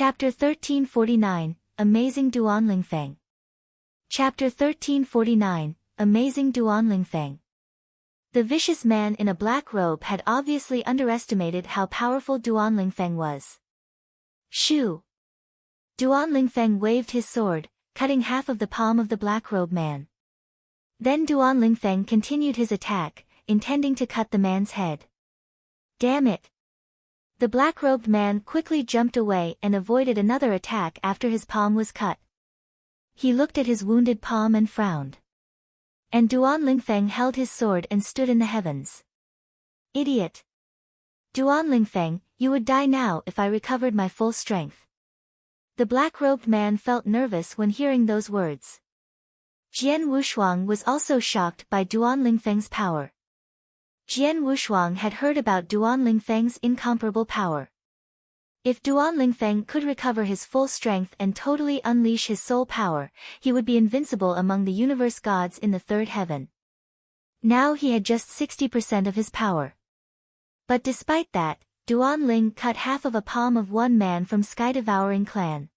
Chapter 1349, Amazing Duanlingfeng. Chapter 1349, Amazing Duanlingfeng. The vicious man in a black robe had obviously underestimated how powerful Duanlingfeng was. Shoo! Duanlingfeng waved his sword, cutting half of the palm of the black robe man. Then Duanlingfeng continued his attack, intending to cut the man's head. Damn it! The black-robed man quickly jumped away and avoided another attack after his palm was cut. He looked at his wounded palm and frowned. And Duanlingfeng held his sword and stood in the heavens. Idiot! Duanlingfeng, you would die now if I recovered my full strength. The black-robed man felt nervous when hearing those words. Jian Wushuang was also shocked by Duanlingfeng's power. Jian Wushuang had heard about Duanlingfeng's incomparable power. If Duanlingfeng could recover his full strength and totally unleash his soul power, he would be invincible among the universe gods in the third heaven. Now he had just 60% of his power. But despite that, Duanling cut half of a palm of one man from Sky-devouring clan.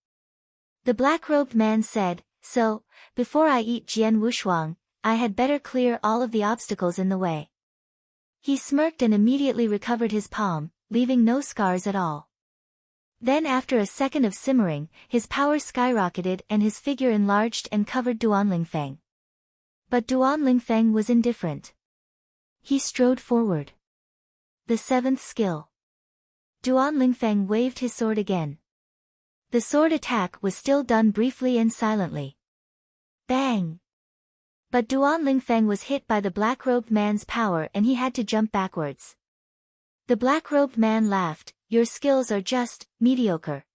The black-robed man said, "So, before I eat Jian Wushuang, I had better clear all of the obstacles in the way." He smirked and immediately recovered his palm, leaving no scars at all. Then after a second of simmering, his power skyrocketed and his figure enlarged and covered Duanlingfeng. But Duanlingfeng was indifferent. He strode forward. The seventh skill. Duanlingfeng waved his sword again. The sword attack was still done briefly and silently. Bang! But Duanlingfeng was hit by the black-robed man's power and he had to jump backwards. The black-robed man laughed, "Your skills are just mediocre.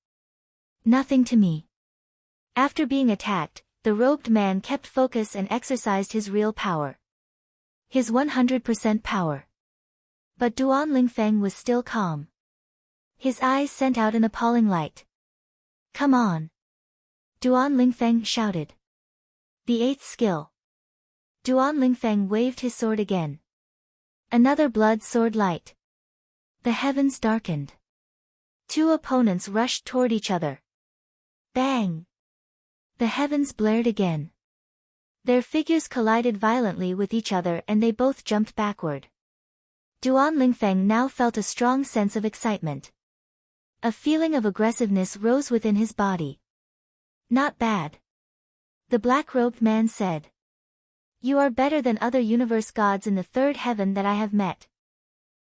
Nothing to me." After being attacked, the robed man kept focus and exercised his real power. His 100% power. But Duanlingfeng was still calm. His eyes sent out an appalling light. "Come on!" Duanlingfeng shouted. The eighth skill. Duanlingfeng waved his sword again. Another blood sword light. The heavens darkened. Two opponents rushed toward each other. Bang! The heavens blared again. Their figures collided violently with each other and they both jumped backward. Duanlingfeng now felt a strong sense of excitement. A feeling of aggressiveness rose within his body. "Not bad," the black-robed man said. "You are better than other universe gods in the third heaven that I have met.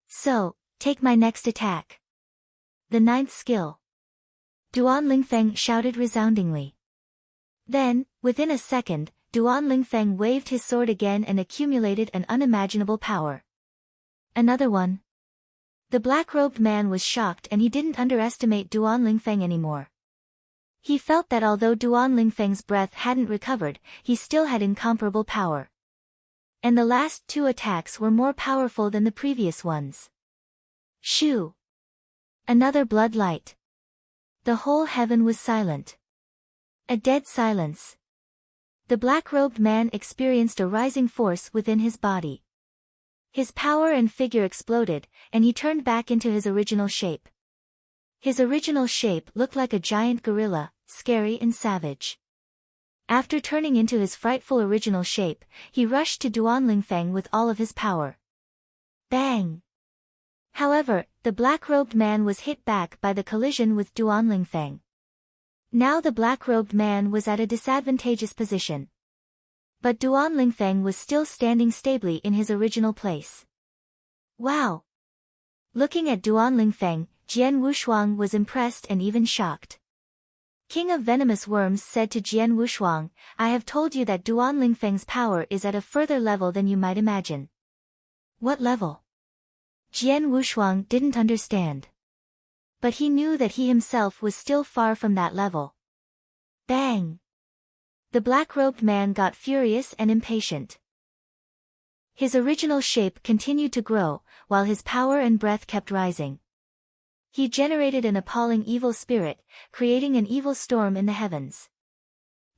So, take my next attack." The ninth skill. Duanlingfeng shouted resoundingly. Then, within a second, Duanlingfeng waved his sword again and accumulated an unimaginable power. Another one. The black-robed man was shocked and he didn't underestimate Duanlingfeng anymore. He felt that although Duanlingfeng's breath hadn't recovered, he still had incomparable power. And the last two attacks were more powerful than the previous ones. Shoo! Another blood light. The whole heaven was silent. A dead silence. The black-robed man experienced a rising force within his body. His power and figure exploded, and he turned back into his original shape. His original shape looked like a giant gorilla, scary and savage. After turning into his frightful original shape, he rushed to Duanlingfeng with all of his power. Bang! However, the black-robed man was hit back by the collision with Duanlingfeng. Now the black-robed man was at a disadvantageous position. But Duanlingfeng was still standing stably in his original place. Wow! Looking at Duanlingfeng, Jian Wushuang was impressed and even shocked. King of Venomous Worms said to Jian Wushuang, "I have told you that Duanlingfeng's power is at a further level than you might imagine." What level? Jian Wushuang didn't understand. But he knew that he himself was still far from that level. Bang! The black-robed man got furious and impatient. His original shape continued to grow, while his power and breath kept rising. He generated an appalling evil spirit, creating an evil storm in the heavens.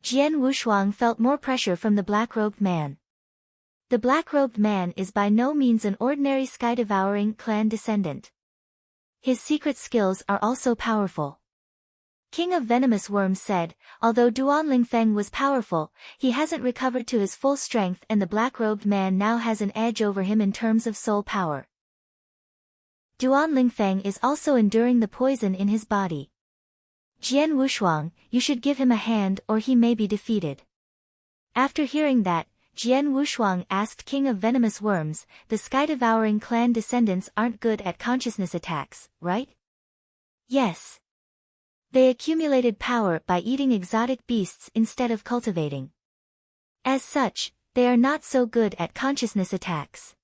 Jian Wushuang felt more pressure from the black-robed man. The black-robed man is by no means an ordinary sky-devouring clan descendant. His secret skills are also powerful. King of Venomous Worms said, although Duanling Feng was powerful, he hasn't recovered to his full strength and the black-robed man now has an edge over him in terms of soul power. Duanling Feng is also enduring the poison in his body. Jian Wushuang, you should give him a hand or he may be defeated. After hearing that, Jian Wushuang asked King of Venomous Worms, the sky-devouring clan descendants aren't good at consciousness attacks, right? Yes. They accumulated power by eating exotic beasts instead of cultivating. As such, they are not so good at consciousness attacks.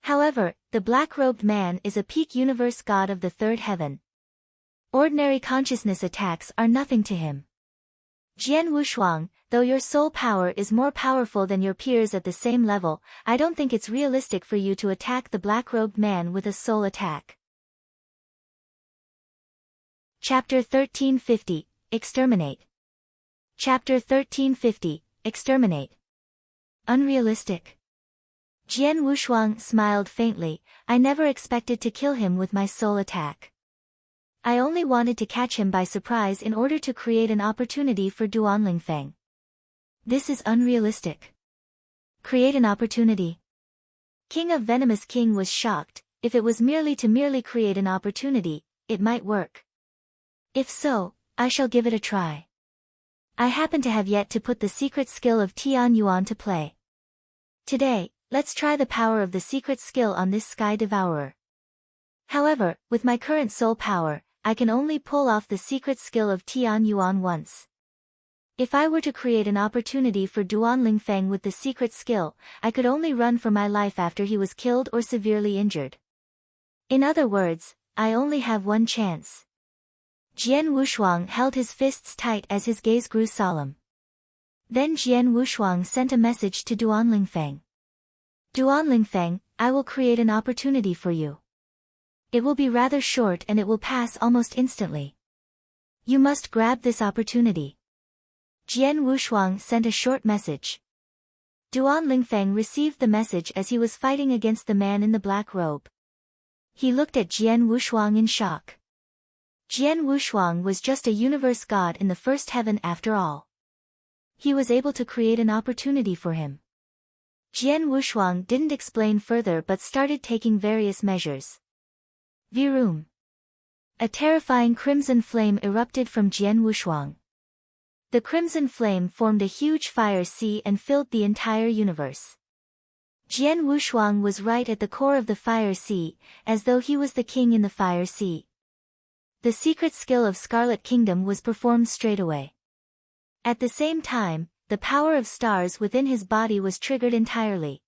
However, the black-robed man is a peak universe god of the third heaven. Ordinary consciousness attacks are nothing to him. Jian Wushuang, though your soul power is more powerful than your peers at the same level, I don't think it's realistic for you to attack the black-robed man with a soul attack. Chapter 1350, Exterminate. Chapter 1350, Exterminate. Unrealistic. Jian Wushuang smiled faintly, I never expected to kill him with my soul attack. I only wanted to catch him by surprise in order to create an opportunity for Duanling Feng. This is unrealistic. Create an opportunity. King of Venomous King was shocked. If it was merely to create an opportunity, it might work. If so, I shall give it a try. I happen to have yet to put the secret skill of Tian Yuan to play. Today, let's try the power of the secret skill on this Sky Devourer. However, with my current soul power, I can only pull off the secret skill of Tian Yuan once. If I were to create an opportunity for Duanling Feng with the secret skill, I could only run for my life after he was killed or severely injured. In other words, I only have one chance. Jian Wushuang held his fists tight as his gaze grew solemn. Then Jian Wushuang sent a message to Duanling Feng. Duanling Feng, I will create an opportunity for you. It will be rather short and it will pass almost instantly. You must grab this opportunity. Jian Wushuang sent a short message. Duanling Feng received the message as he was fighting against the man in the black robe. He looked at Jian Wushuang in shock. Jian Wushuang was just a universe god in the first heaven after all. He was able to create an opportunity for him. Jian Wushuang didn't explain further but started taking various measures. Virum. A terrifying crimson flame erupted from Jian Wushuang. The crimson flame formed a huge fire sea and filled the entire universe. Jian Wushuang was right at the core of the fire sea, as though he was the king in the fire sea. The secret skill of Scarlet Kingdom was performed straight away. At the same time, the power of stars within his body was triggered entirely.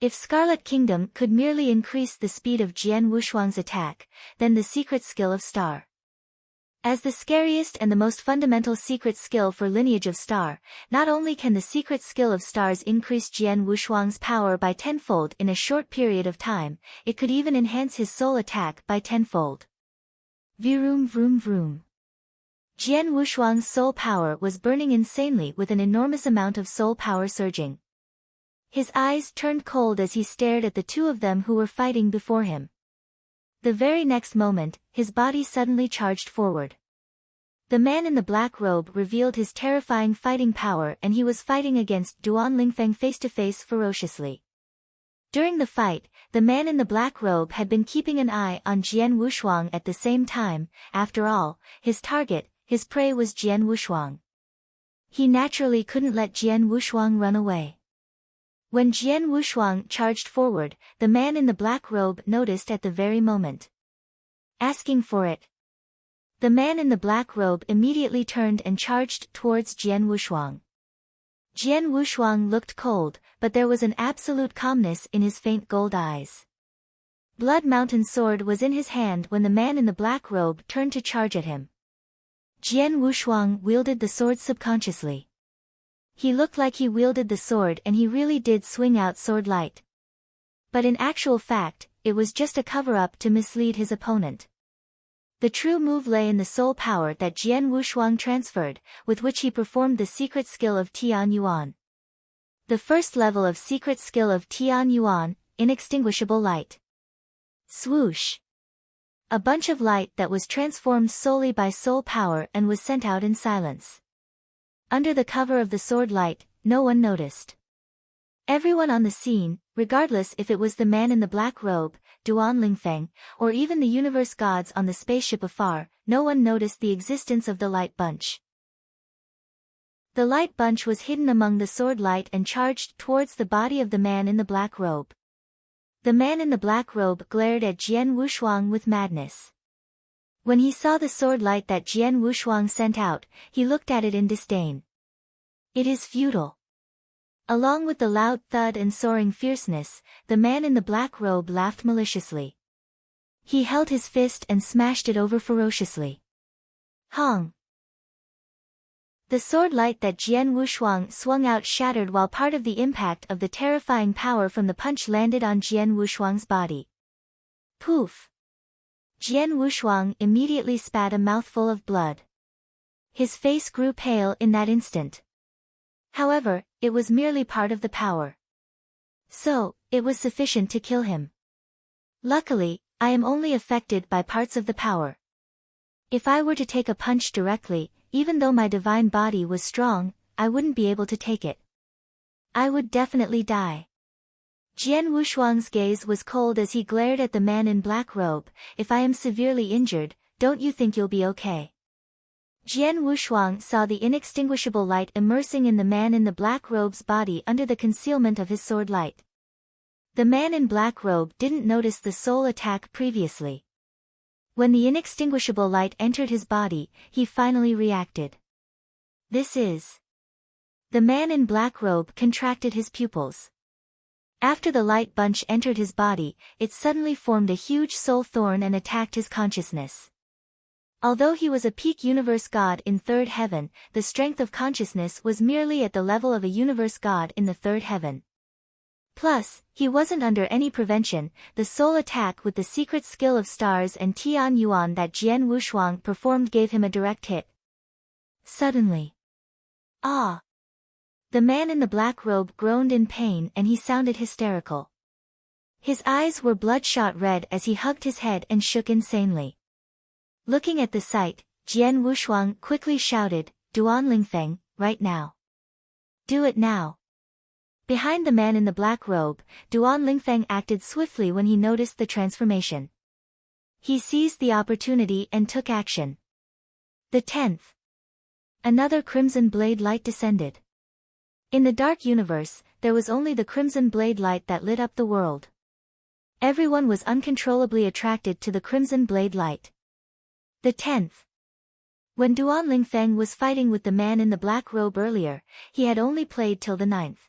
If Scarlet Kingdom could merely increase the speed of Jian Wushuang's attack, then the secret skill of star. As the scariest and the most fundamental secret skill for Lineage of Star, not only can the secret skill of stars increase Jian Wushuang's power by tenfold in a short period of time, it could even enhance his soul attack by tenfold. Vroom vroom vroom. Jian Wushuang's soul power was burning insanely with an enormous amount of soul power surging. His eyes turned cold as he stared at the two of them who were fighting before him. The very next moment, his body suddenly charged forward. The man in the black robe revealed his terrifying fighting power and he was fighting against Duanling Feng face-to-face ferociously. During the fight, the man in the black robe had been keeping an eye on Jian Wushuang at the same time. After all, his target, his prey was Jian Wushuang. He naturally couldn't let Jian Wushuang run away. When Jian Wushuang charged forward, the man in the black robe noticed at the very moment. Asking for it. The man in the black robe immediately turned and charged towards Jian Wushuang. Jian Wushuang looked cold, but there was an absolute calmness in his faint gold eyes. Blood Mountain Sword was in his hand when the man in the black robe turned to charge at him. Jian Wushuang wielded the sword subconsciously. He looked like he wielded the sword and he really did swing out sword light. But in actual fact, it was just a cover-up to mislead his opponent. The true move lay in the soul power that Jian Wushuang transferred, with which he performed the secret skill of Tian Yuan. The first level of secret skill of Tian Yuan, Inextinguishable Light. Swoosh. a bunch of light that was transformed solely by soul power and was sent out in silence. Under the cover of the sword light, no one noticed. Everyone on the scene, regardless if it was the man in the black robe, Duan Lingfeng, or even the universe gods on the spaceship afar, no one noticed the existence of the light bunch. The light bunch was hidden among the sword light and charged towards the body of the man in the black robe. The man in the black robe glared at Jian Wushuang with madness. When he saw the sword light that Jian Wushuang sent out, he looked at it in disdain. It is futile. Along with the loud thud and soaring fierceness, the man in the black robe laughed maliciously. He held his fist and smashed it over ferociously. Hong! The sword light that Jian Wushuang swung out shattered while part of the impact of the terrifying power from the punch landed on Jian Wushuang's body. Poof! Jian Wushuang immediately spat a mouthful of blood. His face grew pale in that instant. However, it was merely part of the power. So, it was sufficient to kill him. Luckily, I am only affected by parts of the power. If I were to take a punch directly, even though my divine body was strong, I wouldn't be able to take it. I would definitely die. Jian Wushuang's gaze was cold as he glared at the man in black robe. If I am severely injured, don't you think you'll be okay? Jian Wushuang saw the inextinguishable light immersing in the man in the black robe's body under the concealment of his sword light. The man in black robe didn't notice the soul attack previously. When the inextinguishable light entered his body, he finally reacted. This is... The man in black robe contracted his pupils. After the light bunch entered his body, it suddenly formed a huge soul thorn and attacked his consciousness. Although he was a peak universe god in third heaven, the strength of consciousness was merely at the level of a universe god in the third heaven. Plus, he wasn't under any prevention. The soul attack with the secret skill of stars and Tian Yuan that Jian Wushuang performed gave him a direct hit. Suddenly. Ah! The man in the black robe groaned in pain and he sounded hysterical. His eyes were bloodshot red as he hugged his head and shook insanely. Looking at the sight, Jian Wushuang quickly shouted, Duan Lingfeng, right now. Do it now. Behind the man in the black robe, Duan Lingfeng acted swiftly when he noticed the transformation. He seized the opportunity and took action. The 10th. Another crimson blade light descended. In the dark universe, there was only the crimson blade light that lit up the world. Everyone was uncontrollably attracted to the crimson blade light. The 10th. When Duan Lingfeng was fighting with the man in the black robe earlier, he had only played till the 9th.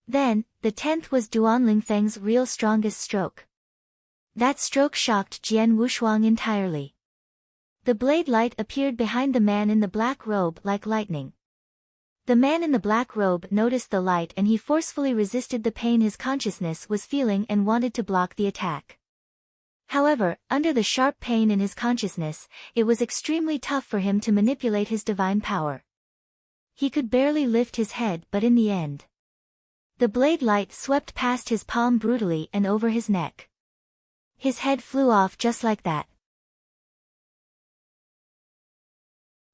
Then, the 10th was Duan Lingfeng's real strongest stroke. That stroke shocked Jian Wushuang entirely. The blade light appeared behind the man in the black robe like lightning. The man in the black robe noticed the light and he forcefully resisted the pain his consciousness was feeling and wanted to block the attack. However, under the sharp pain in his consciousness, it was extremely tough for him to manipulate his divine power. He could barely lift his head, but in the end, the blade light swept past his palm brutally and over his neck. His head flew off just like that.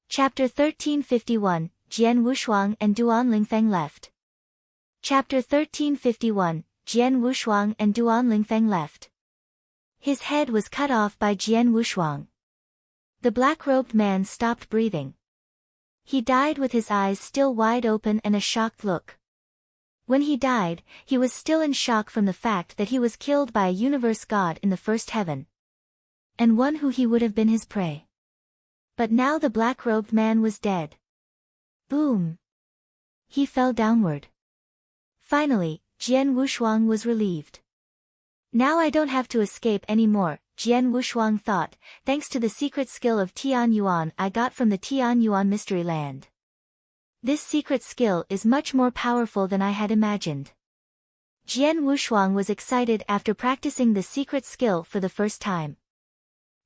Chapter 1351, Jian Wushuang and Duan Lingfeng left. Chapter 1351, Jian Wushuang and Duan Lingfeng left. His head was cut off by Jian Wushuang. The black-robed man stopped breathing. He died with his eyes still wide open and a shocked look. When he died, he was still in shock from the fact that he was killed by a universe god in the first heaven. And one who he would have been his prey. But now the black-robed man was dead. Boom! He fell downward. Finally, Jian Wushuang was relieved. Now I don't have to escape anymore, Jian Wushuang thought, thanks to the secret skill of Tian Yuan I got from the Tian Yuan Mystery Land. This secret skill is much more powerful than I had imagined. Jian Wushuang was excited after practicing the secret skill for the first time.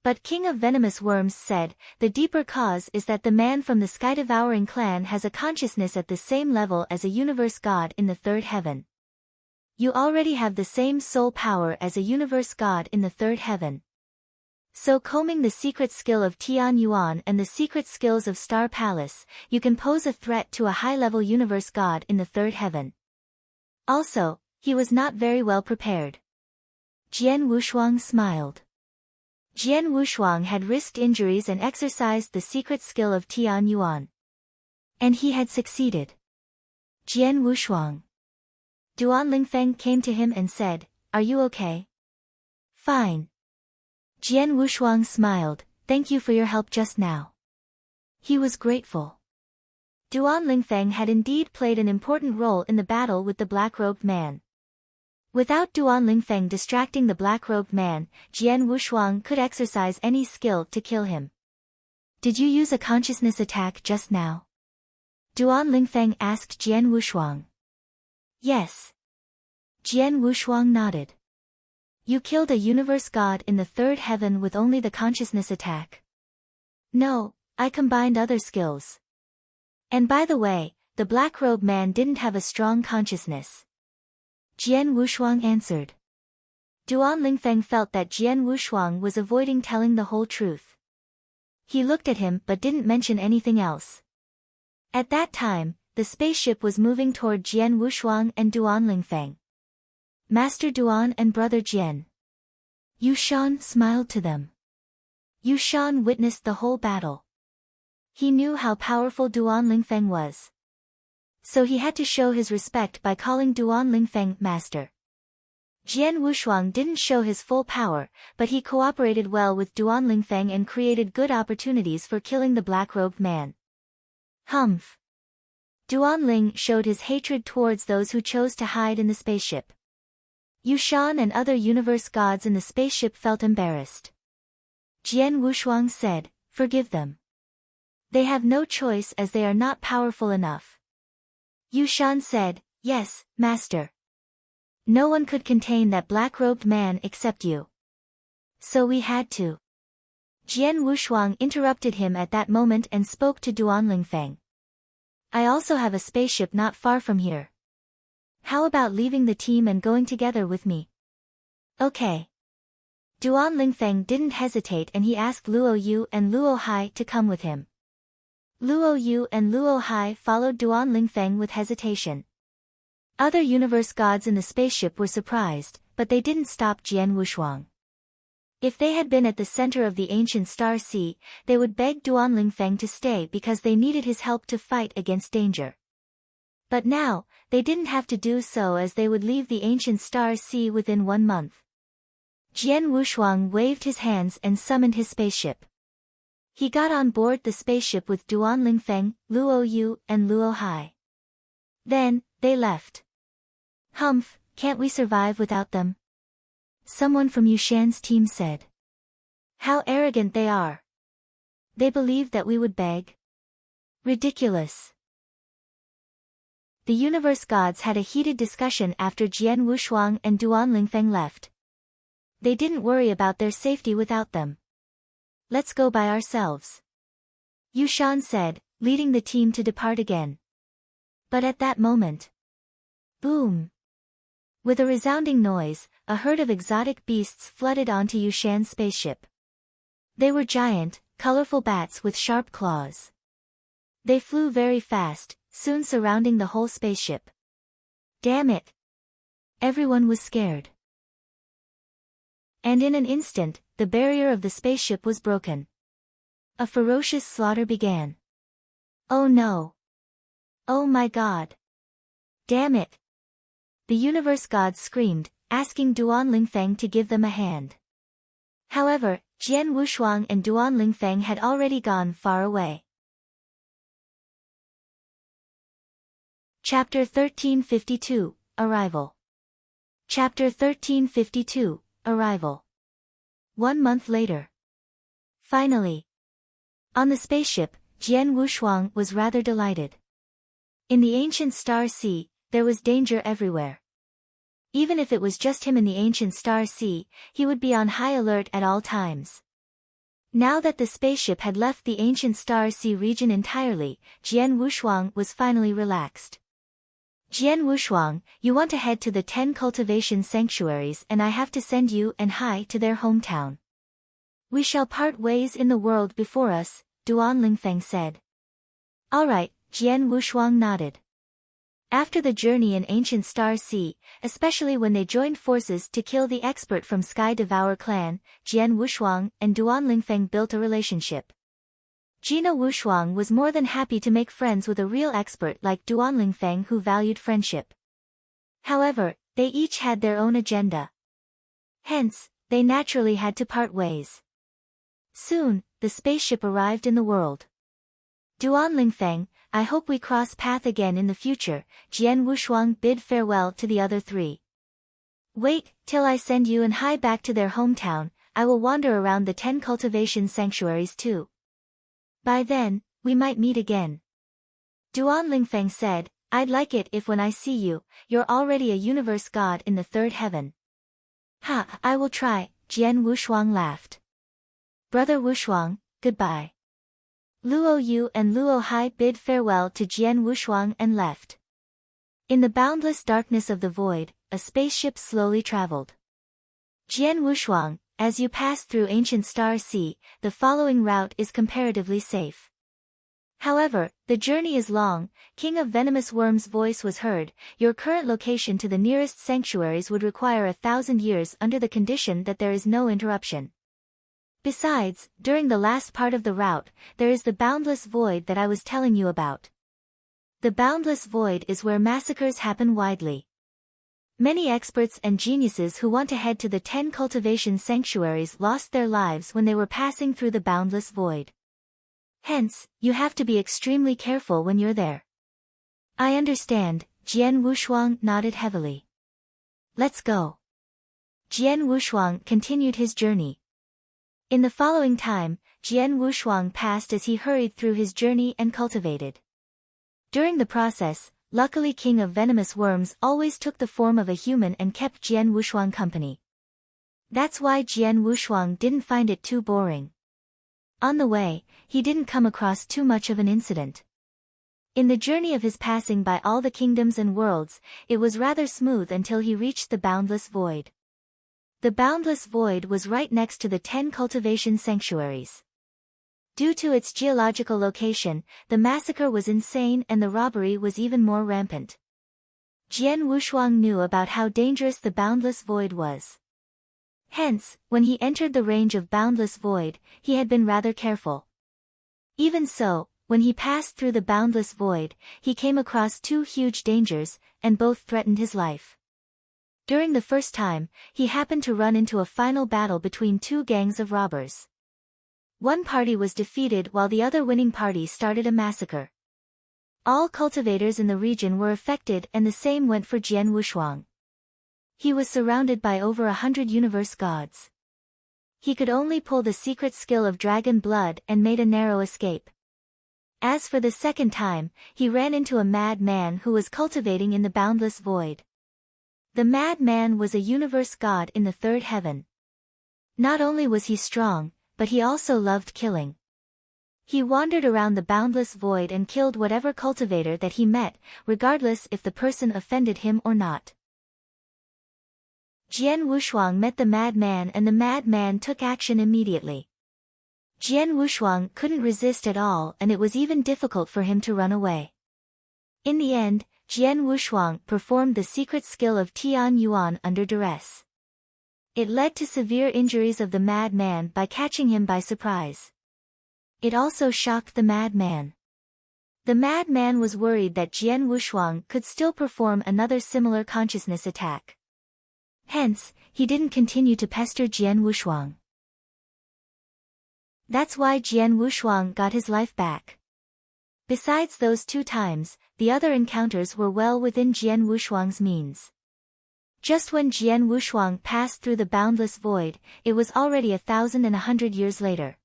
But King of Venomous Worms said, the deeper cause is that the man from the Sky-Devouring clan has a consciousness at the same level as a universe god in the third heaven. You already have the same soul power as a universe god in the third heaven. So combing the secret skill of Tian Yuan and the secret skills of Star Palace, you can pose a threat to a high-level universe god in the third heaven. Also, he was not very well prepared. Jian Wushuang smiled. Jian Wushuang had risked injuries and exercised the secret skill of Tian Yuan. And he had succeeded. Jian Wushuang. Duan Lingfeng came to him and said, "Are you okay?" "Fine." Jian Wushuang smiled, "Thank you for your help just now." He was grateful. Duan Lingfeng had indeed played an important role in the battle with the black-robed man. Without Duan Lingfeng distracting the black-robed man, Jian Wushuang could exercise any skill to kill him. "Did you use a consciousness attack just now?" Duan Lingfeng asked Jian Wushuang. "Yes." Jian Wushuang nodded. "You killed a universe god in the third heaven with only the consciousness attack?" "No, I combined other skills. And by the way, the black-robed man didn't have a strong consciousness." Jian Wushuang answered. Duan Lingfeng felt that Jian Wushuang was avoiding telling the whole truth. He looked at him but didn't mention anything else. At that time, the spaceship was moving toward Jian Wushuang and Duan Lingfeng. Master Duan and Brother Jian. Yushan smiled to them. Yushan witnessed the whole battle. He knew how powerful Duan Lingfeng was. So he had to show his respect by calling Duan Lingfeng Master. Jian Wushuang didn't show his full power, but he cooperated well with Duan Lingfeng and created good opportunities for killing the black-robed man. Humph. Duan Ling showed his hatred towards those who chose to hide in the spaceship. Yushan and other universe gods in the spaceship felt embarrassed. Jian Wushuang said, "Forgive them. They have no choice as they are not powerful enough." Yushan said, "Yes, Master. No one could contain that black-robed man except you. So we had to." Jian Wushuang interrupted him at that moment and spoke to Duan Lingfeng. "I also have a spaceship not far from here. How about leaving the team and going together with me?" "Okay." Duan Lingfeng didn't hesitate and he asked Luo Yu and Luo Hai to come with him. Luo Yu and Luo Hai followed Duan Lingfeng with hesitation. Other universe gods in the spaceship were surprised, but they didn't stop Jian Wushuang. If they had been at the center of the ancient Star Sea, they would beg Duan Lingfeng to stay because they needed his help to fight against danger. But now, they didn't have to do so as they would leave the ancient Star Sea within 1 month. Jian Wushuang waved his hands and summoned his spaceship. He got on board the spaceship with Duan Lingfeng, Luo Yu and Luo Hai. Then, they left. "Humph, can't we survive without them?" Someone from Yushan's team said. "How arrogant they are. They believed that we would beg? Ridiculous." The universe gods had a heated discussion after Jian Wushuang and Duan Lingfeng left. They didn't worry about their safety without them. "Let's go by ourselves," Yushan said, leading the team to depart again. But at that moment, boom! With a resounding noise, a herd of exotic beasts flooded onto Yushan's spaceship. They were giant, colorful bats with sharp claws. They flew very fast, soon surrounding the whole spaceship. Damn it! Everyone was scared. And in an instant, the barrier of the spaceship was broken. A ferocious slaughter began. "Oh no! Oh my God! Damn it!" The universe gods screamed, asking Duan Lingfeng to give them a hand. However, Jian Wushuang and Duan Lingfeng had already gone far away. Chapter 1352, Arrival. Chapter 1352, Arrival. 1 month later. Finally. On the spaceship, Jian Wushuang was rather delighted. In the ancient Star Sea, there was danger everywhere. Even if it was just him in the ancient Star Sea, he would be on high alert at all times. Now that the spaceship had left the ancient Star Sea region entirely, Jian Wushuang was finally relaxed. "Jian Wushuang, you want to head to the 10 cultivation sanctuaries and I have to send you and Hai to their hometown. We shall part ways in the world before us, Duan Lingfeng said. All right, Jian Wushuang nodded. After the journey in ancient Star Sea, especially when they joined forces to kill the expert from Sky Devour clan, Jian Wushuang and Duan Lingfeng built a relationship. Jina Wushuang was more than happy to make friends with a real expert like Duan Lingfeng who valued friendship. However, they each had their own agenda. Hence, they naturally had to part ways. Soon, the spaceship arrived in the world. Duan Lingfeng, I hope we cross path again in the future, Jian Wushuang bid farewell to the other three. Wait, till I send you and Hai back to their hometown, I will wander around the 10 cultivation sanctuaries too. By then, we might meet again. Duan Lingfeng said, I'd like it if when I see you, you're already a universe god in the third heaven. Ha, I will try, Jian Wushuang laughed. Brother Wushuang, goodbye. Luo Yu and Luo Hai bid farewell to Jian Wushuang and left. In the boundless darkness of the void, a spaceship slowly traveled. Jian Wushuang, as you pass through ancient Star Sea, the following route is comparatively safe. However, the journey is long. King of Venomous Worm's voice was heard. Your current location to the nearest sanctuaries would require 1,000 years under the condition that there is no interruption. Besides, during the last part of the route, there is the boundless void that I was telling you about. The boundless void is where massacres happen widely. Many experts and geniuses who want to head to the 10 cultivation sanctuaries lost their lives when they were passing through the boundless void. Hence, you have to be extremely careful when you're there. I understand, Jian Wushuang nodded heavily. Let's go. Jian Wushuang continued his journey. In the following time, Jian Wushuang passed as he hurried through his journey and cultivated. During the process, luckily King of Venomous Worms always took the form of a human and kept Jian Wushuang company. That's why Jian Wushuang didn't find it too boring. On the way, he didn't come across too much of an incident. In the journey of his passing by all the kingdoms and worlds, it was rather smooth until he reached the boundless void. The boundless void was right next to the 10 cultivation sanctuaries. Due to its geological location, the massacre was insane and the robbery was even more rampant. Jian Wushuang knew about how dangerous the boundless void was. Hence, when he entered the range of boundless void, he had been rather careful. Even so, when he passed through the boundless void, he came across 2 huge dangers, and both threatened his life. During the first time, he happened to run into a final battle between 2 gangs of robbers. One party was defeated while the other winning party started a massacre. All cultivators in the region were affected and the same went for Jian Wushuang. He was surrounded by over 100 universe gods. He could only pull the secret skill of dragon blood and made a narrow escape. As for the second time, he ran into a mad man who was cultivating in the boundless void. The mad man was a universe god in the third heaven. Not only was he strong, but he also loved killing. He wandered around the boundless void and killed whatever cultivator that he met, regardless if the person offended him or not. Jian Wushuang met the madman and the madman took action immediately. Jian Wushuang couldn't resist at all and it was even difficult for him to run away. In the end, Jian Wushuang performed the secret skill of Tian Yuan under duress. It led to severe injuries of the madman by catching him by surprise. It also shocked the madman. The madman was worried that Jian Wushuang could still perform another similar consciousness attack. Hence, he didn't continue to pester Jian Wushuang. That's why Jian Wushuang got his life back. Besides those 2 times, the other encounters were well within Jian Wushuang's means. Just when Jian Wushuang passed through the boundless void, it was already 1,100 years later.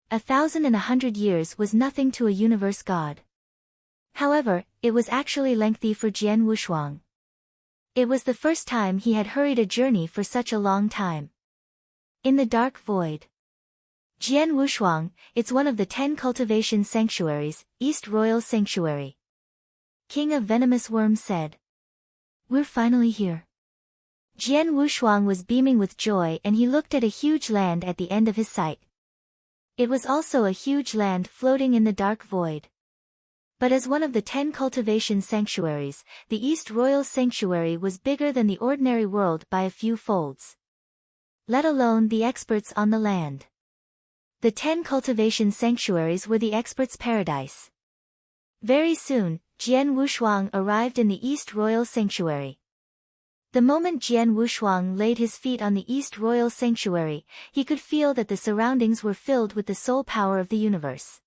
1,100 years was nothing to a universe god. However, it was actually lengthy for Jian Wushuang. It was the first time he had hurried a journey for such a long time. In the dark void. Jian Wushuang, it's one of the 10 cultivation sanctuaries, East Royal Sanctuary. King of Venomous Worms said. We're finally here. Jian Wushuang was beaming with joy and he looked at a huge land at the end of his sight. It was also a huge land floating in the dark void. But as one of the 10 cultivation sanctuaries, the East Royal Sanctuary was bigger than the ordinary world by a few folds. Let alone the experts on the land. The 10 cultivation sanctuaries were the experts' paradise. Very soon, Jian Wushuang arrived in the East Royal Sanctuary. The moment Jian Wushuang laid his feet on the East Royal Sanctuary, he could feel that the surroundings were filled with the soul power of the universe.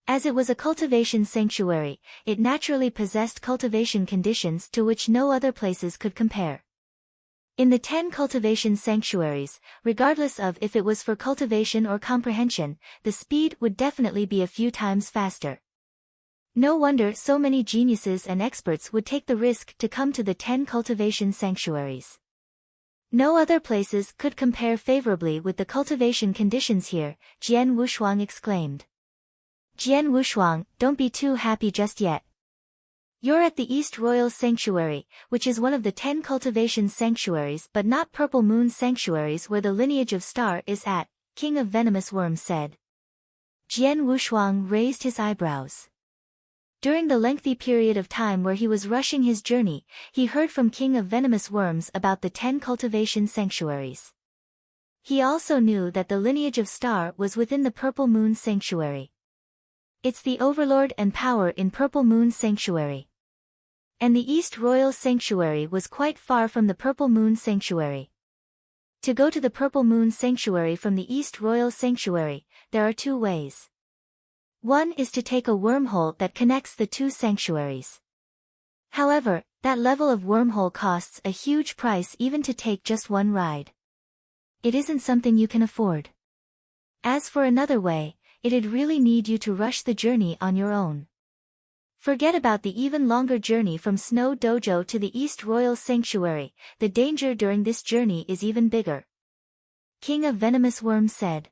As it was a cultivation sanctuary, it naturally possessed cultivation conditions to which no other places could compare. In the 10 cultivation sanctuaries, regardless of if it was for cultivation or comprehension, the speed would definitely be a few times faster. No wonder so many geniuses and experts would take the risk to come to the 10 cultivation sanctuaries. No other places could compare favorably with the cultivation conditions here, Jian Wushuang exclaimed. Jian Wushuang, don't be too happy just yet. You're at the East Royal Sanctuary, which is one of the 10 cultivation sanctuaries but not Purple Moon sanctuaries where the lineage of Star is at, King of Venomous Worms said. Jian Wushuang raised his eyebrows. During the lengthy period of time where he was rushing his journey, he heard from King of Venomous Worms about the 10 cultivation sanctuaries. He also knew that the lineage of Star was within the Purple Moon Sanctuary. It's the overlord and power in Purple Moon Sanctuary. And the East Royal Sanctuary was quite far from the Purple Moon Sanctuary. To go to the Purple Moon Sanctuary from the East Royal Sanctuary, there are two ways. One is to take a wormhole that connects the two sanctuaries. However, that level of wormhole costs a huge price even to take just one ride. It isn't something you can afford. As for another way, it'd really need you to rush the journey on your own. Forget about the even longer journey from Snow Dojo to the East Royal Sanctuary, the danger during this journey is even bigger. King of Venomous Worms said.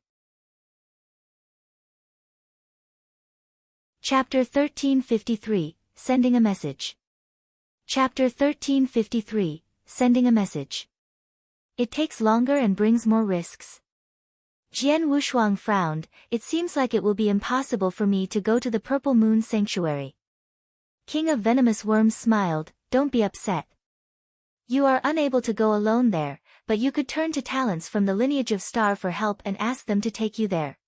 Chapter 1353, Sending a Message. Chapter 1353, Sending a Message. It takes longer and brings more risks. Jian Wushuang frowned. It seems like it will be impossible for me to go to the Purple Moon Sanctuary. King of Venomous Worms smiled. Don't be upset. You are unable to go alone there, but you could turn to talents from the lineage of Star for help and ask them to take you there.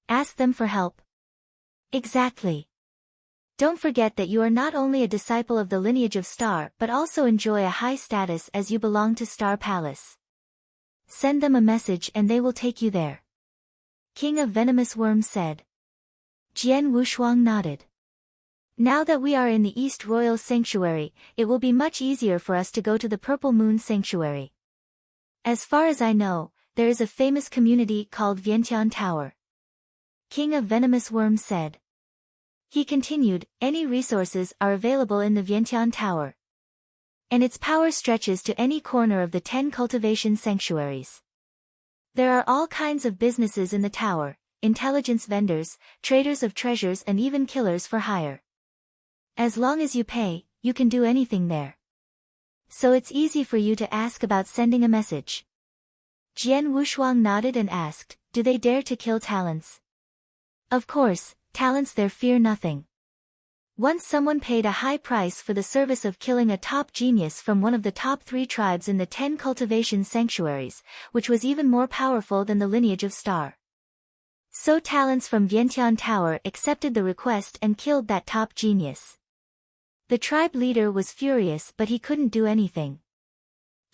Ask them for help. Exactly. Don't forget that you are not only a disciple of the lineage of Star but also enjoy a high status as you belong to Star Palace. Send them a message and they will take you there. King of Venomous Worms said. Jian Wushuang nodded. Now that we are in the East Royal Sanctuary, it will be much easier for us to go to the Purple Moon Sanctuary. As far as I know, there is a famous community called Vientiane Tower. King of Venomous Worms said. He continued, any resources are available in the Vientiane Tower. And its power stretches to any corner of the 10 cultivation sanctuaries. There are all kinds of businesses in the tower, intelligence vendors, traders of treasures and even killers for hire. As long as you pay, you can do anything there. So it's easy for you to ask about sending a message. Jian Wushuang nodded and asked, do they dare to kill talents? Of course, talents there fear nothing. Once someone paid a high price for the service of killing a top genius from one of the top 3 tribes in the 10 cultivation sanctuaries, which was even more powerful than the lineage of Star. So talents from Vientiane Tower accepted the request and killed that top genius. The tribe leader was furious but he couldn't do anything.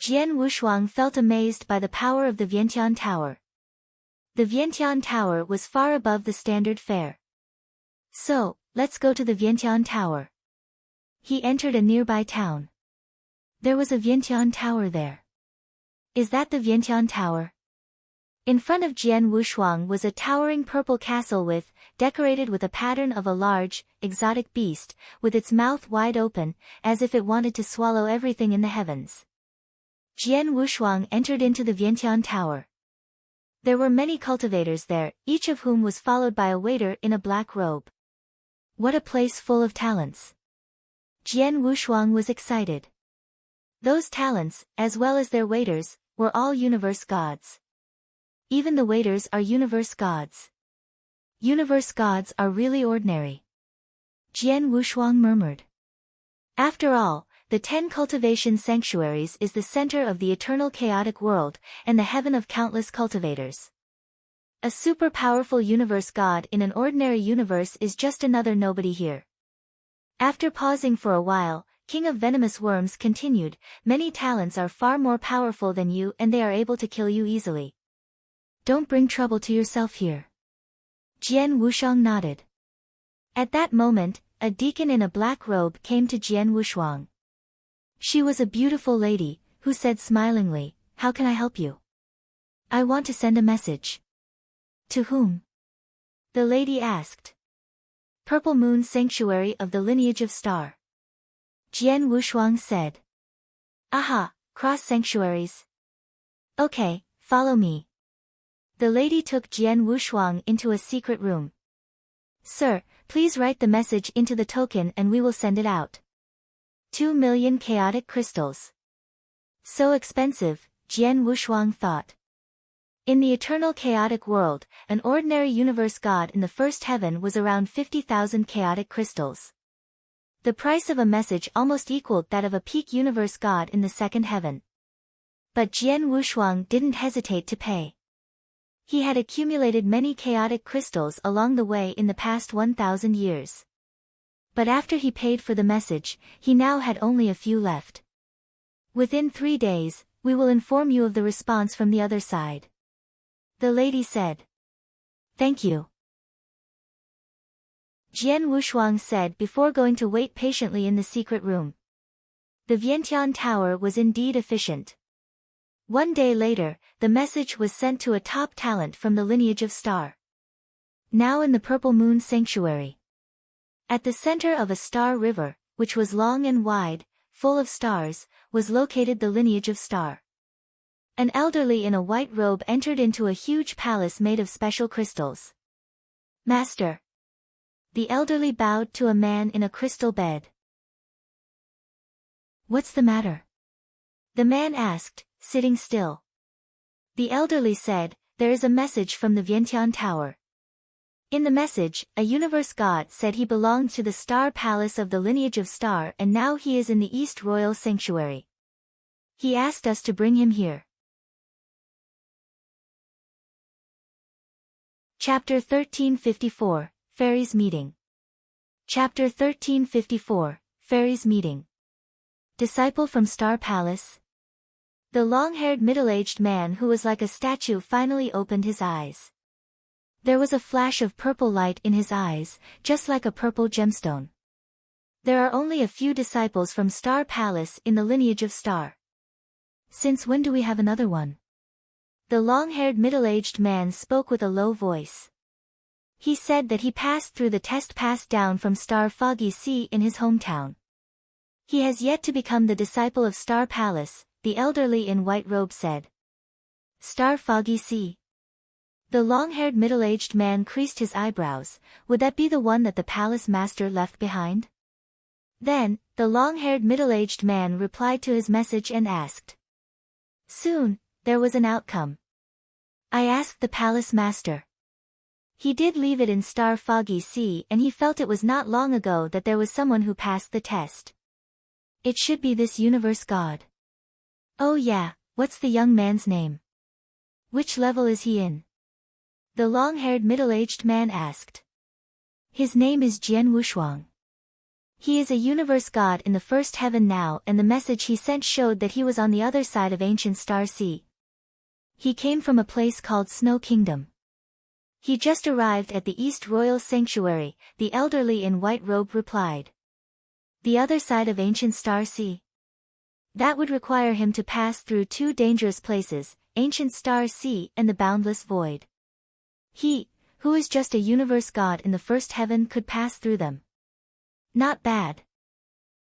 Jian Wushuang felt amazed by the power of the Vientiane Tower. The Vientiane Tower was far above the standard fare. So, let's go to the Vientiane Tower. He entered a nearby town. There was a Vientiane Tower there. Is that the Vientiane Tower? In front of Jian Wushuang was a towering purple castle decorated with a pattern of a large, exotic beast, with its mouth wide open, as if it wanted to swallow everything in the heavens. Jian Wushuang entered into the Vientiane Tower. There were many cultivators there, each of whom was followed by a waiter in a black robe. What a place full of talents. Jian Wushuang was excited. Those talents, as well as their waiters, were all universe gods. Even the waiters are universe gods. Universe gods are really ordinary. Jian Wushuang murmured. After all, the 10 cultivation sanctuaries is the center of the eternal chaotic world, and the heaven of countless cultivators. A super powerful universe god in an ordinary universe is just another nobody here. After pausing for a while, King of Venomous Worms continued, many talents are far more powerful than you and they are able to kill you easily. Don't bring trouble to yourself here. Jian Wushuang nodded. At that moment, a deacon in a black robe came to Jian Wushuang. She was a beautiful lady, who said smilingly, "How can I help you?" "I want to send a message." "To whom?" the lady asked. "Purple Moon Sanctuary of the Lineage of Star." Jian Wushuang said. "Aha, cross sanctuaries. Okay, follow me." The lady took Jian Wushuang into a secret room. "Sir, please write the message into the token and we will send it out." 2 million chaotic crystals. So expensive, Jian Wushuang thought. In the eternal chaotic world, an ordinary universe god in the first heaven was around 50,000 chaotic crystals. The price of a message almost equaled that of a peak universe god in the second heaven. But Jian Wushuang didn't hesitate to pay. He had accumulated many chaotic crystals along the way in the past 1,000 years. But after he paid for the message, he now had only a few left. "Within 3 days, we will inform you of the response from the other side," the lady said. "Thank you," Jian Wushuang said before going to wait patiently in the secret room. The Vientiane Tower was indeed efficient. 1 day later, the message was sent to a top talent from the lineage of Star. Now in the Purple Moon Sanctuary. At the center of a star river, which was long and wide, full of stars, was located the lineage of Star. An elderly in a white robe entered into a huge palace made of special crystals. "Master." The elderly bowed to a man in a crystal bed. "What's the matter?" the man asked, sitting still. The elderly said, "There is a message from the Vientiane Tower." In the message, a universe god said he belonged to the Star Palace of the lineage of Star and now he is in the East Royal Sanctuary. He asked us to bring him here. Chapter 1354, Fairies Meeting. Chapter 1354, Fairies Meeting. Disciple from Star Palace. The long-haired middle-aged man who was like a statue finally opened his eyes. There was a flash of purple light in his eyes, just like a purple gemstone. There are only a few disciples from Star Palace in the lineage of Star. Since when do we have another one? The long-haired middle-aged man spoke with a low voice. He said that he passed through the test passed down from Star Foggy Sea in his hometown. He has yet to become the disciple of Star Palace, the elderly in white robe said. Star Foggy Sea. The long-haired middle-aged man creased his eyebrows. Would that be the one that the palace master left behind? Then, the long-haired middle-aged man replied to his message and asked. Soon, there was an outcome. I asked the palace master. He did leave it in Star Foggy Sea and he felt it was not long ago that there was someone who passed the test. It should be this universe god. Oh yeah, what's the young man's name? Which level is he in? The long-haired middle-aged man asked. His name is Jian Wushuang. He is a universe god in the first heaven now and the message he sent showed that he was on the other side of ancient Star Sea. He came from a place called Snow Kingdom. He just arrived at the East Royal Sanctuary, the elderly in white robe replied. The other side of ancient Star Sea? That would require him to pass through 2 dangerous places, ancient Star Sea and the boundless void. He, who is just a universe god in the first heaven could pass through them. Not bad.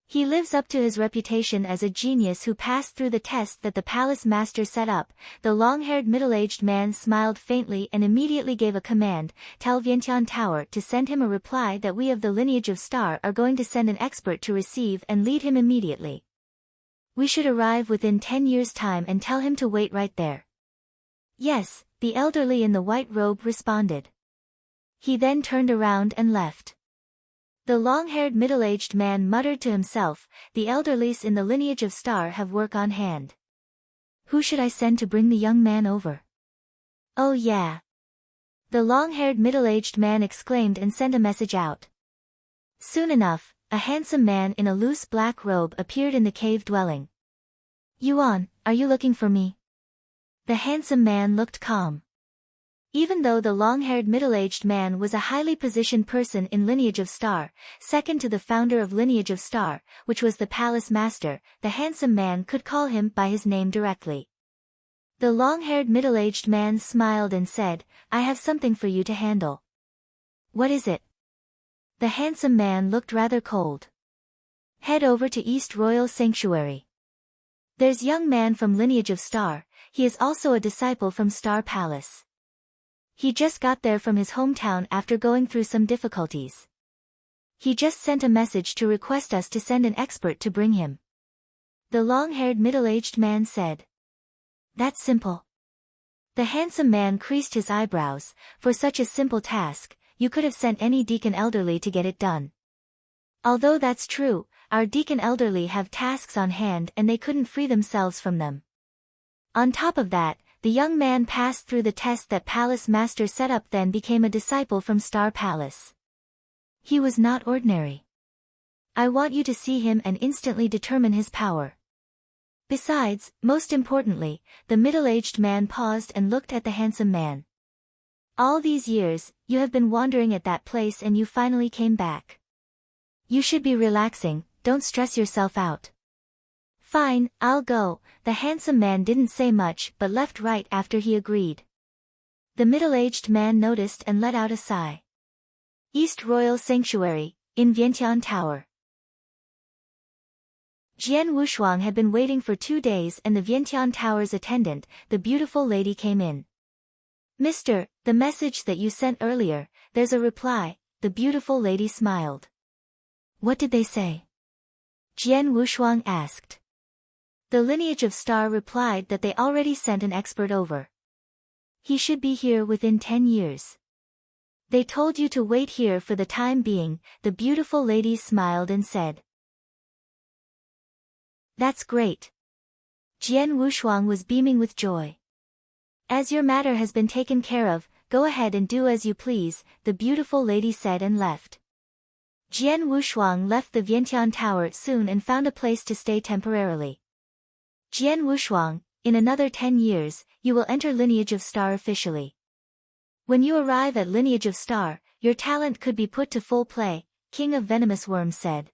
He lives up to his reputation as a genius who passed through the test that the palace master set up. The long-haired middle-aged man smiled faintly and immediately gave a command, tell Vientiane Tower to send him a reply that we of the lineage of Star are going to send an expert to receive and lead him immediately. We should arrive within 10 years' time and tell him to wait right there. Yes, the elderly in the white robe responded. He then turned around and left. The long-haired middle-aged man muttered to himself, the elderlies in the lineage of Star have work on hand. Who should I send to bring the young man over? Oh yeah. The long-haired middle-aged man exclaimed and sent a message out. Soon enough, a handsome man in a loose black robe appeared in the cave dwelling. Yuan, are you looking for me? The handsome man looked calm. Even though the long-haired middle-aged man was a highly positioned person in Lineage of Star, second to the founder of Lineage of Star, which was the palace master, the handsome man could call him by his name directly. The long-haired middle-aged man smiled and said, I have something for you to handle. What is it? The handsome man looked rather cold. Head over to East Royal Sanctuary. There's young man from Lineage of Star, he is also a disciple from Star Palace. He just got there from his hometown after going through some difficulties. He just sent a message to request us to send an expert to bring him. The long-haired middle-aged man said. That's simple. The handsome man creased his eyebrows, for such a simple task, you could have sent any deacon elderly to get it done. Although that's true, our deacon elderly have tasks on hand and they couldn't free themselves from them. On top of that, the young man passed through the test that Palace Master set up, then became a disciple from Star Palace. He was not ordinary. I want you to see him and instantly determine his power. Besides, most importantly, the middle-aged man paused and looked at the handsome man. All these years, you have been wandering at that place and you finally came back. You should be relaxing, don't stress yourself out. Fine, I'll go. The handsome man didn't say much but left right after he agreed. The middle-aged man noticed and let out a sigh. East Royal Sanctuary, in Vientiane Tower. Jian Wushuang had been waiting for 2 days and the Vientiane Tower's attendant, the beautiful lady, came in. Mister, the message that you sent earlier, there's a reply, the beautiful lady smiled. What did they say? Jian Wushuang asked. The Lineage of Star replied that they already sent an expert over. He should be here within 10 years. They told you to wait here for the time being, the beautiful lady smiled and said. That's great. Jian Wushuang was beaming with joy. As your matter has been taken care of, go ahead and do as you please, the beautiful lady said and left. Jian Wushuang left the Vientiane Tower soon and found a place to stay temporarily. Jian Wushuang, in another 10 years, you will enter Lineage of Star officially. When you arrive at Lineage of Star, your talent could be put to full play, King of Venomous Worms said.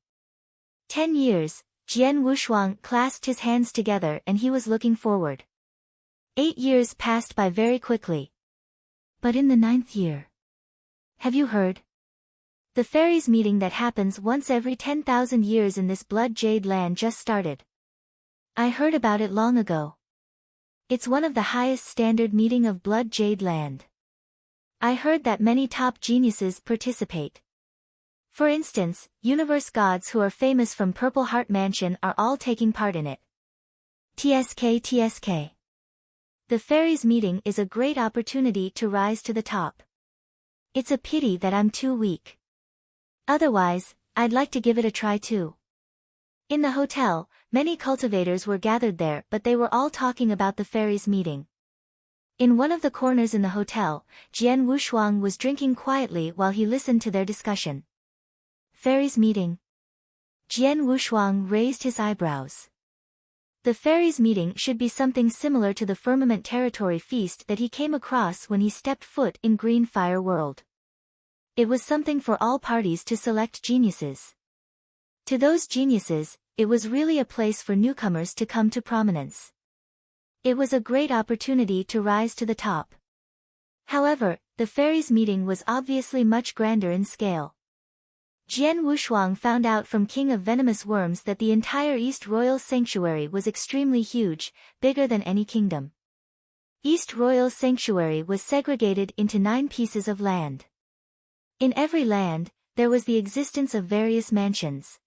10 years, Jian Wushuang clasped his hands together and he was looking forward. 8 years passed by very quickly. But in the 9th year. Have you heard? The fairies' meeting that happens once every 10,000 years in this Blood Jade land just started. I heard about it long ago. It's one of the highest standard meeting of Blood Jade land. I heard that many top geniuses participate. For instance, universe gods who are famous from Purple Heart Mansion are all taking part in it. TSK. The fairies' meeting is a great opportunity to rise to the top. It's a pity that I'm too weak. Otherwise, I'd like to give it a try too. In the hotel, many cultivators were gathered there, but they were all talking about the fairies' meeting. In one of the corners in the hotel, Jian Wushuang was drinking quietly while he listened to their discussion. Fairies' meeting. Jian Wushuang raised his eyebrows. The fairies' meeting should be something similar to the Firmament Territory feast that he came across when he stepped foot in Green Fire World. It was something for all parties to select geniuses. To those geniuses, it was really a place for newcomers to come to prominence. It was a great opportunity to rise to the top. However, the fairies' meeting was obviously much grander in scale. Jian Wushuang found out from King of Venomous Worms that the entire East Royal Sanctuary was extremely huge, bigger than any kingdom. East Royal Sanctuary was segregated into 9 pieces of land. In every land, there was the existence of various mansions.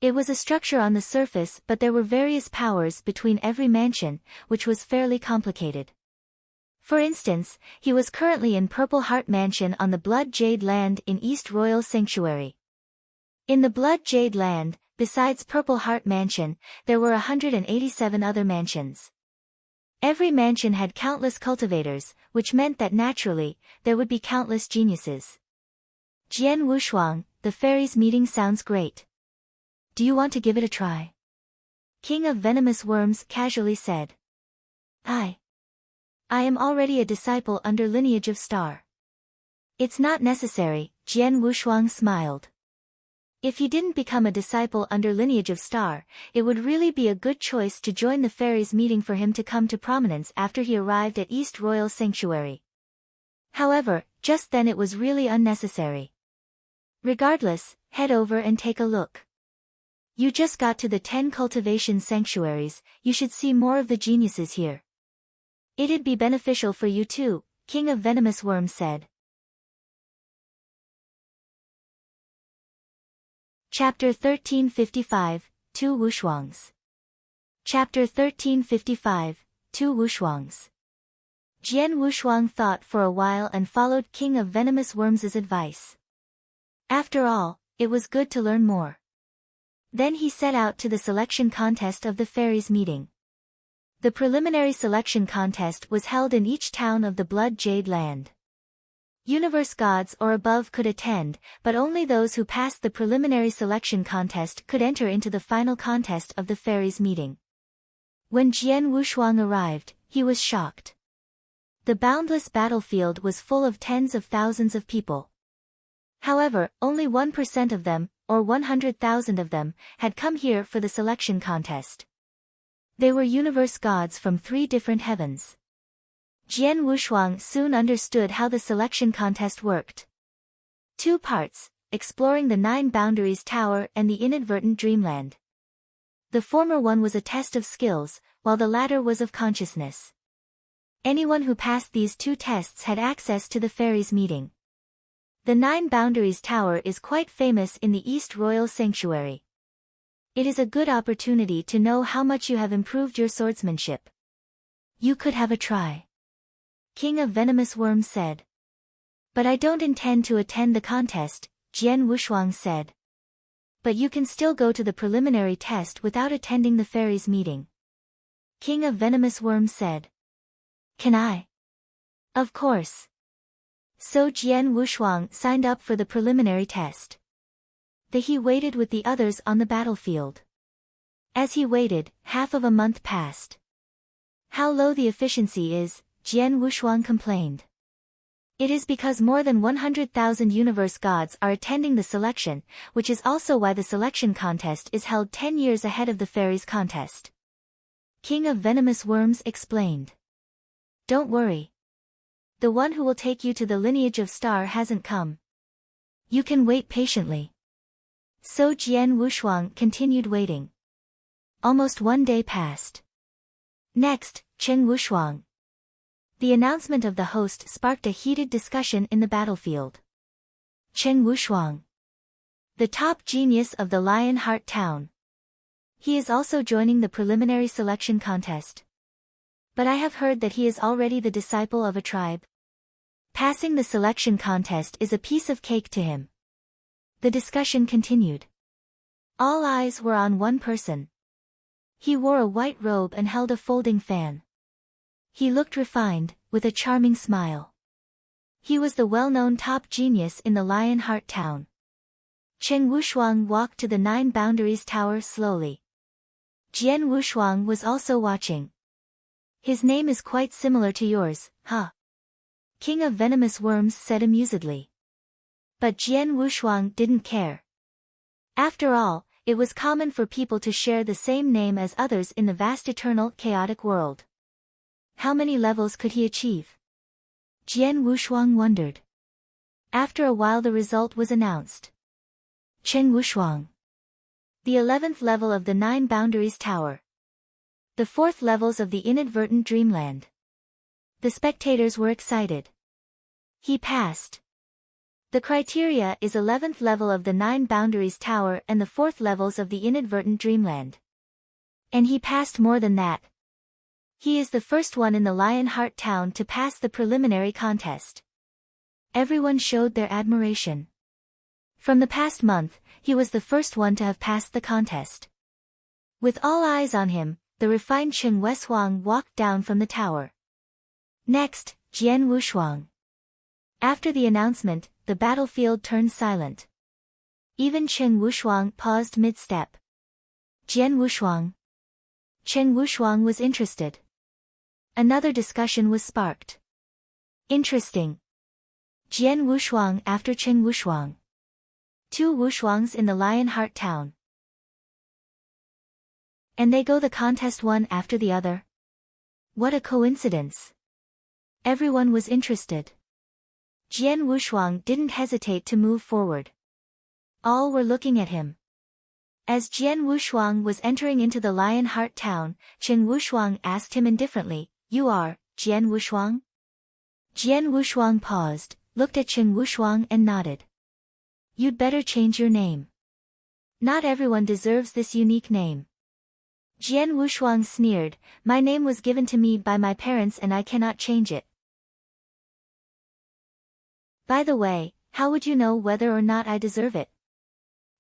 It was a structure on the surface, but there were various powers between every mansion, which was fairly complicated. For instance, he was currently in Purple Heart Mansion on the Blood Jade Land in East Royal Sanctuary. In the Blood Jade Land, besides Purple Heart Mansion, there were 187 other mansions. Every mansion had countless cultivators, which meant that naturally, there would be countless geniuses. Jian Wushuang, the fairies' meeting sounds great. Do you want to give it a try? King of Venomous Worms casually said. I am already a disciple under lineage of Star. It's not necessary, Jian Wushuang smiled. If he didn't become a disciple under lineage of Star, it would really be a good choice to join the fairies' meeting for him to come to prominence after he arrived at East Royal Sanctuary. However, just then it was really unnecessary. Regardless, head over and take a look. You just got to the 10 cultivation sanctuaries, you should see more of the geniuses here. It'd be beneficial for you too, King of Venomous Worms said. Chapter 1355, Two Wushuangs. Chapter 1355, Two Wushuangs. Jian Wushuang thought for a while and followed King of Venomous Worms' advice. After all, it was good to learn more. Then he set out to the selection contest of the fairies' meeting. The preliminary selection contest was held in each town of the Blood Jade Land. Universe gods or above could attend, but only those who passed the preliminary selection contest could enter into the final contest of the fairies' meeting. When Jian Wushuang arrived, he was shocked. The boundless battlefield was full of tens of thousands of people. However, only 1% of them, or 100,000 of them, had come here for the selection contest. They were universe gods from 3 different heavens. Jian Wushuang soon understood how the selection contest worked. 2 parts, exploring the 9 boundaries tower and the inadvertent dreamland. The former one was a test of skills, while the latter was of consciousness. Anyone who passed these 2 tests had access to the fairies' meeting. The 9 boundaries tower is quite famous in the East Royal Sanctuary. It is a good opportunity to know how much you have improved your swordsmanship. You could have a try. King of Venomous Worms said. But I don't intend to attend the contest, Jian Wushuang said. But you can still go to the preliminary test without attending the fairies' meeting. King of Venomous Worms said. Can I? Of course. So Jian Wushuang signed up for the preliminary test. He waited with the others on the battlefield. As he waited, half of a month passed. How low the efficiency is, Jian Wushuang complained. It is because more than 100,000 universe gods are attending the selection, which is also why the selection contest is held 10 years ahead of the fairies contest. King of Venomous Worms explained. Don't worry. The one who will take you to the lineage of Star hasn't come. You can wait patiently. So Jian Wushuang continued waiting. Almost 1 day passed. Next, Cheng Wushuang. The announcement of the host sparked a heated discussion in the battlefield. Cheng Wushuang. The top genius of the Lion Heart town. He is also joining the preliminary selection contest. But I have heard that he is already the disciple of a tribe. Passing the selection contest is a piece of cake to him. The discussion continued. All eyes were on one person. He wore a white robe and held a folding fan. He looked refined, with a charming smile. He was the well-known top genius in the Lion Heart town. Cheng Wushuang walked to the 9 boundaries tower slowly. Jian Wushuang was also watching. His name is quite similar to yours, huh? King of Venomous Worms said amusedly. But Jian Wushuang didn't care. After all, it was common for people to share the same name as others in the vast eternal chaotic world. How many levels could he achieve? Jian Wushuang wondered. After a while the result was announced. Cheng Wushuang. The 11th level of the 9 boundaries tower. The 4th levels of the inadvertent dreamland. The spectators were excited. He passed. The criteria is 11th level of the 9 Boundaries Tower and the 4th levels of the Inadvertent Dreamland. And he passed more than that. He is the first one in the Lionheart town to pass the preliminary contest. Everyone showed their admiration. From the past month, he was the first one to have passed the contest. With all eyes on him, the refined Chen Wushuang walked down from the tower. Next, Jian Wushuang. After the announcement, the battlefield turned silent. Even Chen Wushuang paused mid-step. Jian Wushuang. Chen Wushuang was interested. Another discussion was sparked. Interesting. Jian Wushuang after Chen Wushuang. 2 Wushuangs in the Lionheart town. And they go the contest one after the other. What a coincidence. Everyone was interested. Jian Wushuang didn't hesitate to move forward. All were looking at him. As Jian Wushuang was entering into the Lionheart town, Chen Wushuang asked him indifferently, "You are Jian Wushuang?" Jian Wushuang paused, looked at Chen Wushuang and nodded. "You'd better change your name. Not everyone deserves this unique name." Jian Wushuang sneered, "My name was given to me by my parents and I cannot change it. By the way, how would you know whether or not I deserve it?"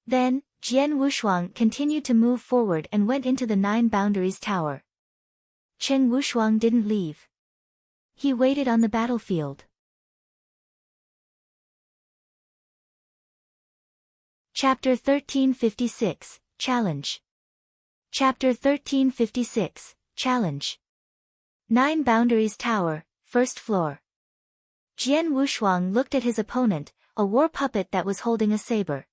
Then, Jian Wushuang continued to move forward and went into the 9 Boundaries Tower. Chen Wushuang didn't leave. He waited on the battlefield. Chapter 1356, Challenge. Chapter 1356, Challenge. 9 Boundaries Tower, 1st floor. Jian Wushuang looked at his opponent, a war puppet that was holding a saber.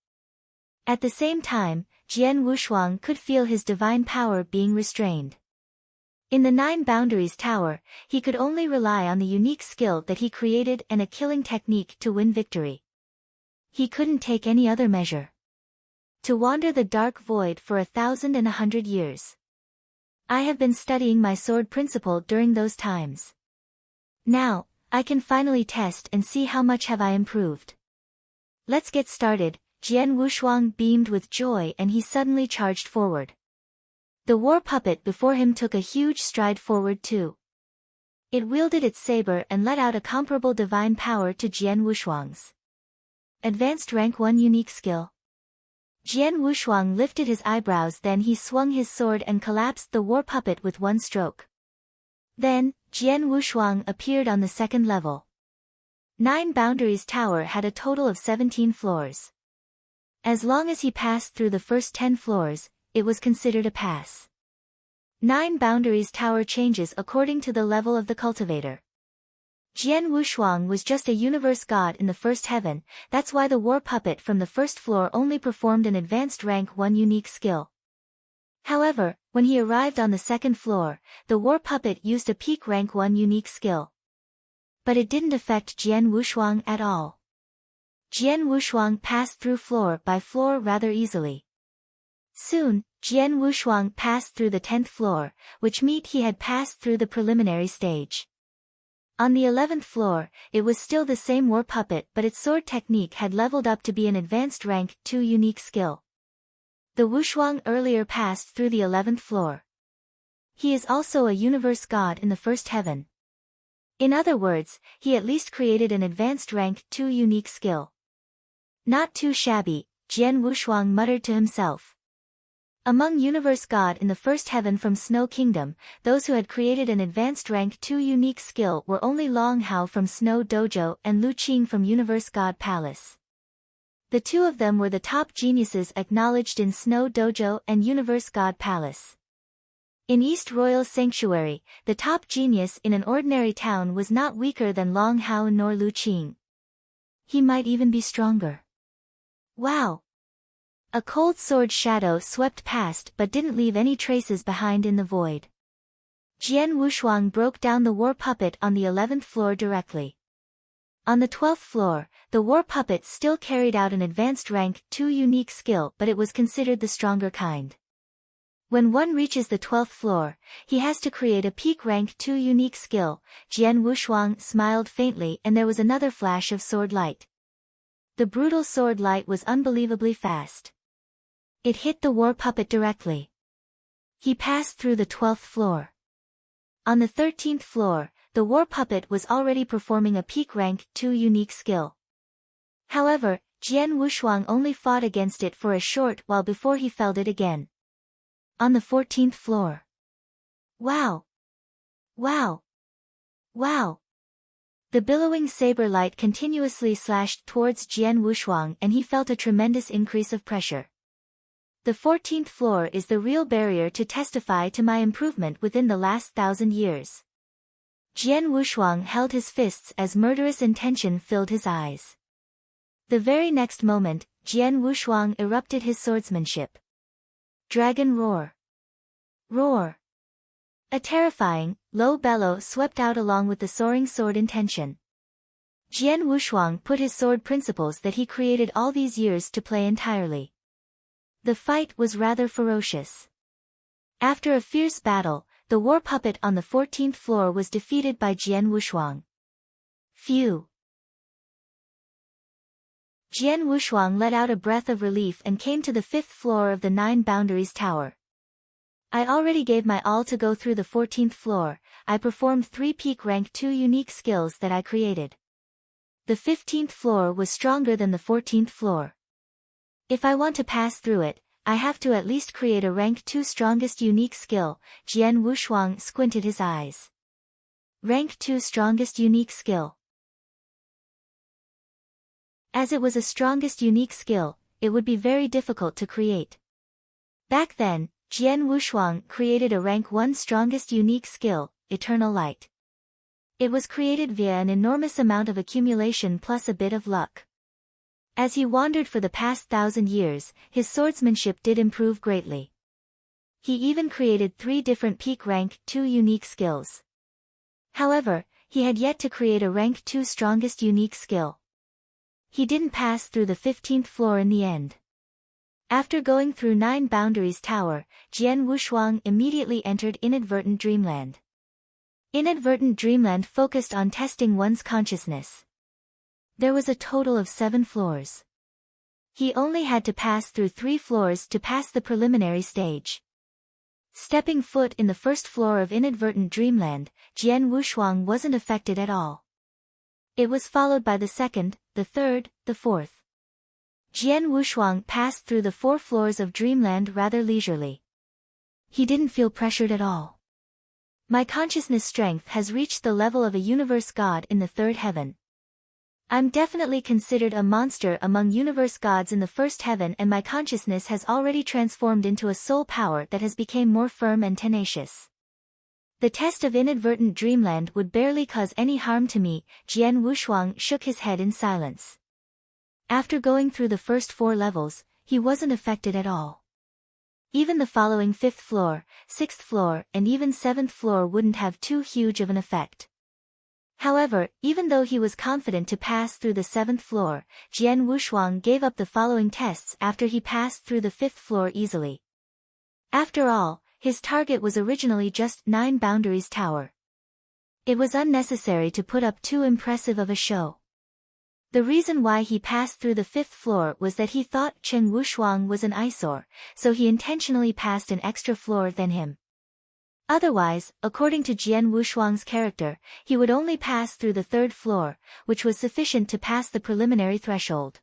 At the same time, Jian Wushuang could feel his divine power being restrained. In the 9 Boundaries Tower, he could only rely on the unique skill that he created and a killing technique to win victory. He couldn't take any other measure. To wander the dark void for 1,100 years. I have been studying my sword principle during those times. Now, I can finally test and see how much have I improved. Let's get started. Jian Wushuang beamed with joy and he suddenly charged forward. The war puppet before him took a huge stride forward too. It wielded its saber and let out a comparable divine power to Jian Wushuang's. Advanced rank 1 unique skill. Jian Wushuang lifted his eyebrows, then he swung his sword and collapsed the war puppet with one stroke. Then, Jian Wushuang appeared on the 2nd level. 9 Boundaries Tower had a total of 17 floors. As long as he passed through the first 10 floors, it was considered a pass. 9 Boundaries Tower changes according to the level of the cultivator. Jian Wushuang was just a universe god in the 1st heaven, that's why the war puppet from the 1st floor only performed an advanced rank 1 unique skill. However, when he arrived on the 2nd floor, the war puppet used a peak rank 1 unique skill. But it didn't affect Jian Wushuang at all. Jian Wushuang passed through floor by floor rather easily. Soon, Jian Wushuang passed through the 10th floor, which meant he had passed through the preliminary stage. On the 11th floor, it was still the same war puppet, but its sword technique had leveled up to be an advanced rank 2 unique skill. The Wushuang earlier passed through the 11th floor. He is also a universe god in the 1st heaven. In other words, he at least created an advanced rank 2 unique skill. Not too shabby, Jian Wushuang muttered to himself. Among universe god in the 1st heaven from Snow Kingdom, those who had created an advanced rank 2 unique skill were only Long Hao from Snow Dojo and Lu Qing from Universe God Palace. The 2 of them were the top geniuses acknowledged in Snow Dojo and Universe God Palace. In East Royal Sanctuary, the top genius in an ordinary town was not weaker than Long Hao nor Lu Qing. He might even be stronger. Wow! A cold sword shadow swept past but didn't leave any traces behind in the void. Jian Wushuang broke down the war puppet on the 11th floor directly. On the 12th floor, the war puppet still carried out an advanced rank 2 unique skill, but it was considered the stronger kind. When one reaches the 12th floor, he has to create a peak rank 2 unique skill. Jian Wushuang smiled faintly and there was another flash of sword light. The brutal sword light was unbelievably fast. It hit the war puppet directly. He passed through the 12th floor. On the 13th floor, the war puppet was already performing a peak rank 2 unique skill. However, Jian Wushuang only fought against it for a short while before he felled it again. On the 14th floor. Wow! Wow! Wow! The billowing saber light continuously slashed towards Jian Wushuang and he felt a tremendous increase of pressure. The 14th floor is the real barrier to testify to my improvement within the last 1,000 years. Jian Wushuang held his fists as murderous intention filled his eyes. The very next moment, Jian Wushuang erupted his swordsmanship. Dragon roar. Roar. A terrifying, low bellow swept out along with the soaring sword intention. Jian Wushuang put his sword principles that he created all these years to play entirely. The fight was rather ferocious. After a fierce battle, the war puppet on the 14th floor was defeated by Jian Wushuang. Phew! Jian Wushuang let out a breath of relief and came to the 5th floor of the 9 Boundaries Tower. I already gave my all to go through the 14th floor. I performed 3 peak rank 2 unique skills that I created. The 15th floor was stronger than the 14th floor. If I want to pass through it, I have to at least create a rank 2 strongest unique skill. Jian Wushuang squinted his eyes. Rank 2 strongest unique skill. As it was a strongest unique skill, it would be very difficult to create. Back then, Jian Wushuang created a rank 1 strongest unique skill, Eternal Light. It was created via an enormous amount of accumulation plus a bit of luck. As he wandered for the past 1,000 years, his swordsmanship did improve greatly. He even created 3 different peak rank 2 unique skills. However, he had yet to create a rank 2 strongest unique skill. He didn't pass through the 15th floor in the end. After going through 9 Boundaries Tower, Jian Wushuang immediately entered Inadvertent Dreamland. Inadvertent Dreamland focused on testing one's consciousness. There was a total of 7 floors. He only had to pass through 3 floors to pass the preliminary stage. Stepping foot in the 1st floor of Inadvertent Dreamland, Jian Wushuang wasn't affected at all. It was followed by the 2nd, the 3rd, the 4th. Jian Wushuang passed through the 4 floors of Dreamland rather leisurely. He didn't feel pressured at all. My consciousness strength has reached the level of a universe god in the 3rd heaven. I'm definitely considered a monster among universe gods in the 1st heaven, and my consciousness has already transformed into a soul power that has become more firm and tenacious. The test of Inadvertent Dreamland would barely cause any harm to me. Jian Wushuang shook his head in silence. After going through the first 4 levels, he wasn't affected at all. Even the following 5th floor, 6th floor, and even 7th floor wouldn't have too huge of an effect. However, even though he was confident to pass through the 7th floor, Jian Wushuang gave up the following tests after he passed through the 5th floor easily. After all, his target was originally just 9 Boundaries Tower. It was unnecessary to put up too impressive of a show. The reason why he passed through the 5th floor was that he thought Cheng Wushuang was an eyesore, so he intentionally passed an extra floor than him. Otherwise, according to Jian Wushuang's character, he would only pass through the 3rd floor, which was sufficient to pass the preliminary threshold.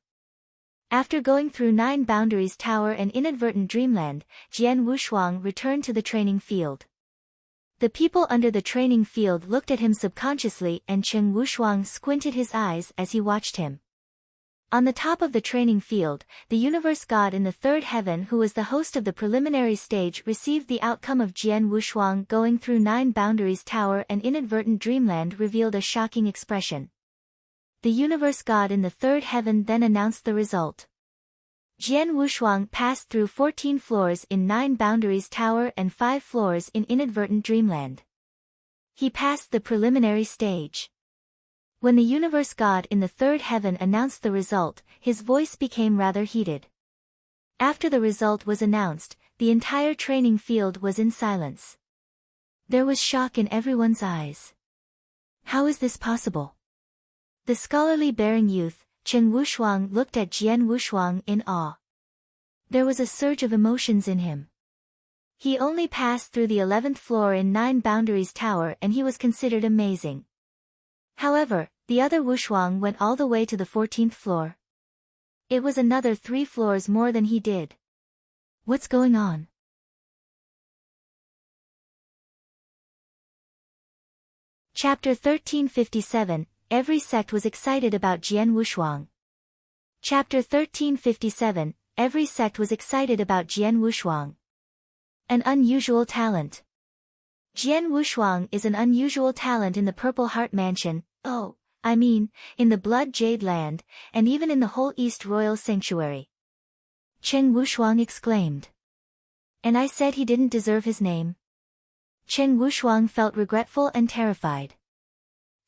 After going through 9 Boundaries Tower and Inadvertent Dreamland, Jian Wushuang returned to the training field. The people under the training field looked at him subconsciously, and Cheng Wushuang squinted his eyes as he watched him. On the top of the training field, the universe god in the 3rd heaven, who was the host of the preliminary stage, received the outcome of Jian Wushuang going through 9 Boundaries Tower and Inadvertent Dreamland revealed a shocking expression. The universe god in the 3rd heaven then announced the result. Jian Wushuang passed through 14 floors in 9 Boundaries Tower and 5 floors in Inadvertent Dreamland. He passed the preliminary stage. When the universe god in the 3rd heaven announced the result, his voice became rather heated. After the result was announced, the entire training field was in silence. There was shock in everyone's eyes. How is this possible? The scholarly bearing youth, Chen Wushuang looked at Jian Wushuang in awe. There was a surge of emotions in him. He only passed through the 11th floor in 9 Boundaries Tower and he was considered amazing. However, the other Wushuang went all the way to the 14th floor. It was another 3 floors more than he did. What's going on? Chapter 1357, Every sect was excited about Jian Wushuang. Chapter 1357, Every sect was excited about Jian Wushuang. An unusual talent. Jian Wushuang is an unusual talent in the Purple Heart Mansion, in the Blood Jade Land, and even in the whole East Royal Sanctuary. Chen Wushuang exclaimed. And I said he didn't deserve his name. Chen Wushuang felt regretful and terrified.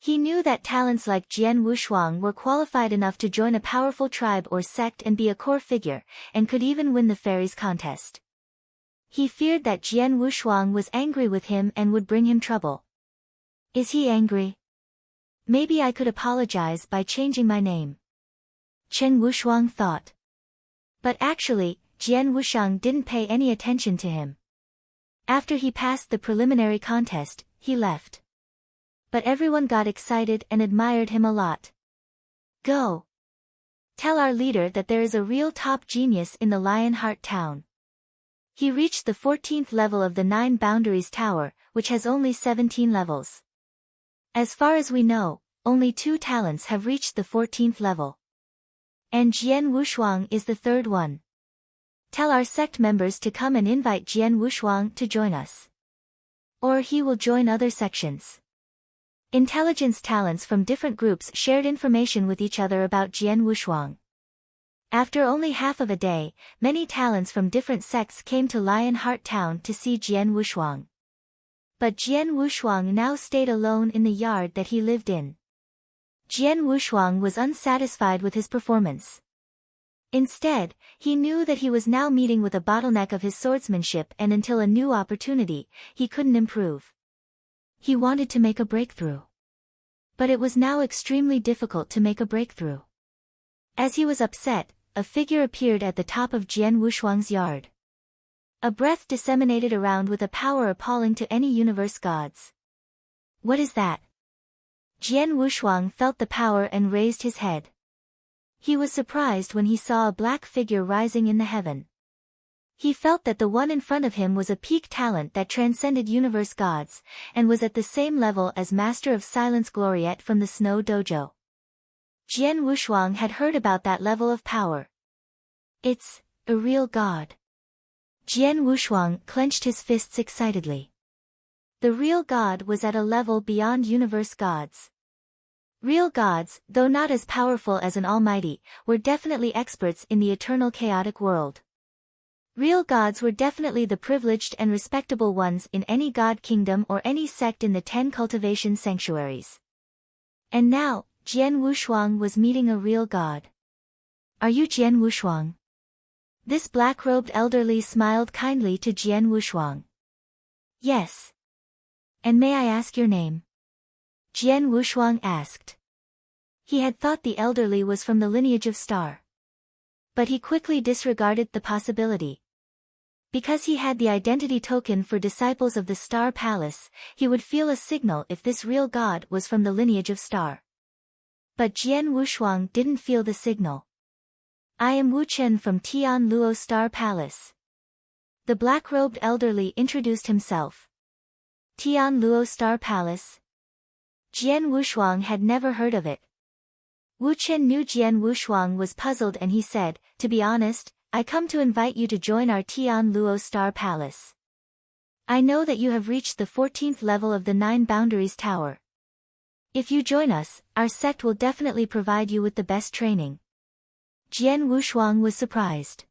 He knew that talents like Jian Wushuang were qualified enough to join a powerful tribe or sect and be a core figure, and could even win the fairies contest. He feared that Jian Wushuang was angry with him and would bring him trouble. Is he angry? Maybe I could apologize by changing my name. Chen Wushuang thought. But actually, Jian Wushuang didn't pay any attention to him. After he passed the preliminary contest, he left. But everyone got excited and admired him a lot. Go! Tell our leader that there is a real top genius in the Lionheart town. He reached the 14th level of the 9 Boundaries Tower, which has only 17 levels. As far as we know, only 2 talents have reached the 14th level. And Jian Wushuang is the 3rd one. Tell our sect members to come and invite Jian Wushuang to join us. Or he will join other sections. Intelligence talents from different groups shared information with each other about Jian Wushuang. After only half of a day, many talents from different sects came to Lionheart Town to see Jian Wushuang. But Jian Wushuang now stayed alone in the yard that he lived in. Jian Wushuang was unsatisfied with his performance. Instead, he knew that he was now meeting with a bottleneck of his swordsmanship and until a new opportunity, he couldn't improve. He wanted to make a breakthrough. But it was now extremely difficult to make a breakthrough. As he was upset, a figure appeared at the top of Jian Wushuang's yard. A breath disseminated around with a power appalling to any universe gods. What is that? Jian Wushuang felt the power and raised his head. He was surprised when he saw a black figure rising in the heaven. He felt that the one in front of him was a peak talent that transcended universe gods, and was at the same level as Master of Silence Gloriette from the Snow Dojo. Jian Wushuang had heard about that level of power. It's a real god. Jian Wushuang clenched his fists excitedly. The real god was at a level beyond universe gods. Real gods, though not as powerful as an almighty, were definitely experts in the eternal chaotic world. Real gods were definitely the privileged and respectable ones in any god kingdom or any sect in the 10 cultivation sanctuaries. And now, Jian Wushuang was meeting a real god. Are you Jian Wushuang? This black-robed elderly smiled kindly to Jian Wushuang. Yes. And may I ask your name? Jian Wushuang asked. He had thought the elderly was from the lineage of Star. But he quickly disregarded the possibility. Because he had the identity token for disciples of the Star Palace, he would feel a signal if this real god was from the lineage of Star. But Jian Wushuang didn't feel the signal. I am Wu Chen from Tian Luo Star Palace. The black-robed elderly introduced himself. Tian Luo Star Palace? Jian Wushuang had never heard of it. Wu Chen knew Jian Wushuang was puzzled and he said, to be honest, I come to invite you to join our Tian Luo Star Palace. I know that you have reached the 14th level of the 9 Boundaries Tower. If you join us, our sect will definitely provide you with the best training. Jian Wushuang was surprised.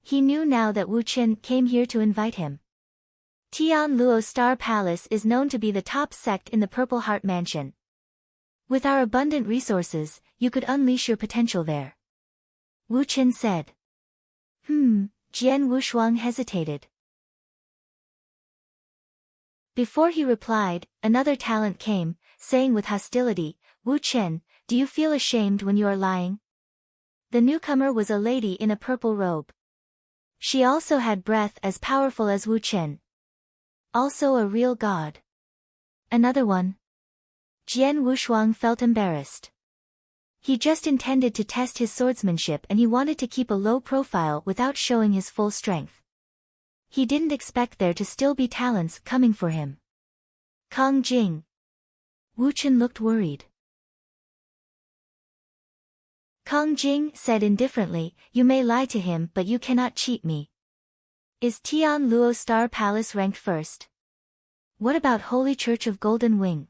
He knew now that Wu Chen came here to invite him. Tian Luo Star Palace is known to be the top sect in the Purple Heart Mansion. With our abundant resources, you could unleash your potential there. Wu Chen said. Jian Wushuang hesitated. Before he replied, another talent came, saying with hostility, Wu Chen, do you feel ashamed when you are lying? The newcomer was a lady in a purple robe. She also had breath as powerful as Wu Chen. Also a real god. Another one. Jian Wushuang felt embarrassed. He just intended to test his swordsmanship and he wanted to keep a low profile without showing his full strength. He didn't expect there to still be talents coming for him. Kong Jing. Wu Chen looked worried. Kong Jing said indifferently, you may lie to him but you cannot cheat me. Is Tian Luo Star Palace ranked first? What about Holy Church of Golden Wing?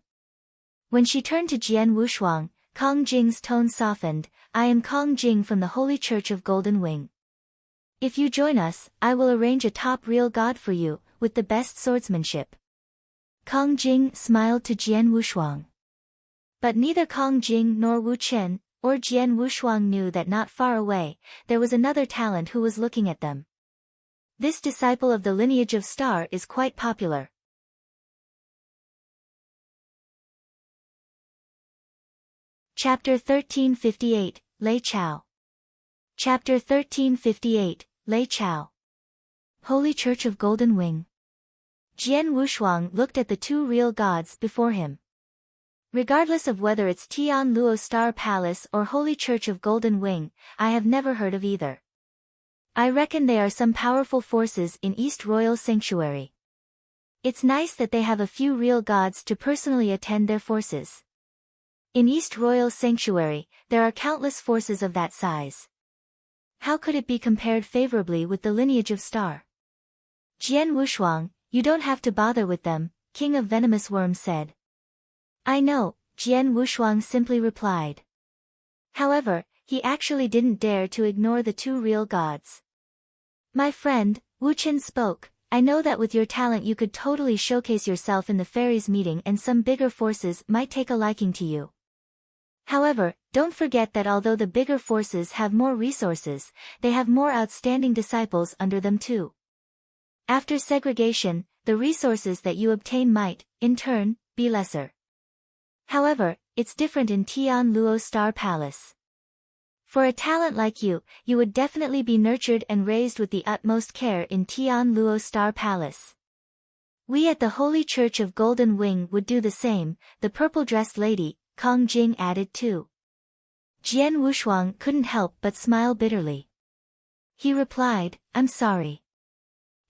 When she turned to Jian Wushuang, Kong Jing's tone softened, I am Kong Jing from the Holy Church of Golden Wing. If you join us, I will arrange a top real god for you, with the best swordsmanship. Kong Jing smiled to Jian Wushuang. But neither Kong Jing nor Wu Chen, or Jian Wushuang knew that not far away, there was another talent who was looking at them. This disciple of the lineage of Star is quite popular. Chapter 1358, Lei Chao. Chapter 1358, Lei Chao. Holy Church of Golden Wing. Jian Wushuang looked at the two real gods before him. Regardless of whether it's Tian Luo Star Palace or Holy Church of Golden Wing, I have never heard of either. I reckon they are some powerful forces in East Royal Sanctuary. It's nice that they have a few real gods to personally attend their forces. In East Royal Sanctuary, there are countless forces of that size. How could it be compared favorably with the lineage of Star? Jian Wushuang, you don't have to bother with them, King of Venomous Worms said. I know, Jian Wushuang simply replied. However, he actually didn't dare to ignore the two real gods. My friend, Wu Chen spoke, I know that with your talent you could totally showcase yourself in the fairies' meeting and some bigger forces might take a liking to you. However, don't forget that although the bigger forces have more resources, they have more outstanding disciples under them too. After segregation, the resources that you obtain might, in turn, be lesser. However, it's different in Tian Luo Star Palace. For a talent like you, you would definitely be nurtured and raised with the utmost care in Tian Luo Star Palace. We at the Holy Church of Golden Wing would do the same, the purple-dressed lady, Kong Jing added too. Jian Wushuang couldn't help but smile bitterly. He replied, I'm sorry.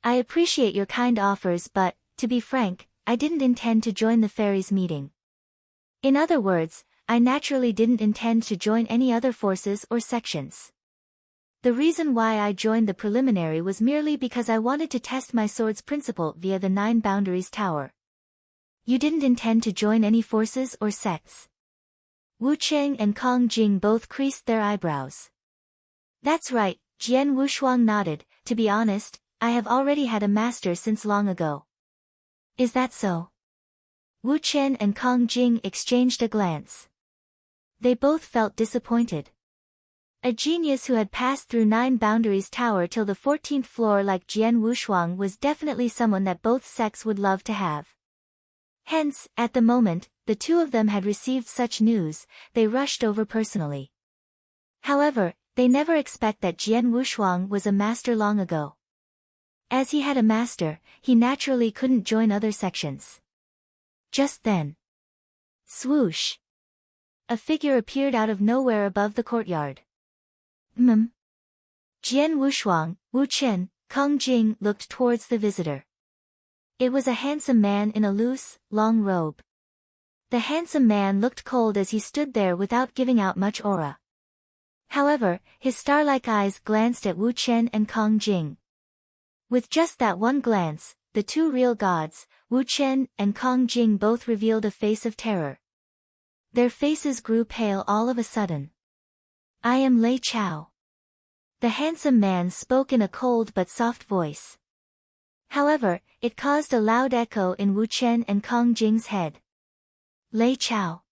I appreciate your kind offers but, to be frank, I didn't intend to join the fairies' meeting. In other words, I naturally didn't intend to join any other forces or sections. The reason why I joined the preliminary was merely because I wanted to test my sword's principle via the 9 Boundaries Tower. You didn't intend to join any forces or sects? Wu Cheng and Kong Jing both creased their eyebrows. That's right, Jian Wushuang nodded, to be honest, I have already had a master since long ago. Is that so? Wu Chen and Kong Jing exchanged a glance. They both felt disappointed. A genius who had passed through 9 Boundaries Tower till the 14th floor like Jian Wushuang was definitely someone that both sects would love to have. Hence, at the moment, the two of them had received such news, they rushed over personally. However, they never expect that Jian Wushuang was a master long ago. As he had a master, he naturally couldn't join other sections. Just then. Swoosh! A figure appeared out of nowhere above the courtyard. Jian Wushuang, Wu Chen, Kong Jing looked towards the visitor. It was a handsome man in a loose, long robe. The handsome man looked cold as he stood there without giving out much aura. However, his star-like eyes glanced at Wu Chen and Kong Jing. With just that one glance, the two real gods, Wu Chen and Kong Jing both revealed a face of terror. Their faces grew pale all of a sudden. I am Lei Chao. The handsome man spoke in a cold but soft voice. However, it caused a loud echo in Wu Chen and Kong Jing's head. Lei Chao.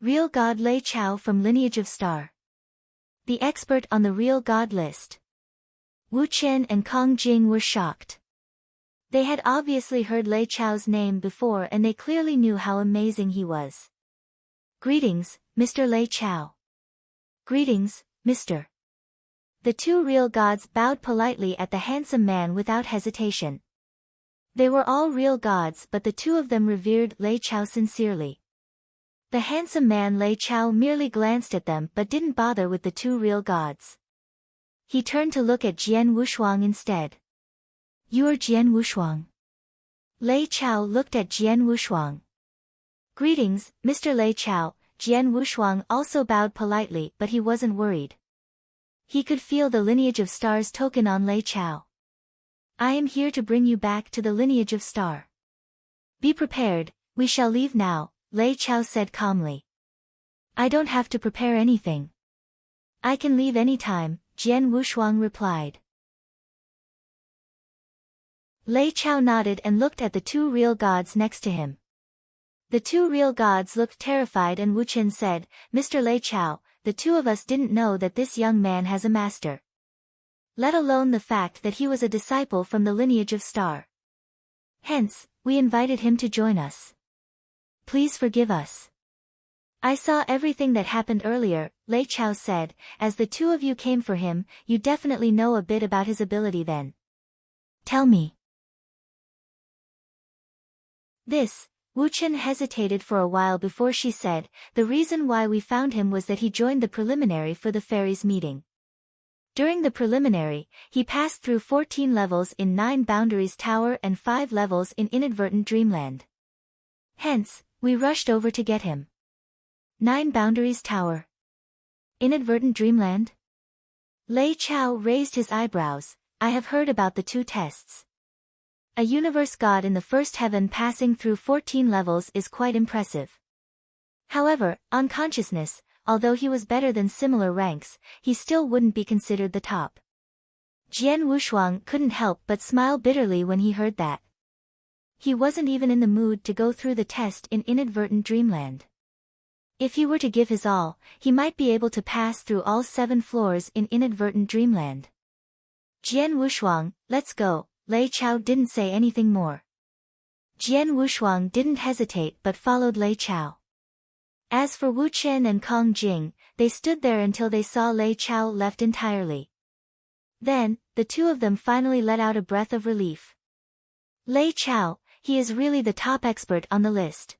Real God Lei Chao from Lineage of Star. The expert on the real god list. Wu Chen and Kong Jing were shocked. They had obviously heard Lei Chao's name before and they clearly knew how amazing he was. Greetings, Mr. Lei Chao. Greetings, Mr. The two real gods bowed politely at the handsome man without hesitation. They were all real gods, but the two of them revered Lei Chao sincerely. The handsome man Lei Chao merely glanced at them but didn't bother with the two real gods. He turned to look at Jian Wushuang instead. You're Jian Wushuang. Lei Chao looked at Jian Wushuang. Greetings, Mr. Lei Chao. Jian Wushuang also bowed politely, but he wasn't worried. He could feel the lineage of stars token on Lei Chao. I am here to bring you back to the lineage of star. Be prepared, we shall leave now, Lei Chao said calmly. I don't have to prepare anything. I can leave any time, Jian Wushuang replied. Lei Chao nodded and looked at the two real gods next to him. The two real gods looked terrified and Wu Chen said, Mr. Lei Chao, the two of us didn't know that this young man has a master. Let alone the fact that he was a disciple from the lineage of star. Hence, we invited him to join us. Please forgive us. I saw everything that happened earlier, Lei Chao said, as the two of you came for him, you definitely know a bit about his ability then. Tell me. Wu Chen hesitated for a while before she said, the reason why we found him was that he joined the preliminary for the fairies' meeting. During the preliminary, he passed through 14 levels in 9 Boundaries Tower and 5 levels in Inadvertent Dreamland. Hence, we rushed over to get him. 9 Boundaries Tower. Inadvertent Dreamland? Lei Chao raised his eyebrows. I have heard about the two tests. A universe god in the first heaven passing through 14 levels is quite impressive. However, on consciousness, although he was better than similar ranks, he still wouldn't be considered the top. Jian Wushuang couldn't help but smile bitterly when he heard that. He wasn't even in the mood to go through the test in Inadvertent Dreamland. If he were to give his all, he might be able to pass through all 7 floors in Inadvertent Dreamland. Jian Wushuang, let's go. Lei Chao didn't say anything more. Jian Wushuang didn't hesitate but followed Lei Chao. As for Wu Chen and Kong Jing, they stood there until they saw Lei Chao left entirely. Then, the two of them finally let out a breath of relief. Lei Chao, he is really the top expert on the list.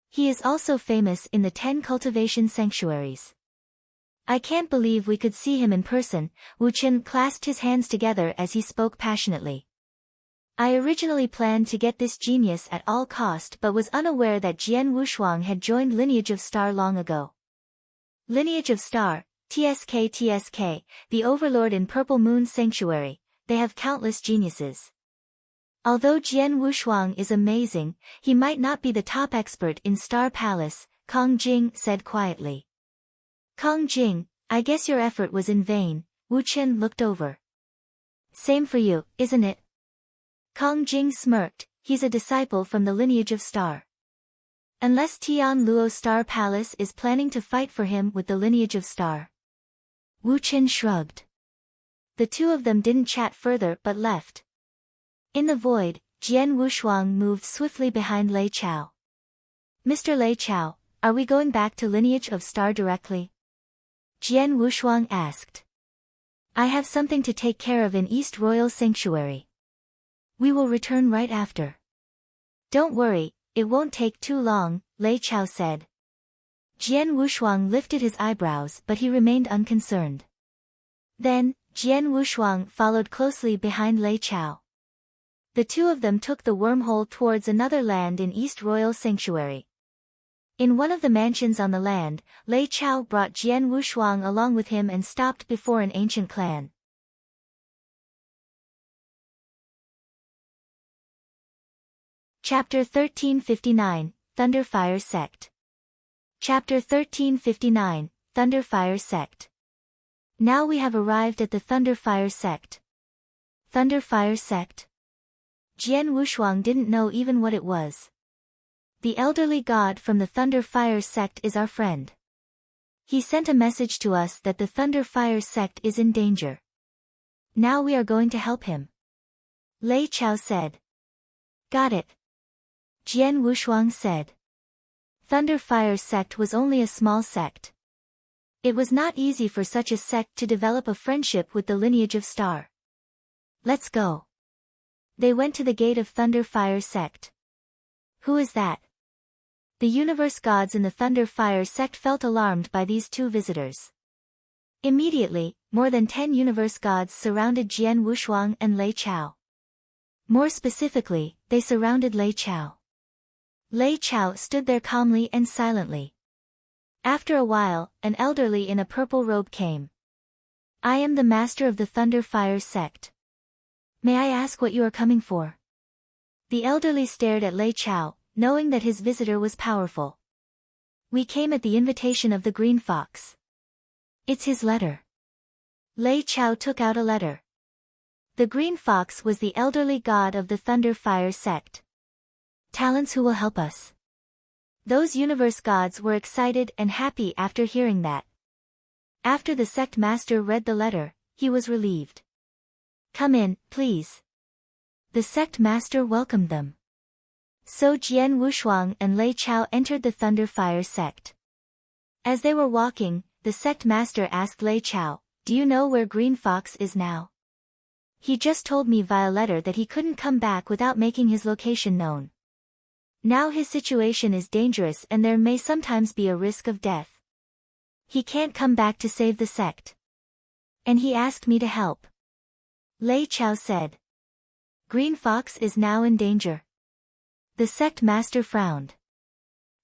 He is also famous in the 10 cultivation sanctuaries. I can't believe we could see him in person. Wu Chen clasped his hands together as he spoke passionately. I originally planned to get this genius at all cost but was unaware that Jian Wushuang had joined Lineage of Star long ago. Lineage of Star, TSK, the overlord in Purple Moon Sanctuary, they have countless geniuses. Although Jian Wushuang is amazing, he might not be the top expert in Star Palace, Kong Jing said quietly. Kong Jing, I guess your effort was in vain, Wu Chen looked over. Same for you, isn't it? Kong Jing smirked, he's a disciple from the lineage of Star. Unless Tian Luo Star Palace is planning to fight for him with the lineage of Star. Wu Chen shrugged. The two of them didn't chat further but left. In the void, Jian Wushuang moved swiftly behind Lei Chao. Mr. Lei Chao, are we going back to Lineage of Star directly? Jian Wushuang asked. I have something to take care of in East Royal Sanctuary. We will return right after. Don't worry, it won't take too long, Lei Chao said. Jian Wushuang lifted his eyebrows but he remained unconcerned. Then, Jian Wushuang followed closely behind Lei Chao. The two of them took the wormhole towards another land in East Royal Sanctuary. In one of the mansions on the land, Lei Chao brought Jian Wushuang along with him and stopped before an ancient clan. Chapter 1359, Thunderfire Sect. Chapter 1359, Thunderfire Sect. Now we have arrived at the Thunderfire Sect. Thunderfire Sect? Jian Wushuang didn't know even what it was. The elderly god from the Thunderfire Sect is our friend. He sent a message to us that the Thunderfire Sect is in danger. Now we are going to help him. Lei Chao said. Got it. Jian Wushuang said. Thunder Fire sect was only a small sect. It was not easy for such a sect to develop a friendship with the lineage of Star. Let's go. They went to the gate of Thunder Fire sect. Who is that? The universe gods in the Thunder Fire sect felt alarmed by these two visitors. Immediately, more than 10 universe gods surrounded Jian Wushuang and Lei Chao. More specifically, they surrounded Lei Chao. Lei Chao stood there calmly and silently. After a while, an elderly in a purple robe came. I am the master of the Thunder Fire sect. May I ask what you are coming for? The elderly stared at Lei Chao, knowing that his visitor was powerful. We came at the invitation of the Green Fox. It's his letter. Lei Chao took out a letter. The Green Fox was the elderly god of the Thunder Fire sect. Talents who will help us. Those universe gods were excited and happy after hearing that. After the sect master read the letter, he was relieved. Come in, please. The sect master welcomed them. So Jian Wushuang and Lei Chao entered the Thunder Fire sect. As they were walking, the sect master asked Lei Chao, do you know where Green Fox is now? He just told me via letter that he couldn't come back without making his location known. Now his situation is dangerous and there may sometimes be a risk of death. He can't come back to save the sect. And he asked me to help. Lei Chao said. Green Fox is now in danger. The sect master frowned.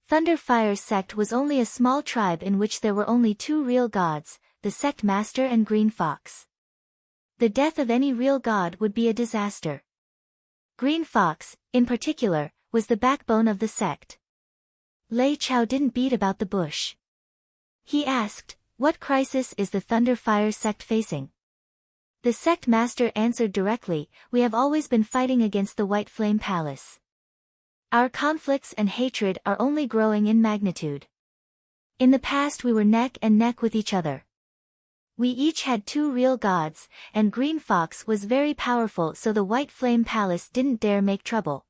Thunder Fire sect was only a small tribe in which there were only two real gods, the sect master and Green Fox. The death of any real god would be a disaster. Green Fox, in particular, was the backbone of the sect. Lei Chao didn't beat about the bush. He asked, what crisis is the Thunder Fire sect facing? The sect master answered directly, we have always been fighting against the White Flame Palace. Our conflicts and hatred are only growing in magnitude. In the past we were neck and neck with each other. We each had two real gods, and Green Fox was very powerful so the White Flame Palace didn't dare make trouble.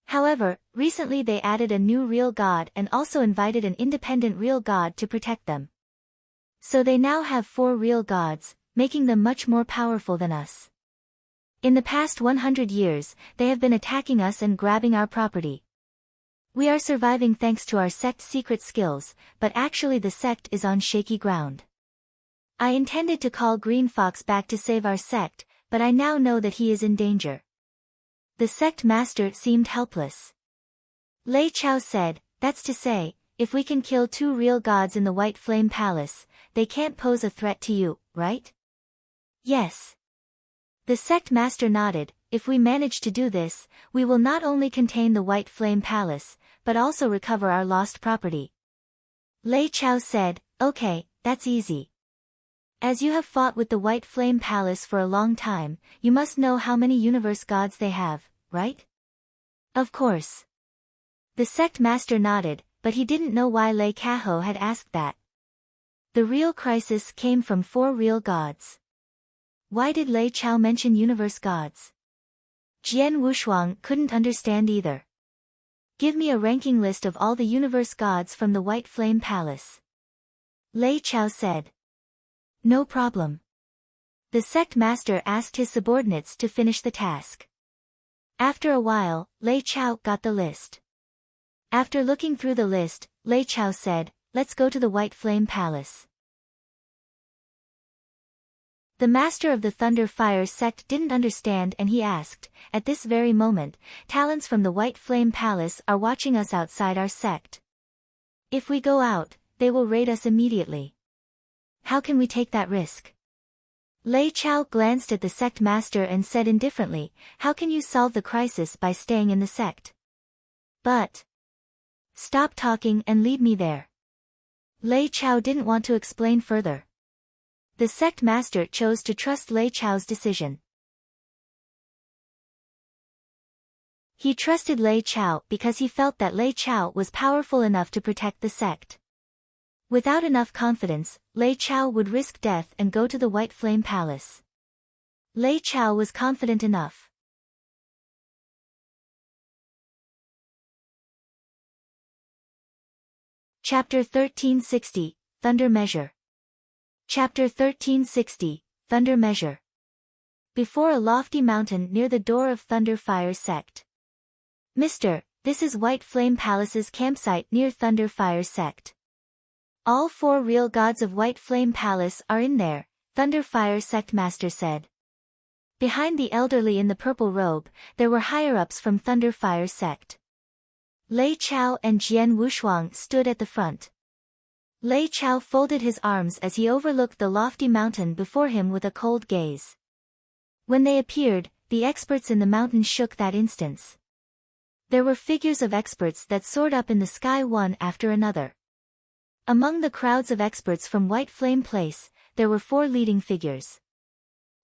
However, recently they added a new real god and also invited an independent real god to protect them. So they now have 4 real gods, making them much more powerful than us. In the past 100 years, they have been attacking us and grabbing our property. We are surviving thanks to our sect's secret skills, but actually the sect is on shaky ground. I intended to call Green Fox back to save our sect, but I now know that he is in danger. The sect master seemed helpless. Lei Chao said, that's to say, if we can kill 2 real gods in the White Flame Palace, they can't pose a threat to you, right? Yes. The sect master nodded, if we manage to do this, we will not only contain the White Flame Palace, but also recover our lost property. Lei Chao said, okay, that's easy. As you have fought with the White Flame Palace for a long time, you must know how many universe gods they have, right? Of course. The sect master nodded, but he didn't know why Lei Chao had asked that. The real crisis came from 4 real gods. Why did Lei Chao mention universe gods? Jian Wushuang couldn't understand either. Give me a ranking list of all the universe gods from the White Flame Palace. Lei Chao said. No problem. The sect master asked his subordinates to finish the task. After a while, Lei Chao got the list. After looking through the list, Lei Chao said, let's go to the White Flame Palace. The master of the Thunder Fire sect didn't understand and he asked, at this very moment, talents from the White Flame Palace are watching us outside our sect. If we go out, they will raid us immediately. How can we take that risk? Lei Chao glanced at the sect master and said indifferently, how can you solve the crisis by staying in the sect? But stop talking and lead me there. Lei Chao didn't want to explain further. The sect master chose to trust Lei Chao's decision. He trusted Lei Chao because he felt that Lei Chao was powerful enough to protect the sect. Without enough confidence, Lei Chao would risk death and go to the White Flame Palace. Lei Chao was confident enough. Chapter 1360, Thunder Measure. Chapter 1360, Thunder Measure. Before a lofty mountain near the door of Thunder Fire Sect. Mister, this is White Flame Palace's campsite near Thunder Fire Sect. All 4 real gods of White Flame Palace are in there, Thunder Fire Sect Master said. Behind the elderly in the purple robe, there were higher-ups from Thunder Fire Sect. Lei Chao and Jian Wushuang stood at the front. Lei Chao folded his arms as he overlooked the lofty mountain before him with a cold gaze. When they appeared, the experts in the mountain shook that instant. There were figures of experts that soared up in the sky one after another. Among the crowds of experts from White Flame Place, there were 4 leading figures.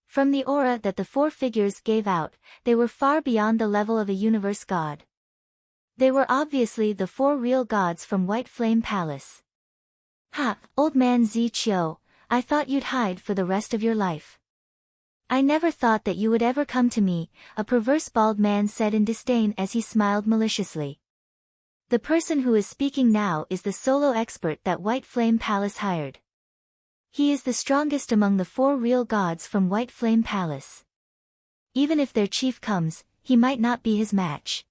From the aura that the 4 figures gave out, they were far beyond the level of a universe god. They were obviously the 4 real gods from White Flame Palace. Ha, old man Zi Qiu, I thought you'd hide for the rest of your life. I never thought that you would ever come to me, a perverse bald man said in disdain as he smiled maliciously. The person who is speaking now is the solo expert that White Flame Palace hired. He is the strongest among the 4 real gods from White Flame Palace. Even if their chief comes, he might not be his match.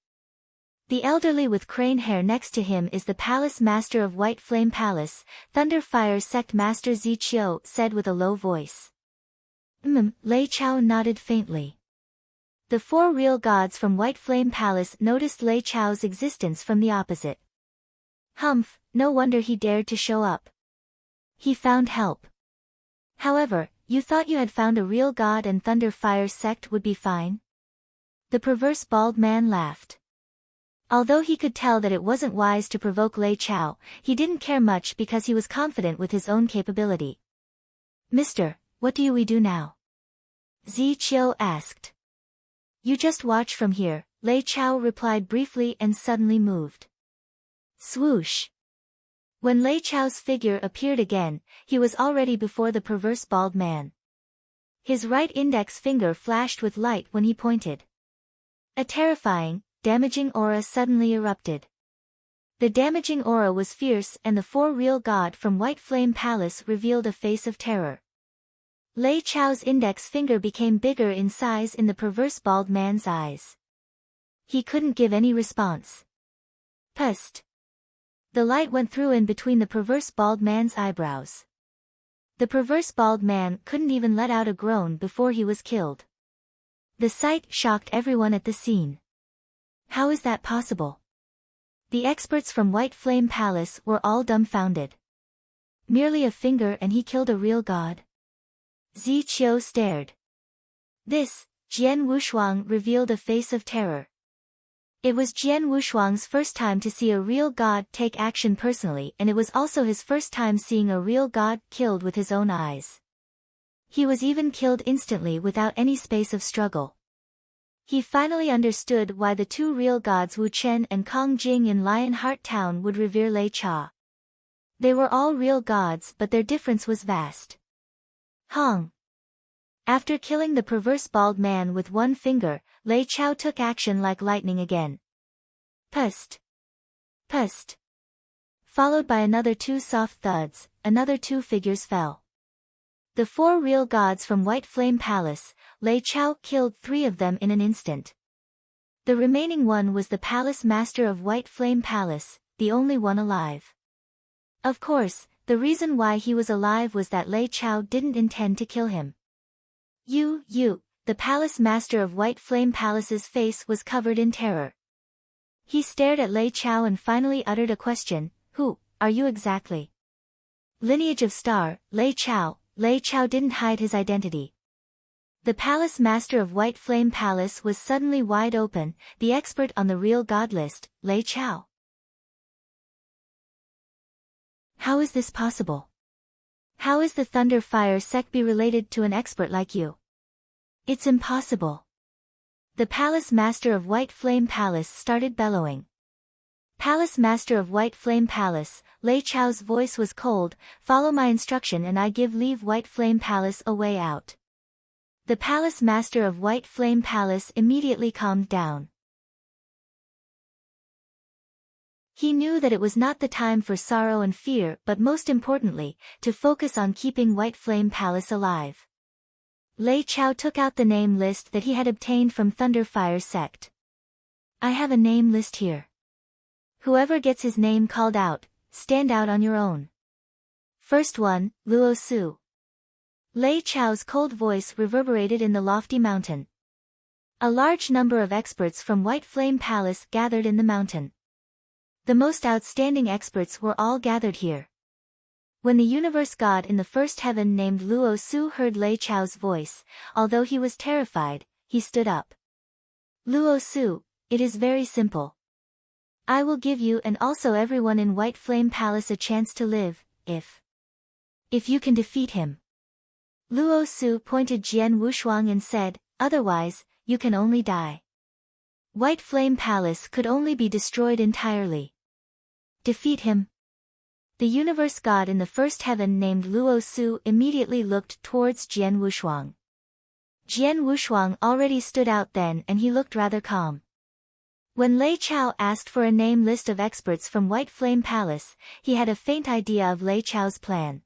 The elderly with crane hair next to him is the palace master of White Flame Palace, Thunder Fire Sect Master Zi Qiu said with a low voice. Lei Chao nodded faintly. The 4 real gods from White Flame Palace noticed Lei Chao's existence from the opposite. Humph, no wonder he dared to show up. He found help. However, you thought you had found a real god and Thunder Fire Sect would be fine? The perverse bald man laughed. Although he could tell that it wasn't wise to provoke Lei Chao, he didn't care much because he was confident with his own capability. Mister, what do we do now? Zi Qiu asked. You just watch from here, Lei Chao replied briefly and suddenly moved. Swoosh. When Lei Chao's figure appeared again, he was already before the perverse bald man. His right index finger flashed with light when he pointed. A terrifying, damaging aura suddenly erupted. The damaging aura was fierce and the 4 real god from White Flame Palace revealed a face of terror. Lei Chao's index finger became bigger in size in the perverse bald man's eyes. He couldn't give any response. Pust. The light went through in between the perverse bald man's eyebrows. The perverse bald man couldn't even let out a groan before he was killed. The sight shocked everyone at the scene. How is that possible? The experts from White Flame Palace were all dumbfounded. Merely a finger and he killed a real god? Zi Qiu stared. This, Jian Wushuang revealed a face of terror. It was Jian Wushuang's first time to see a real god take action personally, and it was also his first time seeing a real god killed with his own eyes. He was even killed instantly without any space of struggle. He finally understood why the 2 real gods Wu Chen and Kong Jing in Lionheart Town would revere Lei Chao. They were all real gods, but their difference was vast. Hong. After killing the perverse bald man with 1 finger, Lei Chao took action like lightning again. Pust. Pust. Followed by another 2 soft thuds, another 2 figures fell. The 4 real gods from White Flame Palace, Lei Chao killed 3 of them in an instant. The remaining one was the palace master of White Flame Palace, the only one alive. Of course, the reason why he was alive was that Lei Chao didn't intend to kill him. You, the palace master of White Flame Palace's face was covered in terror. He stared at Lei Chao and finally uttered a question, who are you exactly? Lineage of Star, Lei Chao didn't hide his identity. The palace master of White Flame Palace was suddenly wide open, the expert on the real god list, Lei Chao. How is this possible? How is the Thunder Fire Sect be related to an expert like you? It's impossible. The palace master of White Flame Palace started bellowing. Palace master of White Flame Palace, Lei Chao's voice was cold, follow my instruction and I give leave White Flame Palace a way out. The palace master of White Flame Palace immediately calmed down. He knew that it was not the time for sorrow and fear, but most importantly, to focus on keeping White Flame Palace alive. Lei Chao took out the name list that he had obtained from Thunderfire sect. I have a name list here. Whoever gets his name called out, stand out on your own. First one, Luo Su. Lei Chao's cold voice reverberated in the lofty mountain. A large number of experts from White Flame Palace gathered in the mountain. The most outstanding experts were all gathered here. When the universe god in the first heaven named Luo Su heard Lei Chao's voice, although he was terrified, he stood up. Luo Su, it is very simple. I will give you and also everyone in White Flame Palace a chance to live, if you can defeat him. Luo Su pointed Jian Wushuang and said, otherwise, you can only die. White Flame Palace could only be destroyed entirely. Defeat him. The universe god in the first heaven named Luo Su immediately looked towards Jian Wushuang. Jian Wushuang already stood out then and he looked rather calm. When Lei Chao asked for a name list of experts from White Flame Palace, he had a faint idea of Lei Chao's plan.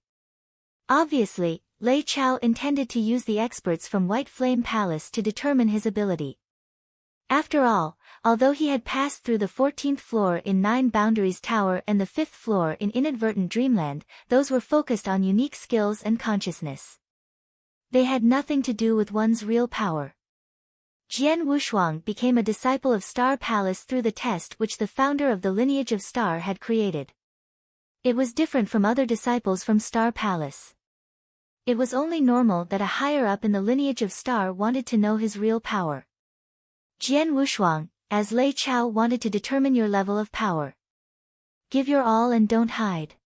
Obviously, Lei Chao intended to use the experts from White Flame Palace to determine his ability. After all, although he had passed through the 14th floor in 9 Boundaries Tower and the 5th floor in Inadvertent Dreamland, those were focused on unique skills and consciousness. They had nothing to do with one's real power. Jian Wushuang became a disciple of Star Palace through the test which the founder of the lineage of Star had created. It was different from other disciples from Star Palace. It was only normal that a higher-up in the lineage of Star wanted to know his real power. Jian Wushuang, as Lei Chao wanted to determine your level of power. Give your all and don't hide.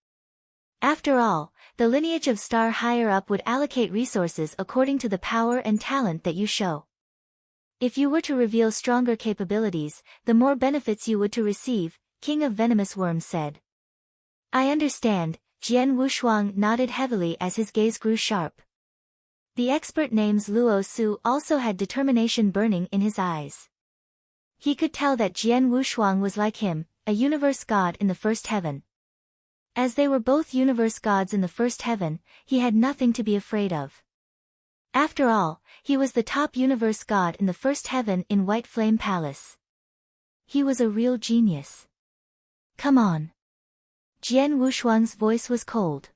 After all, the lineage of Star higher-up would allocate resources according to the power and talent that you show. If you were to reveal stronger capabilities, the more benefits you would to receive, King of Venomous Worms said. I understand, Jian Wushuang nodded heavily as his gaze grew sharp. The expert names Luo Su also had determination burning in his eyes. He could tell that Jian Wushuang was like him, a universe god in the first heaven. As they were both universe gods in the first heaven, he had nothing to be afraid of. After all, he was the top universe god in the first heaven in White Flame Palace. He was a real genius. Come on. Jian Wushuang's voice was cold.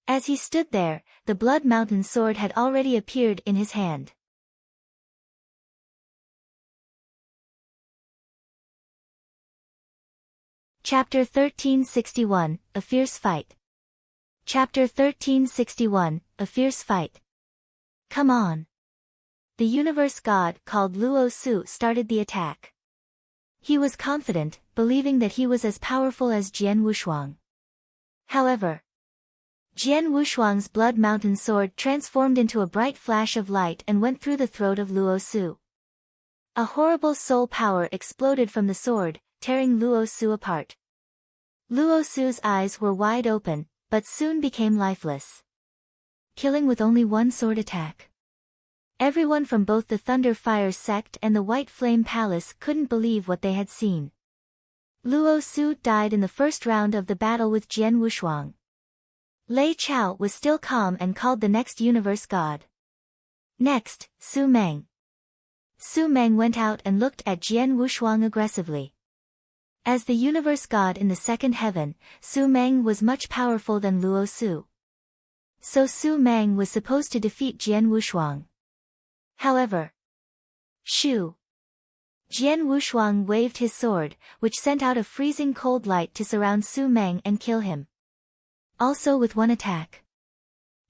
As he stood there, the Blood Mountain sword had already appeared in his hand. Chapter 1361, A Fierce Fight. Chapter 1361, A Fierce Fight. Come on. The universe god called Luo Su started the attack. He was confident, believing that he was as powerful as Jian Wushuang. However, Jian Wushuang's Blood Mountain sword transformed into a bright flash of light and went through the throat of Luo Su. A horrible soul power exploded from the sword, tearing Luo Su apart. Luo Su's eyes were wide open, but soon became lifeless. Killing with only one sword attack. Everyone from both the Thunder Fire sect and the White Flame Palace couldn't believe what they had seen. Luo Su died in the first round of the battle with Jian Wushuang. Lei Chao was still calm and called the next universe god. Next, Su Meng. Su Meng went out and looked at Jian Wushuang aggressively. As the universe god in the second heaven, Su Meng was much powerful than Luo Su. So Su Meng was supposed to defeat Jian Wushuang. However, Jian Wushuang waved his sword, which sent out a freezing cold light to surround Su Meng and kill him. Also with one attack.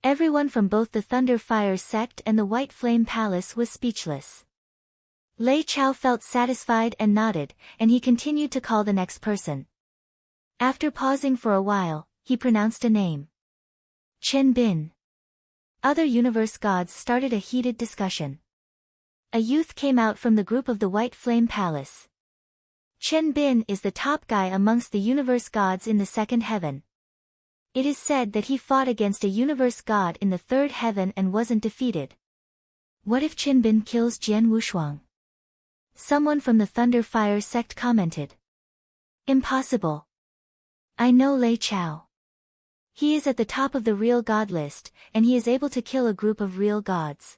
Everyone from both the Thunder Fire sect and the White Flame Palace was speechless. Lei Chao felt satisfied and nodded, and he continued to call the next person. After pausing for a while, he pronounced a name. Chen Bin. Other universe gods started a heated discussion. A youth came out from the group of the White Flame Palace. Chen Bin is the top guy amongst the universe gods in the second heaven. It is said that he fought against a universe god in the third heaven and wasn't defeated. What if Chen Bin kills Jian Wushuang? Someone from the Thunder Fire sect commented. Impossible. I know Lei Chao. He is at the top of the real god list, and he is able to kill a group of real gods.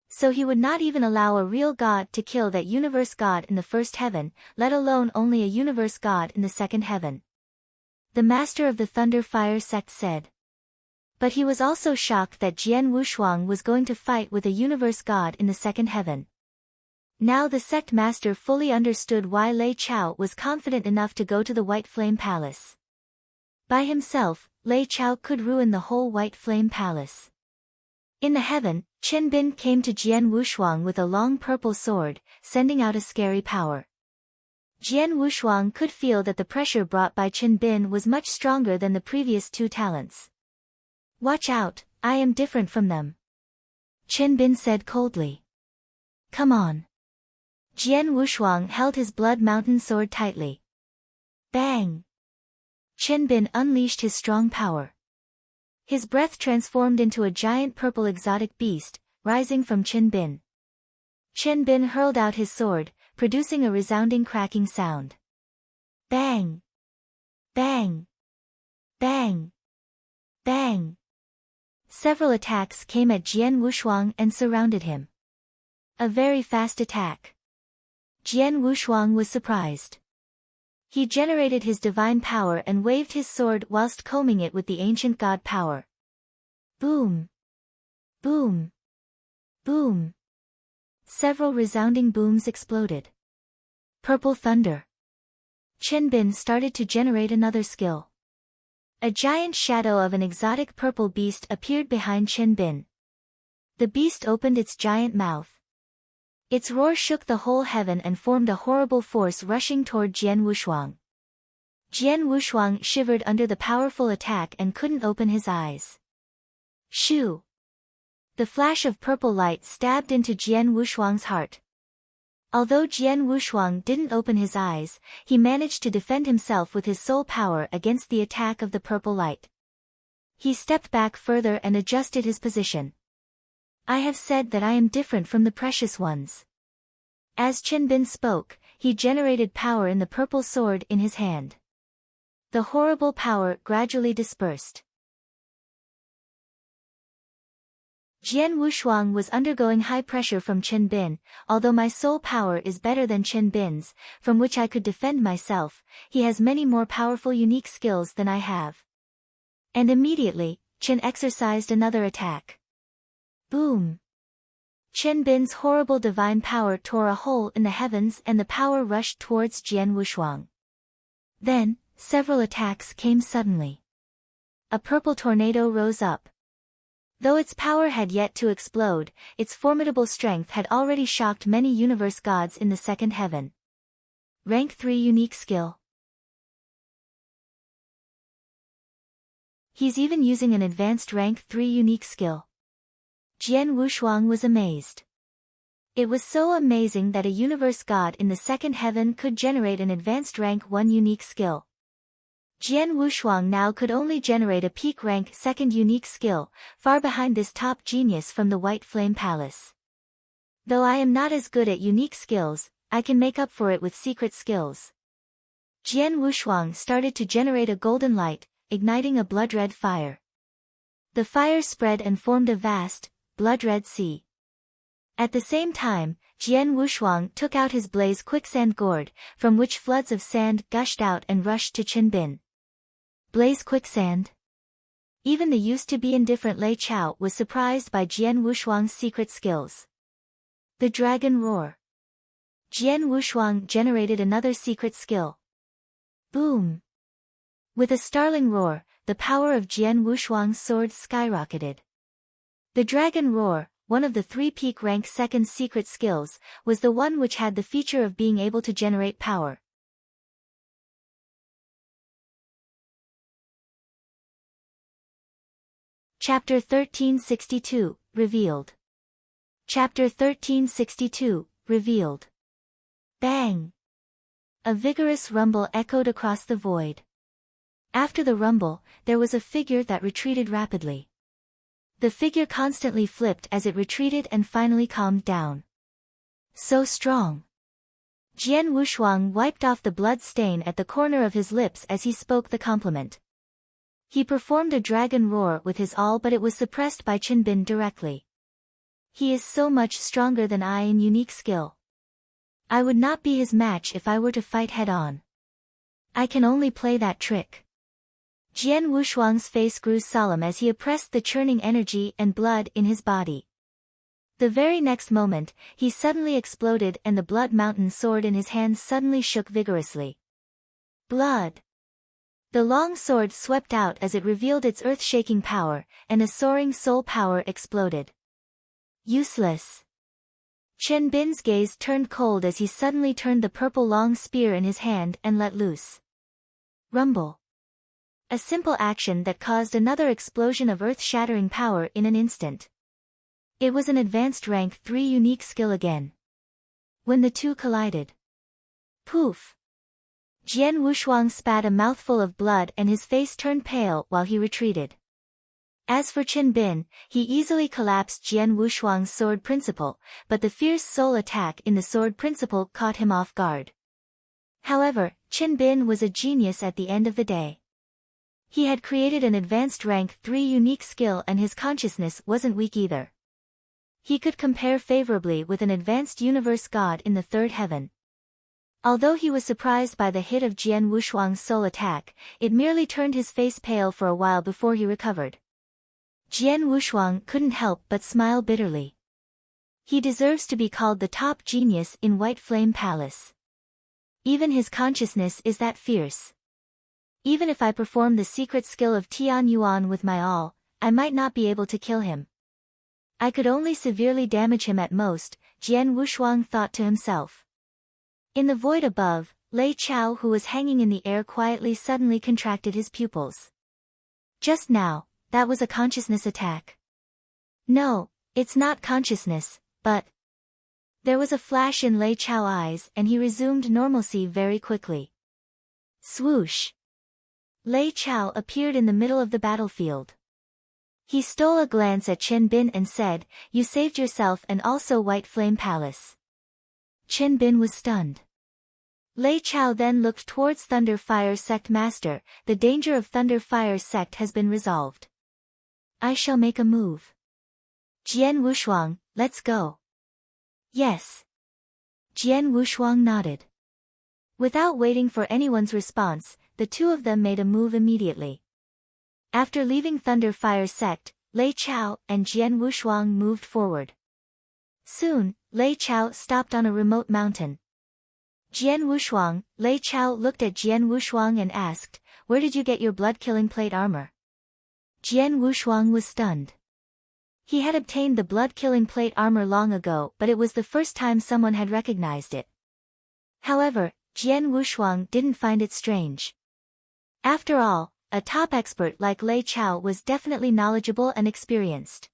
So he would not even allow a real god to kill that universe god in the first heaven, let alone only a universe god in the second heaven. The master of the Thunder Fire sect said. But he was also shocked that Jian Wushuang was going to fight with a universe god in the second heaven. Now the sect master fully understood why Lei Chao was confident enough to go to the White Flame Palace. By himself, Lei Chao could ruin the whole White Flame Palace. In the heaven, Qin Bin came to Jian Wushuang with a long purple sword, sending out a scary power. Jian Wushuang could feel that the pressure brought by Qin Bin was much stronger than the previous two talents. Watch out, I am different from them. Qin Bin said coldly. Come on. Jian Wushuang held his blood mountain sword tightly. Bang! Qin Bin unleashed his strong power. His breath transformed into a giant purple exotic beast, rising from Qin Bin. Qin Bin hurled out his sword, producing a resounding cracking sound. Bang! Bang! Bang! Bang! Several attacks came at Jian Wushuang and surrounded him. A very fast attack. Jian Wushuang was surprised. He generated his divine power and waved his sword whilst combing it with the ancient god power. Boom! Boom! Boom! Several resounding booms exploded. Purple thunder. Qin Bin started to generate another skill. A giant shadow of an exotic purple beast appeared behind Qin Bin. The beast opened its giant mouth. Its roar shook the whole heaven and formed a horrible force rushing toward Jian Wushuang. Jian Wushuang shivered under the powerful attack and couldn't open his eyes. Shoo! The flash of purple light stabbed into Jian Wushuang's heart. Although Jian Wushuang didn't open his eyes, he managed to defend himself with his soul power against the attack of the purple light. He stepped back further and adjusted his position. I have said that I am different from the precious ones. As Qin Bin spoke, he generated power in the purple sword in his hand. The horrible power gradually dispersed. Jian Wushuang was undergoing high pressure from Qin Bin. Although my soul power is better than Qin Bin's, from which I could defend myself, he has many more powerful unique skills than I have. And immediately, Qin exercised another attack. Boom! Qin Bin's horrible divine power tore a hole in the heavens and the power rushed towards Jian Wushuang. Then, several attacks came suddenly. A purple tornado rose up. Though its power had yet to explode, its formidable strength had already shocked many universe gods in the second heaven. Rank 3 unique skill. He's even using an advanced rank 3 unique skill. Jian Wushuang was amazed. It was so amazing that a universe god in the second heaven could generate an advanced rank 1 unique skill. Jian Wushuang now could only generate a peak rank 2nd unique skill, far behind this top genius from the White Flame Palace. Though I am not as good at unique skills, I can make up for it with secret skills. Jian Wushuang started to generate a golden light, igniting a blood-red fire. The fire spread and formed a vast, blood-red sea. At the same time, Jian Wushuang took out his blaze quicksand gourd, from which floods of sand gushed out and rushed to Qin Bin. Blaze quicksand? Even the used-to-be indifferent Lei Chao was surprised by Jian Wushuang's secret skills. The dragon roar. Jian Wushuang generated another secret skill. Boom! With a startling roar, the power of Jian Wushuang's sword skyrocketed. The dragon roar, one of the 3 peak rank 2nd secret skills, was the one which had the feature of being able to generate power. Chapter 1362, Revealed. Chapter 1362, Revealed. Bang! A vigorous rumble echoed across the void. After the rumble, there was a figure that retreated rapidly. The figure constantly flipped as it retreated and finally calmed down. So strong. Jian Wushuang wiped off the blood stain at the corner of his lips as he spoke the compliment. He performed a dragon roar with his all, but it was suppressed by Chen Bin directly. He is so much stronger than I in unique skill. I would not be his match if I were to fight head-on. I can only play that trick. Jian Wushuang's face grew solemn as he oppressed the churning energy and blood in his body. The very next moment, he suddenly exploded and the blood mountain sword in his hands suddenly shook vigorously. Blood! The long sword swept out as it revealed its earth-shaking power, and a soaring soul power exploded. Useless! Chen Bin's gaze turned cold as he suddenly turned the purple long spear in his hand and let loose. Rumble! A simple action that caused another explosion of earth-shattering power in an instant. It was an advanced rank 3 unique skill again. When the two collided. Poof! Jian Wushuang spat a mouthful of blood and his face turned pale while he retreated. As for Chen Bin, he easily collapsed Jian Wushuang's sword principle, but the fierce soul attack in the sword principle caught him off guard. However, Chen Bin was a genius at the end of the day. He had created an advanced rank 3 unique skill and his consciousness wasn't weak either. He could compare favorably with an advanced universe god in the 3rd heaven. Although he was surprised by the hit of Jian Wushuang's soul attack, it merely turned his face pale for a while before he recovered. Jian Wushuang couldn't help but smile bitterly. He deserves to be called the top genius in White Flame Palace. Even his consciousness is that fierce. Even if I perform the secret skill of Tian Yuan with my all, I might not be able to kill him. I could only severely damage him at most, Jian Wushuang thought to himself. In the void above, Lei Chao, who was hanging in the air quietly, suddenly contracted his pupils. Just now, that was a consciousness attack. No, it's not consciousness, but... There was a flash in Lei Chao's eyes and he resumed normalcy very quickly. Swoosh! Lei Chao appeared in the middle of the battlefield. He stole a glance at Chen Bin and said, "You saved yourself and also White Flame Palace." Chen Bin was stunned. Lei Chao then looked towards Thunder Fire Sect Master. "The danger of Thunder Fire Sect has been resolved. I shall make a move. Jian Wushuang, let's go." Yes. Jian Wushuang nodded. Without waiting for anyone's response, the two of them made a move immediately. After leaving Thunder Fire Sect, Lei Chao and Jian Wushuang moved forward. Soon, Lei Chao stopped on a remote mountain. Jian Wushuang, Lei Chao looked at Jian Wushuang and asked, "Where did you get your blood-killing plate armor?" Jian Wushuang was stunned. He had obtained the blood-killing plate armor long ago, but it was the first time someone had recognized it. However, Jian Wushuang didn't find it strange. After all, a top expert like Lei Chao was definitely knowledgeable and experienced.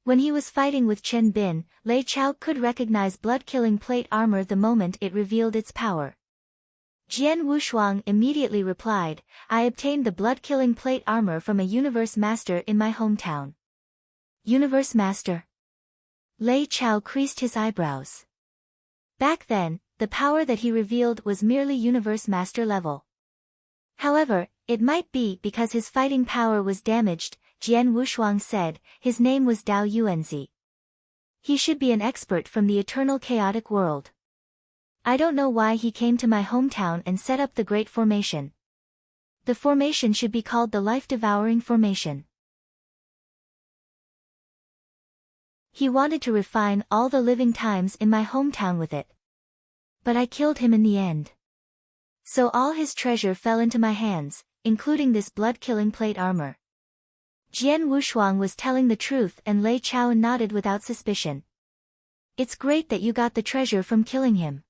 When he was fighting with Chen Bin, Lei Chao could recognize blood-killing plate armor the moment it revealed its power. Jian Wushuang immediately replied, "I obtained the blood-killing plate armor from a universe master in my hometown." Universe master? Lei Chao creased his eyebrows. Back then, the power that he revealed was merely universe master level. However, it might be because his fighting power was damaged, Jian Wushuang said. His name was Dao Yuanzi. He should be an expert from the eternal chaotic world. I don't know why he came to my hometown and set up the Great Formation. The formation should be called the Life-Devouring Formation. He wanted to refine all the living times in my hometown with it. But I killed him in the end. So all his treasure fell into my hands, including this blood-killing plate armor. Jian Wushuang was telling the truth and Lei Chao nodded without suspicion. It's great that you got the treasure from killing him.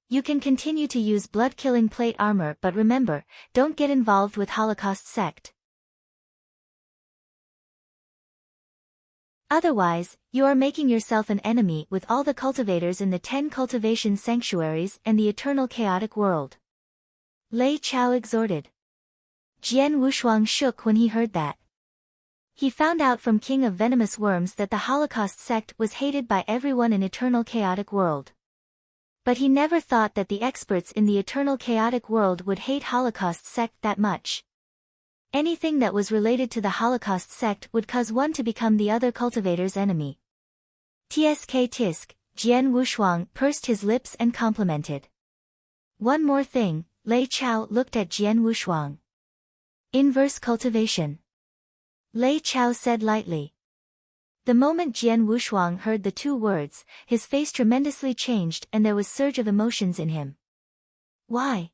You can continue to use blood-killing plate armor, but remember, don't get involved with Holocaust sect. Otherwise, you are making yourself an enemy with all the cultivators in the 10 cultivation sanctuaries and the eternal chaotic world. Lei Chao exhorted. Jian Wushuang shook when he heard that. He found out from King of Venomous Worms that the Holocaust sect was hated by everyone in eternal chaotic world. But he never thought that the experts in the eternal chaotic world would hate Holocaust sect that much. Anything that was related to the Holocaust sect would cause one to become the other cultivator's enemy. Tsk tisk, Jian Wushuang pursed his lips and complimented. One more thing, Lei Chao looked at Jian Wushuang. Inverse cultivation. Lei Chao said lightly. The moment Jian Wushuang heard the two words, his face tremendously changed and there was surge of emotions in him. Why?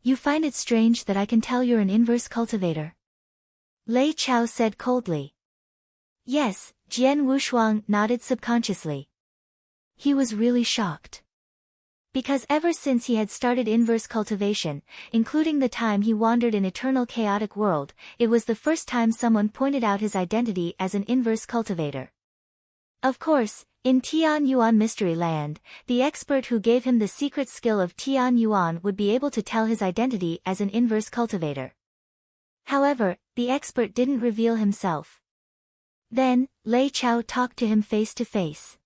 You find it strange that I can tell you're an inverse cultivator? Lei Chao said coldly. Yes, Jian Wushuang nodded subconsciously. He was really shocked. Because ever since he had started inverse cultivation, including the time he wandered in eternal chaotic world, it was the first time someone pointed out his identity as an inverse cultivator. Of course, in Tian Yuan Mystery Land, the expert who gave him the secret skill of Tian Yuan would be able to tell his identity as an inverse cultivator. However, the expert didn't reveal himself. Then, Lei Chao talked to him face to face.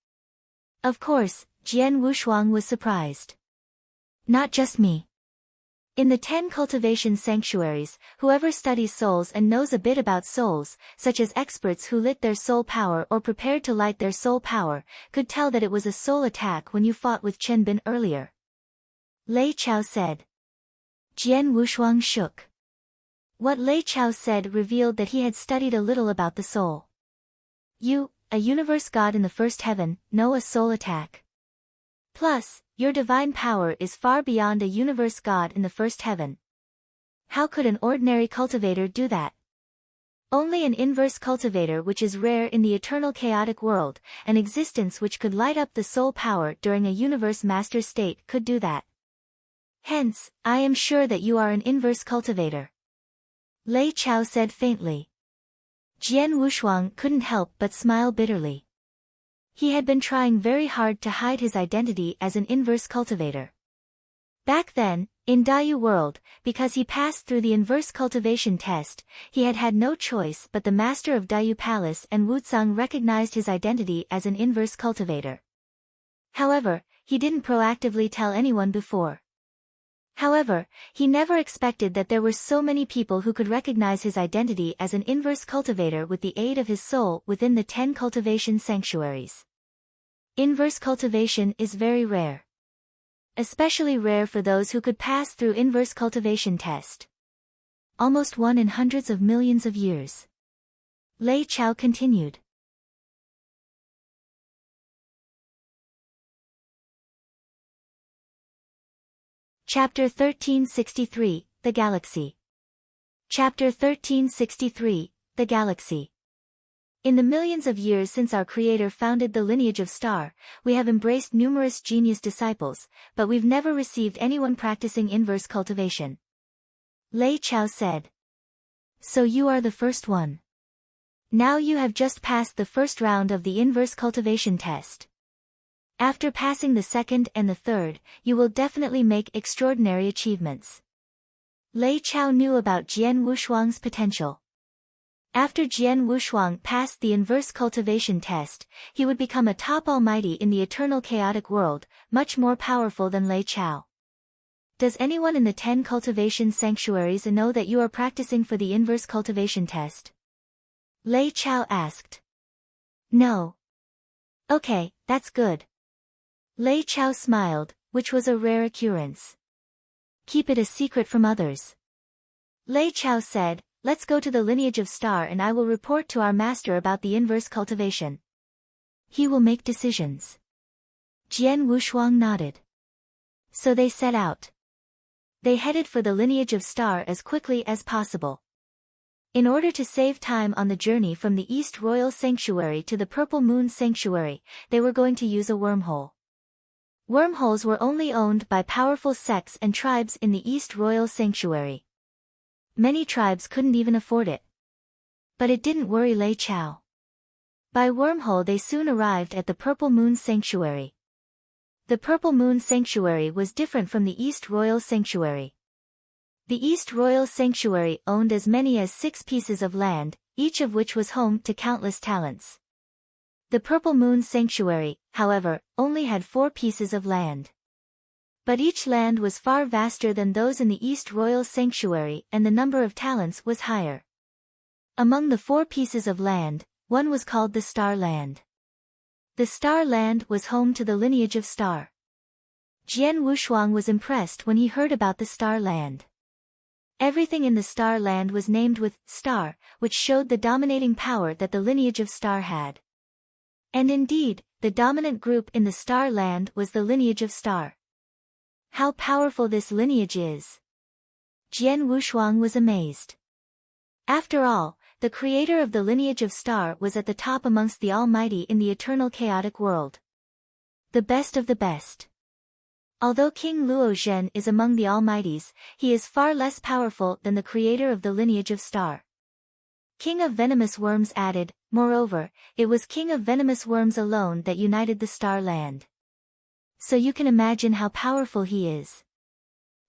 Of course, Jian Wushuang was surprised. Not just me. In the 10 cultivation sanctuaries, whoever studies souls and knows a bit about souls, such as experts who lit their soul power or prepared to light their soul power, could tell that it was a soul attack when you fought with Chen Bin earlier. Lei Chao said. Jian Wushuang shook. What Lei Chao said revealed that he had studied a little about the soul. You, a universe god in the first heaven, know a soul attack. Plus, your divine power is far beyond a universe god in the first heaven. How could an ordinary cultivator do that? Only an inverse cultivator, which is rare in the eternal chaotic world, an existence which could light up the soul power during a universe master state, could do that. Hence, I am sure that you are an inverse cultivator. Lei Chao said faintly. Jian Wushuang couldn't help but smile bitterly. He had been trying very hard to hide his identity as an inverse cultivator. Back then, in Dayu world, because he passed through the inverse cultivation test, he had had no choice but the master of Dayu Palace and Wuzang recognized his identity as an inverse cultivator. However, he didn't proactively tell anyone before. However, he never expected that there were so many people who could recognize his identity as an inverse cultivator with the aid of his soul within the 10 cultivation sanctuaries. Inverse cultivation is very rare. Especially rare for those who could pass through inverse cultivation test. Almost one in hundreds of millions of years. Lei Chao continued. Chapter 1363, The Galaxy. Chapter 1363, The Galaxy. In the millions of years since our Creator founded the lineage of Star, we have embraced numerous genius disciples, but we've never received anyone practicing inverse cultivation. Lei Chao said. So you are the first one. Now you have just passed the first round of the inverse cultivation test. After passing the second and the third, you will definitely make extraordinary achievements. Lei Chao knew about Jian Wushuang's potential. After Jian Wushuang passed the inverse cultivation test, he would become a top almighty in the eternal chaotic world, much more powerful than Lei Chao. Does anyone in the 10 cultivation sanctuaries know that you are practicing for the inverse cultivation test? Lei Chao asked. No. Okay, that's good. Lei Chao smiled, which was a rare occurrence. Keep it a secret from others. Lei Chao said, let's go to the lineage of Star and I will report to our master about the inverse cultivation. He will make decisions. Jian Wushuang nodded. So they set out. They headed for the lineage of Star as quickly as possible. In order to save time on the journey from the East Royal Sanctuary to the Purple Moon Sanctuary, they were going to use a wormhole. Wormholes were only owned by powerful sects and tribes in the East Royal Sanctuary. Many tribes couldn't even afford it. But it didn't worry Lei Chao. By wormhole they soon arrived at the Purple Moon Sanctuary. The Purple Moon Sanctuary was different from the East Royal Sanctuary. The East Royal Sanctuary owned as many as 6 pieces of land, each of which was home to countless talents. The Purple Moon Sanctuary, however, only had 4 pieces of land. But each land was far vaster than those in the East Royal Sanctuary, and the number of talents was higher. Among the 4 pieces of land, one was called the Star Land. The Star Land was home to the lineage of Star. Jian Wushuang was impressed when he heard about the Star Land. Everything in the Star Land was named with Star, which showed the dominating power that the lineage of Star had. And indeed, the dominant group in the Star Land was the lineage of Star. How powerful this lineage is! Jian Wushuang was amazed. After all, the creator of the lineage of Star was at the top amongst the Almighty in the eternal chaotic world. The best of the best. Although King Luo Zhen is among the Almighties, he is far less powerful than the creator of the lineage of Star. King of Venomous Worms added, moreover, it was King of Venomous Worms alone that united the Star Land. So you can imagine how powerful he is.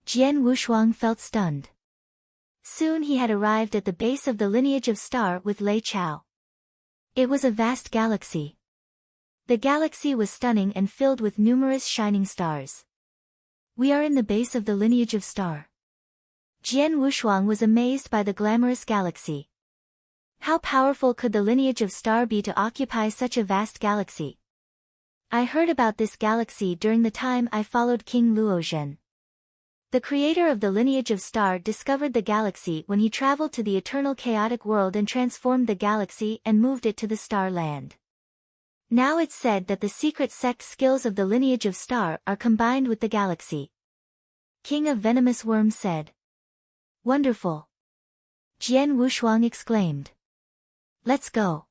Jian Wushuang felt stunned. Soon he had arrived at the base of the lineage of Star with Lei Chao. It was a vast galaxy. The galaxy was stunning and filled with numerous shining stars. We are in the base of the lineage of Star. Jian Wushuang was amazed by the glamorous galaxy. How powerful could the lineage of Star be to occupy such a vast galaxy? I heard about this galaxy during the time I followed King Luo Zhen. The creator of the lineage of Star discovered the galaxy when he traveled to the eternal chaotic world and transformed the galaxy and moved it to the Star Land. Now it's said that the secret sect skills of the lineage of Star are combined with the galaxy. King of Venomous Worms said. Wonderful! Jian Wushuang exclaimed. Let's go.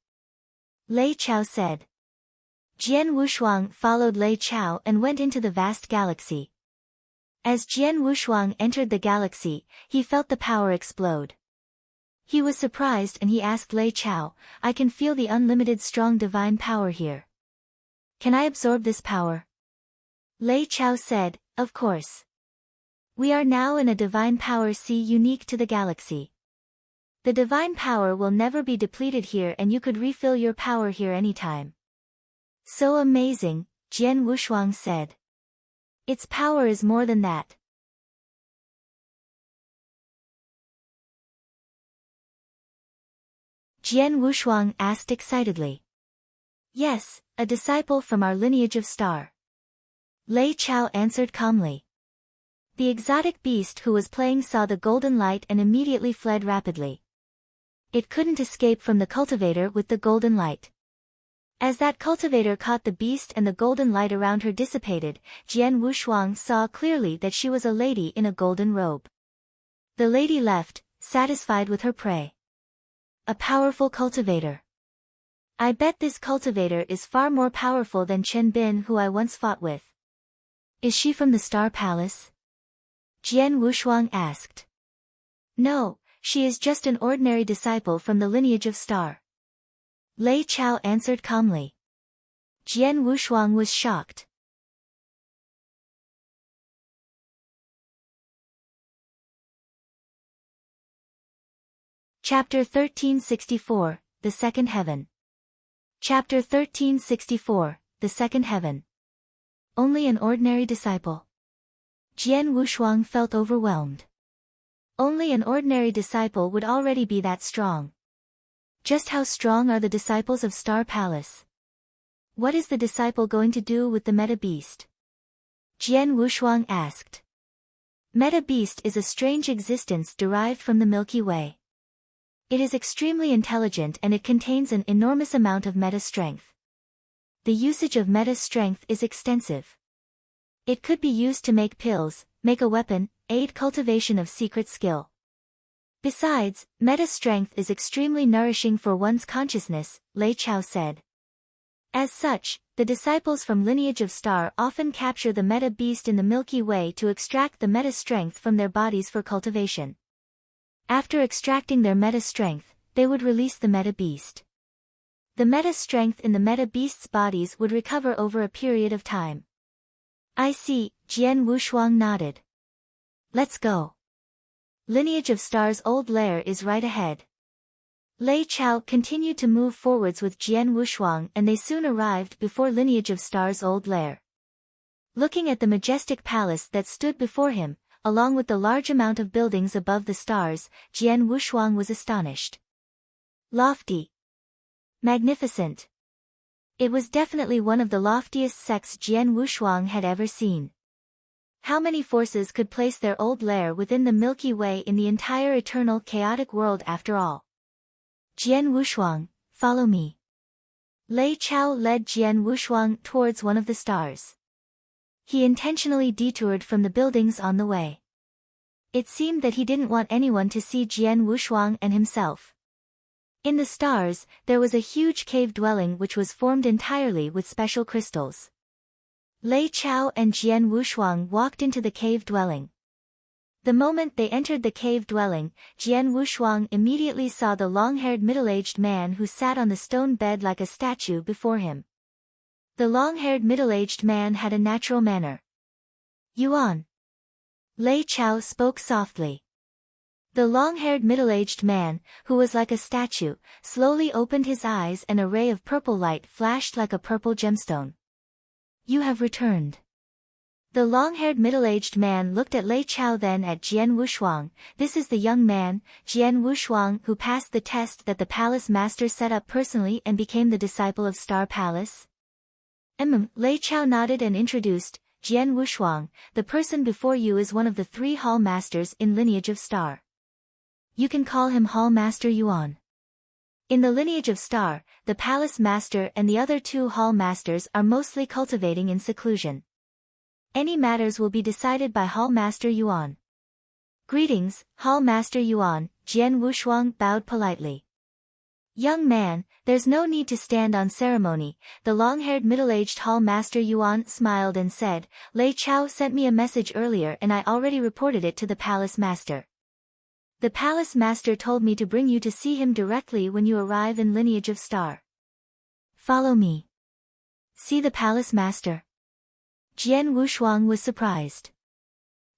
Lei Chao said. Jian Wushuang followed Lei Chao and went into the vast galaxy. As Jian Wushuang entered the galaxy, he felt the power explode. He was surprised and he asked Lei Chao, I can feel the unlimited strong divine power here. Can I absorb this power? Lei Chao said, of course. We are now in a divine power sea unique to the galaxy. The divine power will never be depleted here and you could refill your power here anytime. So amazing, Jian Wushuang said. Its power is more than that. Jian Wushuang asked excitedly. Yes, a disciple from our lineage of Star. Lei Chao answered calmly. The exotic beast who was playing saw the golden light and immediately fled rapidly. It couldn't escape from the cultivator with the golden light. As that cultivator caught the beast and the golden light around her dissipated, Jian Wushuang saw clearly that she was a lady in a golden robe. The lady left, satisfied with her prey. A powerful cultivator. I bet this cultivator is far more powerful than Chen Bin who I once fought with. Is she from the Star Palace? Jian Wushuang asked. No, she is just an ordinary disciple from the lineage of Star. Lei Chao answered calmly. Jian Wushuang was shocked. Chapter 1364, The Second Heaven. Chapter 1364, The Second Heaven. Only an ordinary disciple. Jian Wushuang felt overwhelmed. Only an ordinary disciple would already be that strong. Just how strong are the disciples of Star Palace? What is the disciple going to do with the Meta Beast? Jian Wushuang asked. Meta Beast is a strange existence derived from the Milky Way. It is extremely intelligent and it contains an enormous amount of meta strength. The usage of meta strength is extensive. It could be used to make pills, make a weapon, aid cultivation of secret skill. Besides, meta strength is extremely nourishing for one's consciousness, Lei Chao said. As such, the disciples from lineage of Star often capture the meta beast in the Milky Way to extract the meta strength from their bodies for cultivation. After extracting their meta strength, they would release the meta beast. The meta strength in the meta beast's bodies would recover over a period of time. I see, Jian Wushuang nodded. Let's go. Lineage of Star's old lair is right ahead. Lei Chao continued to move forwards with Jian Wushuang and they soon arrived before Lineage of Star's old lair. Looking at the majestic palace that stood before him, along with the large amount of buildings above the stars, Jian Wushuang was astonished. Lofty. Magnificent. It was definitely one of the loftiest sects Jian Wushuang had ever seen. How many forces could place their old lair within the Milky Way in the entire eternal chaotic world after all? Jian Wushuang, follow me. Lei Chao led Jian Wushuang towards one of the stars. He intentionally detoured from the buildings on the way. It seemed that he didn't want anyone to see Jian Wushuang and himself. In the stars, there was a huge cave dwelling which was formed entirely with special crystals. Lei Chao and Jian Wushuang walked into the cave dwelling. The moment they entered the cave dwelling, Jian Wushuang immediately saw the long-haired middle-aged man who sat on the stone bed like a statue before him. The long-haired middle-aged man had a natural manner. Yuan. Lei Chao spoke softly. The long-haired middle-aged man, who was like a statue, slowly opened his eyes and a ray of purple light flashed like a purple gemstone. You have returned. The long-haired middle-aged man looked at Lei Chao, then at Jian Wushuang. This is the young man, Jian Wushuang, who passed the test that the palace master set up personally and became the disciple of Star Palace? Lei Chao nodded and introduced, Jian Wushuang, the person before you is one of the 3 hall masters in lineage of Star. You can call him Hall Master Yuan. In the lineage of Star, the palace master and the other 2 hall masters are mostly cultivating in seclusion. Any matters will be decided by Hall Master Yuan. Greetings, Hall Master Yuan, Jian Wushuang bowed politely. Young man, there's no need to stand on ceremony, the long-haired middle-aged Hall Master Yuan smiled and said, Lei Chao sent me a message earlier and I already reported it to the palace master. The palace master told me to bring you to see him directly when you arrive in lineage of Star. Follow me. See the palace master. Jian Wushuang was surprised.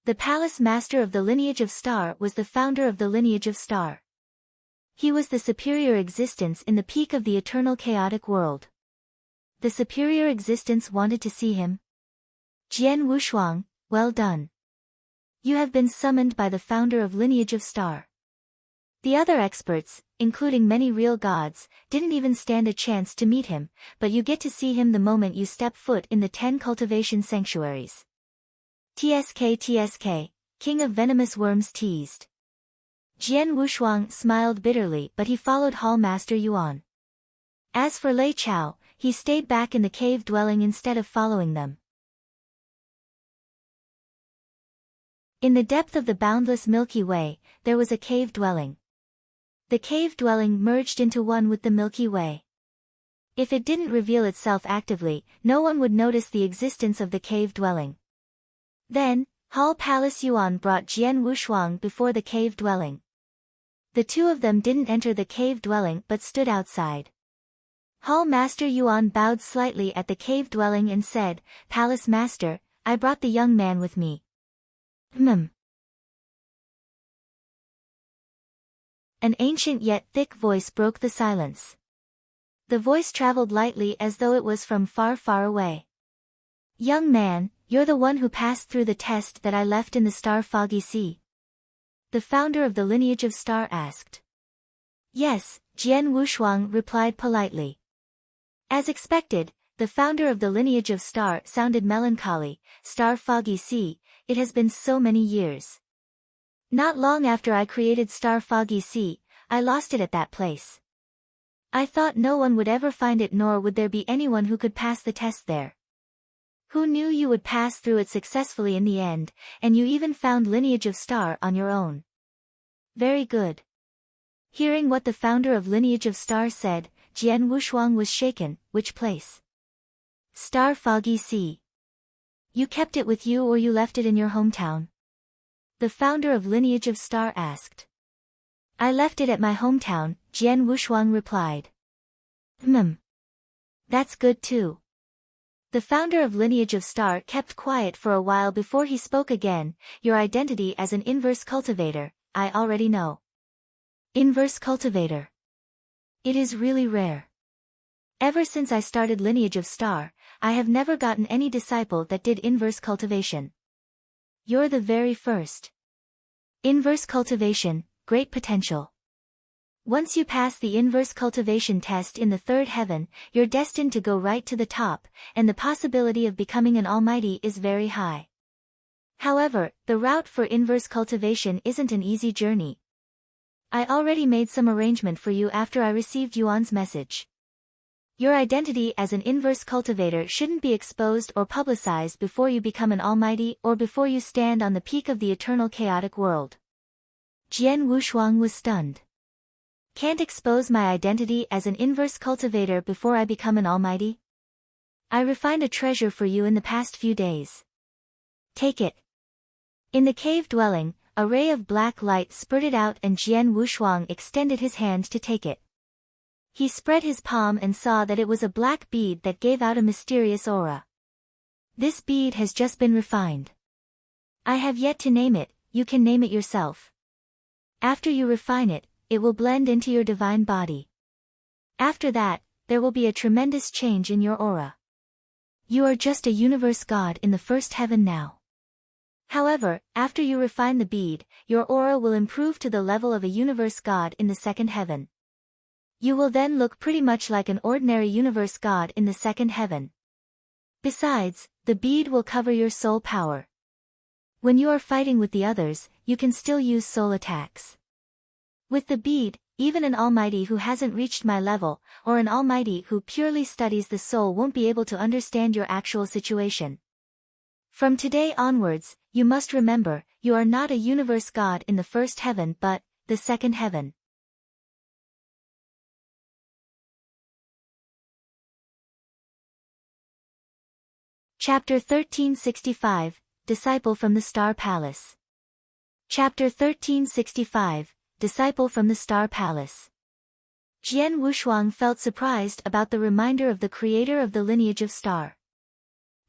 The palace master of the lineage of Star was the founder of the lineage of Star. He was the superior existence in the peak of the eternal chaotic world. The superior existence wanted to see him. Jian Wushuang, well done. You have been summoned by the founder of lineage of Star. The other experts, including many real gods, didn't even stand a chance to meet him, but you get to see him the moment you step foot in the 10 cultivation sanctuaries. TSK, King of Venomous Worms teased. Jian Wushuang smiled bitterly, but he followed Hall Master Yuan. As for Lei Chao, he stayed back in the cave dwelling instead of following them. In the depth of the boundless Milky Way, there was a cave dwelling. The cave dwelling merged into one with the Milky Way. If it didn't reveal itself actively, no one would notice the existence of the cave dwelling. Then, Hall Palace Yuan brought Jian Wushuang before the cave dwelling. The 2 of them didn't enter the cave dwelling but stood outside. Hall Master Yuan bowed slightly at the cave dwelling and said, Palace Master, I brought the young man with me. An ancient yet thick voice broke the silence. The voice traveled lightly as though it was from far, far away. Young man, you're the one who passed through the test that I left in the Star Foggy Sea. The founder of the lineage of Star asked. Yes, Jian Wushuang replied politely. As expected, the founder of the lineage of Star sounded melancholy. Star Foggy Sea, it has been so many years. Not long after I created Star Foggy Sea, I lost it at that place. I thought no one would ever find it, nor would there be anyone who could pass the test there. Who knew you would pass through it successfully in the end, and you even found lineage of Star on your own. Very good. Hearing what the founder of lineage of Star said, Jian Wushuang was shaken. Which place? Star Foggy Sea. You kept it with you or you left it in your hometown? The founder of lineage of Star asked. I left it at my hometown, Jian Wushuang replied. That's good too. The founder of lineage of Star kept quiet for a while before he spoke again. Your identity as an inverse cultivator, I already know. Inverse cultivator. It is really rare. Ever since I started lineage of Star, I have never gotten any disciple that did inverse cultivation. You're the very first. Inverse cultivation, great potential. Once you pass the inverse cultivation test in the third heaven, you're destined to go right to the top, and the possibility of becoming an almighty is very high. However, the route for inverse cultivation isn't an easy journey. I already made some arrangement for you after I received Yuan's message. Your identity as an inverse cultivator shouldn't be exposed or publicized before you become an almighty or before you stand on the peak of the eternal chaotic world. Jian Wushuang was stunned. Can't expose my identity as an inverse cultivator before I become an almighty? I refined a treasure for you in the past few days. Take it. In the cave dwelling, a ray of black light spurted out and Jian Wushuang extended his hand to take it. He spread his palm and saw that it was a black bead that gave out a mysterious aura. This bead has just been refined. I have yet to name it, you can name it yourself. After you refine it, it will blend into your divine body. After that, there will be a tremendous change in your aura. You are just a universe god in the first heaven now. However, after you refine the bead, your aura will improve to the level of a universe god in the second heaven. You will then look pretty much like an ordinary universe god in the second heaven. Besides, the bead will cover your soul power. When you are fighting with the others, you can still use soul attacks. With the bead, even an almighty who hasn't reached my level, or an almighty who purely studies the soul won't be able to understand your actual situation. From today onwards, you must remember, you are not a universe god in the first heaven but, the second heaven. Chapter 1365, Disciple from the Star Palace. Chapter 1365, Disciple from the Star Palace. Jian Wushuang felt surprised about the reminder of the creator of the lineage of star.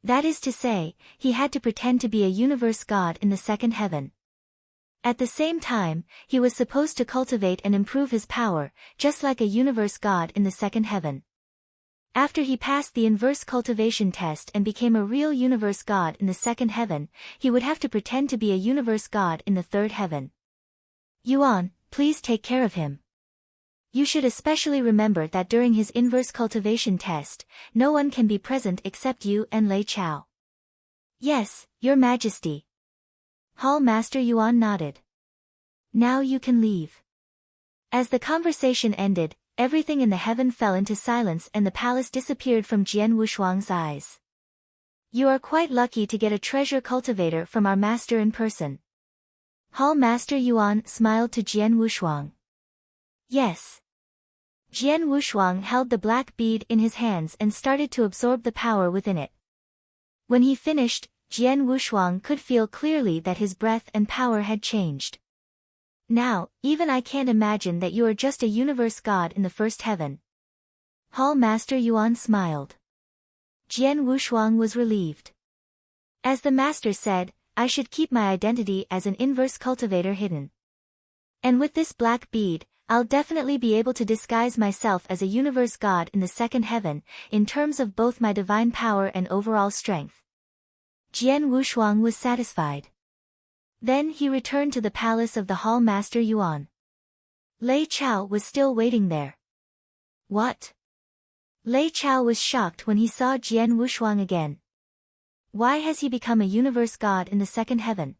That is to say, he had to pretend to be a universe god in the second heaven. At the same time, he was supposed to cultivate and improve his power, just like a universe god in the second heaven. After he passed the inverse cultivation test and became a real universe god in the second heaven, he would have to pretend to be a universe god in the third heaven. Yuan, please take care of him. You should especially remember that during his inverse cultivation test, no one can be present except you and Lei Chao. Yes, Your Majesty. Hall Master Yuan nodded. Now you can leave. As the conversation ended, everything in the heaven fell into silence and the palace disappeared from Jian Wushuang's eyes. You are quite lucky to get a treasure cultivator from our master in person. Hall Master Yuan smiled to Jian Wushuang. Yes. Jian Wushuang held the black bead in his hands and started to absorb the power within it. When he finished, Jian Wushuang could feel clearly that his breath and power had changed. Now, even I can't imagine that you are just a universe god in the first heaven. Hall Master Yuan smiled. Jian Wushuang was relieved. As the master said, I should keep my identity as an inverse cultivator hidden. And with this black bead, I'll definitely be able to disguise myself as a universe god in the second heaven, in terms of both my divine power and overall strength. Jian Wushuang was satisfied. Then he returned to the palace of the Hall Master Yuan. Lei Chao was still waiting there. What? Lei Chao was shocked when he saw Jian Wushuang again. Why has he become a universe god in the second heaven?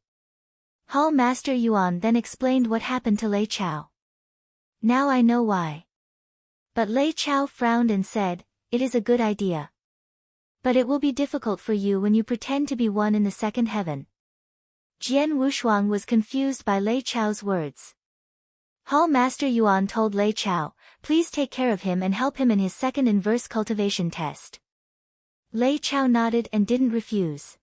Hall Master Yuan then explained what happened to Lei Chao. Now I know why. But Lei Chao frowned and said, it is a good idea. But it will be difficult for you when you pretend to be one in the second heaven. Jian Wushuang was confused by Lei Chao's words. Hall Master Yuan told Lei Chao, please take care of him and help him in his second inverse cultivation test. Lei Chao nodded and didn't refuse.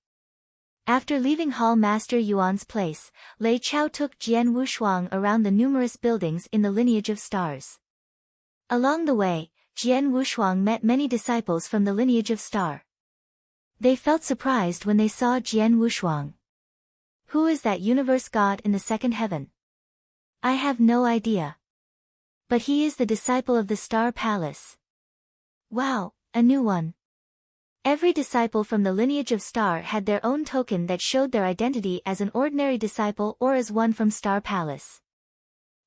After leaving Hall Master Yuan's place, Lei Chao took Jian Wushuang around the numerous buildings in the lineage of stars. Along the way, Jian Wushuang met many disciples from the lineage of star. They felt surprised when they saw Jian Wushuang. Who is that universe god in the second heaven? I have no idea. But he is the disciple of the Star Palace. Wow, a new one. Every disciple from the lineage of Star had their own token that showed their identity as an ordinary disciple or as one from Star Palace.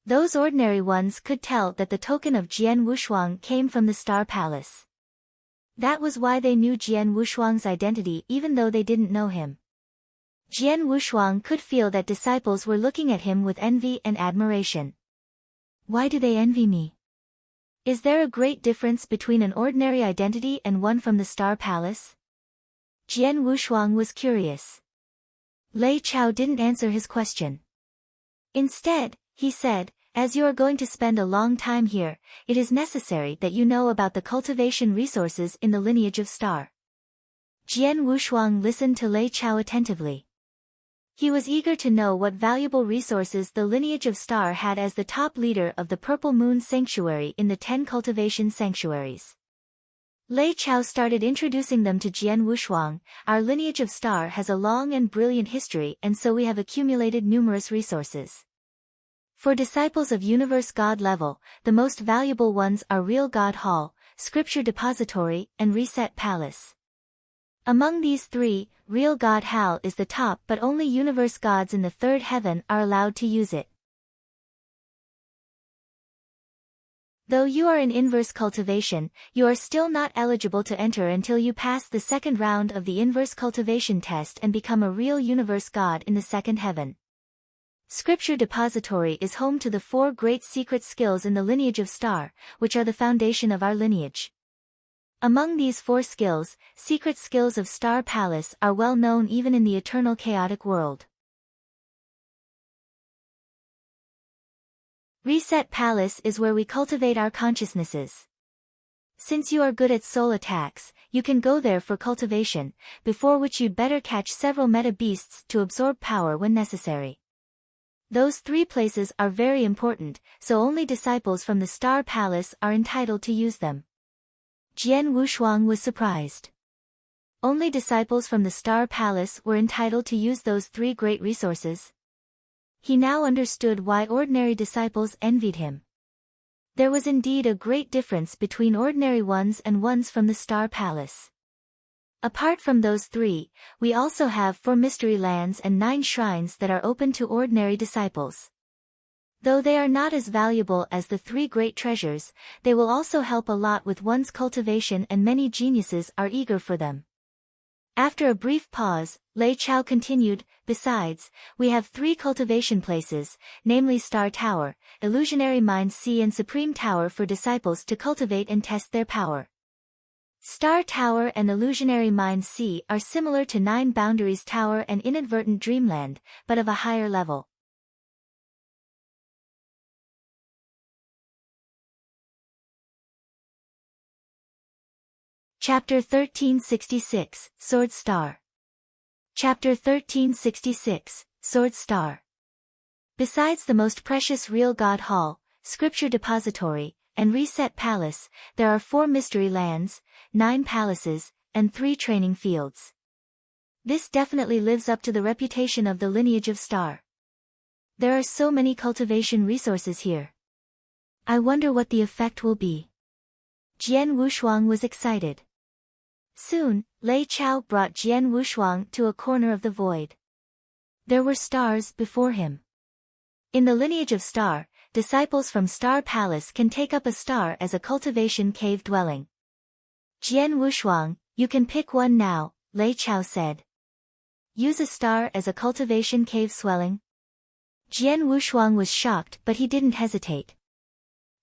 Those ordinary ones could tell that the token of Jian Wushuang came from the Star Palace. That was why they knew Jian Wushuang's identity even though they didn't know him. Jian Wushuang could feel that disciples were looking at him with envy and admiration. Why do they envy me? Is there a great difference between an ordinary identity and one from the Star Palace? Jian Wushuang was curious. Lei Chao didn't answer his question. Instead, he said, as you are going to spend a long time here, it is necessary that you know about the cultivation resources in the lineage of Star. Jian Wushuang listened to Lei Chao attentively. He was eager to know what valuable resources the lineage of Star had as the top leader of the Purple Moon Sanctuary in the 10 cultivation sanctuaries. Lei Chao started introducing them to Jian Wushuang. Our lineage of Star has a long and brilliant history, and so we have accumulated numerous resources. For disciples of Universe God level, the most valuable ones are Real God Hall, Scripture Depository, and Reset Palace. Among these three, Real God Hall is the top, but only universe gods in the third heaven are allowed to use it. Though you are in inverse cultivation, you are still not eligible to enter until you pass the second round of the inverse cultivation test and become a real universe god in the second heaven. Scripture Depository is home to the 4 great secret skills in the lineage of Star, which are the foundation of our lineage. Among these 4 skills, secret skills of Star Palace are well known even in the eternal chaotic world. Reset Palace is where we cultivate our consciousnesses. Since you are good at soul attacks, you can go there for cultivation, before which you'd better catch several meta beasts to absorb power when necessary. Those 3 places are very important, so only disciples from the Star Palace are entitled to use them. Jian Wushuang was surprised. Only disciples from the Star Palace were entitled to use those 3 great resources. He now understood why ordinary disciples envied him. There was indeed a great difference between ordinary ones and ones from the Star Palace. Apart from those 3, we also have 4 mystery lands and 9 shrines that are open to ordinary disciples. Though they are not as valuable as the 3 great treasures, they will also help a lot with one's cultivation, and many geniuses are eager for them. After a brief pause, Lei Chao continued, besides, we have 3 cultivation places, namely Star Tower, Illusionary Mind C and Supreme Tower for disciples to cultivate and test their power. Star Tower and Illusionary Mind C are similar to 9 Boundaries Tower and Inadvertent Dreamland, but of a higher level. Chapter 1366, Sword Star. Chapter 1366, Sword Star. Besides the most precious Real God Hall, Scripture Depository, and Reset Palace, there are 4 mystery lands, 9 palaces, and 3 training fields. This definitely lives up to the reputation of the lineage of Star. There are so many cultivation resources here. I wonder what the effect will be. Jian Wushuang was excited. Soon, Lei Chao brought Jian Wushuang to a corner of the void. There were stars before him. In the lineage of Star, disciples from Star Palace can take up a star as a cultivation cave dwelling. Jian Wushuang, you can pick one now, Lei Chao said. Use a star as a cultivation cave swelling? Jian Wushuang was shocked, but he didn't hesitate.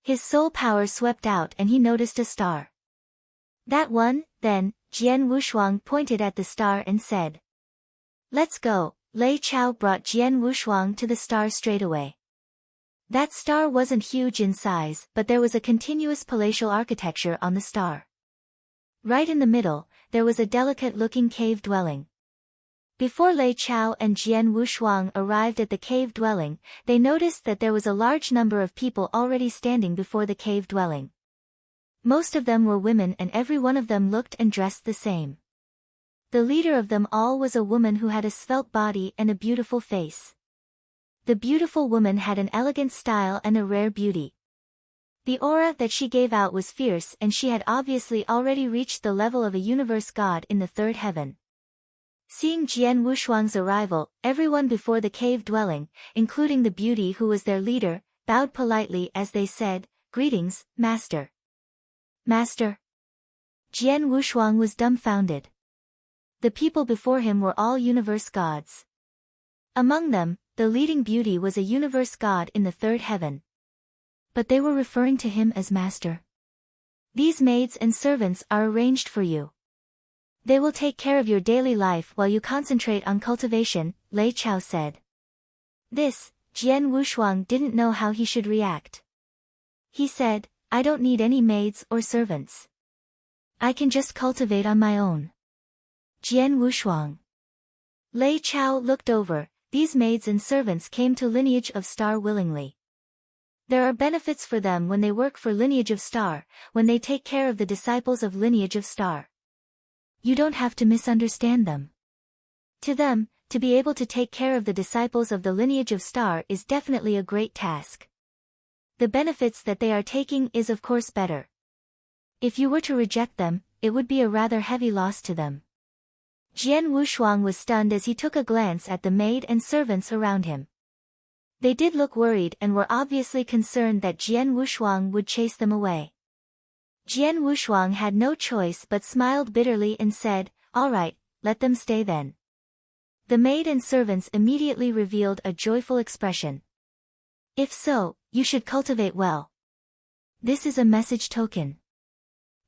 His soul power swept out and he noticed a star. That one, then, Jian Wushuang pointed at the star and said. Let's go. Lei Chao brought Jian Wushuang to the star straight away. That star wasn't huge in size, but there was a continuous palatial architecture on the star. Right in the middle, there was a delicate-looking cave dwelling. Before Lei Chao and Jian Wushuang arrived at the cave dwelling, they noticed that there was a large number of people already standing before the cave dwelling. Most of them were women and every one of them looked and dressed the same. The leader of them all was a woman who had a svelte body and a beautiful face. The beautiful woman had an elegant style and a rare beauty. The aura that she gave out was fierce, and she had obviously already reached the level of a universe god in the third heaven. Seeing Jian Wushuang's arrival, everyone before the cave dwelling, including the beauty who was their leader, bowed politely as they said, "Greetings, Master." Master? Jian Wushuang was dumbfounded. The people before him were all universe gods. Among them, the leading beauty was a universe god in the third heaven. But they were referring to him as Master. "These maids and servants are arranged for you. They will take care of your daily life while you concentrate on cultivation," Lei Chao said. This, Jian Wushuang didn't know how he should react. He said, "I don't need any maids or servants. I can just cultivate on my own." Jian Wushuang. Lei Chao looked over. These maids and servants came to Lineage of Star willingly. There are benefits for them when they work for Lineage of Star, when they take care of the disciples of Lineage of Star. You don't have to misunderstand them. To them, to be able to take care of the disciples of the Lineage of Star is definitely a great task. The benefits that they are taking is of course better. If you were to reject them, it would be a rather heavy loss to them. Jian Wushuang was stunned as he took a glance at the maid and servants around him. They did look worried and were obviously concerned that Jian Wushuang would chase them away. Jian Wushuang had no choice but smiled bitterly and said, "All right, let them stay then." The maid and servants immediately revealed a joyful expression. "If so, you should cultivate well. This is a message token.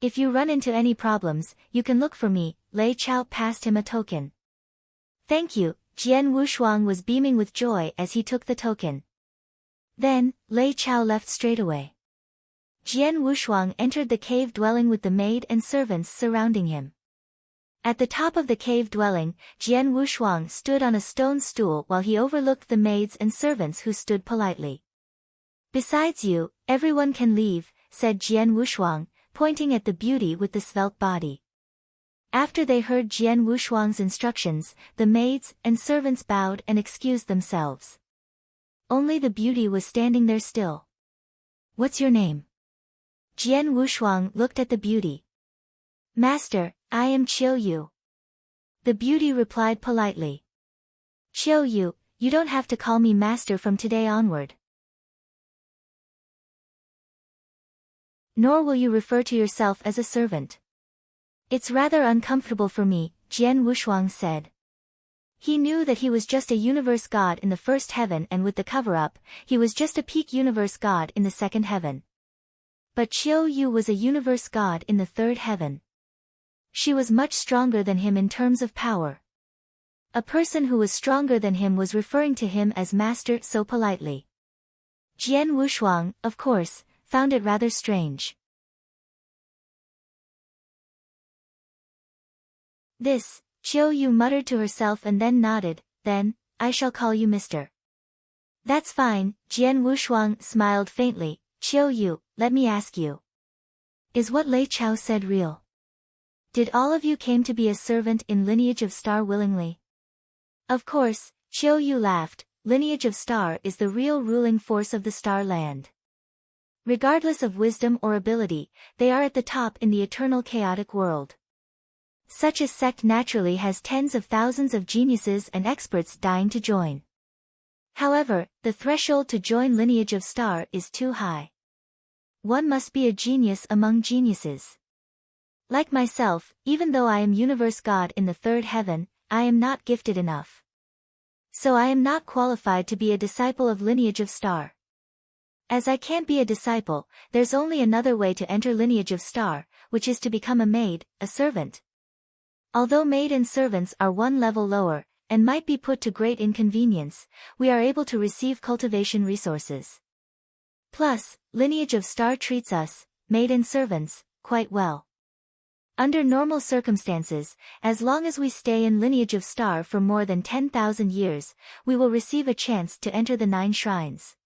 If you run into any problems, you can look for me." Lei Chao passed him a token. "Thank you." Jian Wushuang was beaming with joy as he took the token. Then, Lei Chao left straightaway. Jian Wushuang entered the cave dwelling with the maid and servants surrounding him. At the top of the cave dwelling, Jian Wushuang stood on a stone stool while he overlooked the maids and servants who stood politely. "Besides you, everyone can leave," said Jian Wushuang, pointing at the beauty with the svelte body. After they heard Jian Wushuang's instructions, the maids and servants bowed and excused themselves. Only the beauty was standing there still. "What's your name?" Jian Wushuang looked at the beauty. "Master, I am Qiu Yu." The beauty replied politely. "Qiu Yu, you don't have to call me master from today onward. Nor will you refer to yourself as a servant. It's rather uncomfortable for me," Jian Wushuang said. He knew that he was just a universe god in the first heaven, and with the cover-up, he was just a peak universe god in the second heaven. But Qiu Yu was a universe god in the third heaven. She was much stronger than him in terms of power. A person who was stronger than him was referring to him as master so politely. Jian Wushuang, of course, found it rather strange. "This," Qiu Yu muttered to herself and then nodded. "Then, I shall call you Mr." "That's fine." Jian Wushuang smiled faintly. "Qiu Yu, let me ask you. Is what Lei Chao said real? Did all of you came to be a servant in Lineage of Star willingly?" Of course, Qiu Yu laughed. Lineage of Star is the real ruling force of the Star Land. Regardless of wisdom or ability, they are at the top in the eternal chaotic world. Such a sect naturally has tens of thousands of geniuses and experts dying to join. However, the threshold to join Lineage of Star is too high. One must be a genius among geniuses. Like myself, even though I am universe god in the third heaven, I am not gifted enough. So I am not qualified to be a disciple of Lineage of Star. As I can't be a disciple, there's only another way to enter Lineage of Star, which is to become a maid, a servant. Although maid and servants are one level lower, and might be put to great inconvenience, we are able to receive cultivation resources. Plus, Lineage of Star treats us, maid and servants, quite well. Under normal circumstances, as long as we stay in Lineage of Star for more than 10,000 years, we will receive a chance to enter the 9 shrines.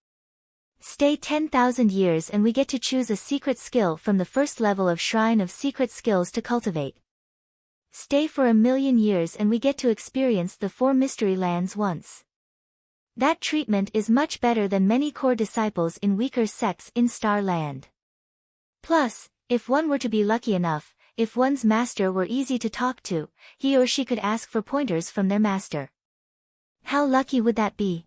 Stay 10,000 years and we get to choose a secret skill from the first level of Shrine of Secret Skills to cultivate. Stay for 1,000,000 years and we get to experience the 4 mystery lands once. That treatment is much better than many core disciples in weaker sects in Star Land. Plus, if one were to be lucky enough, if one's master were easy to talk to, he or she could ask for pointers from their master. How lucky would that be?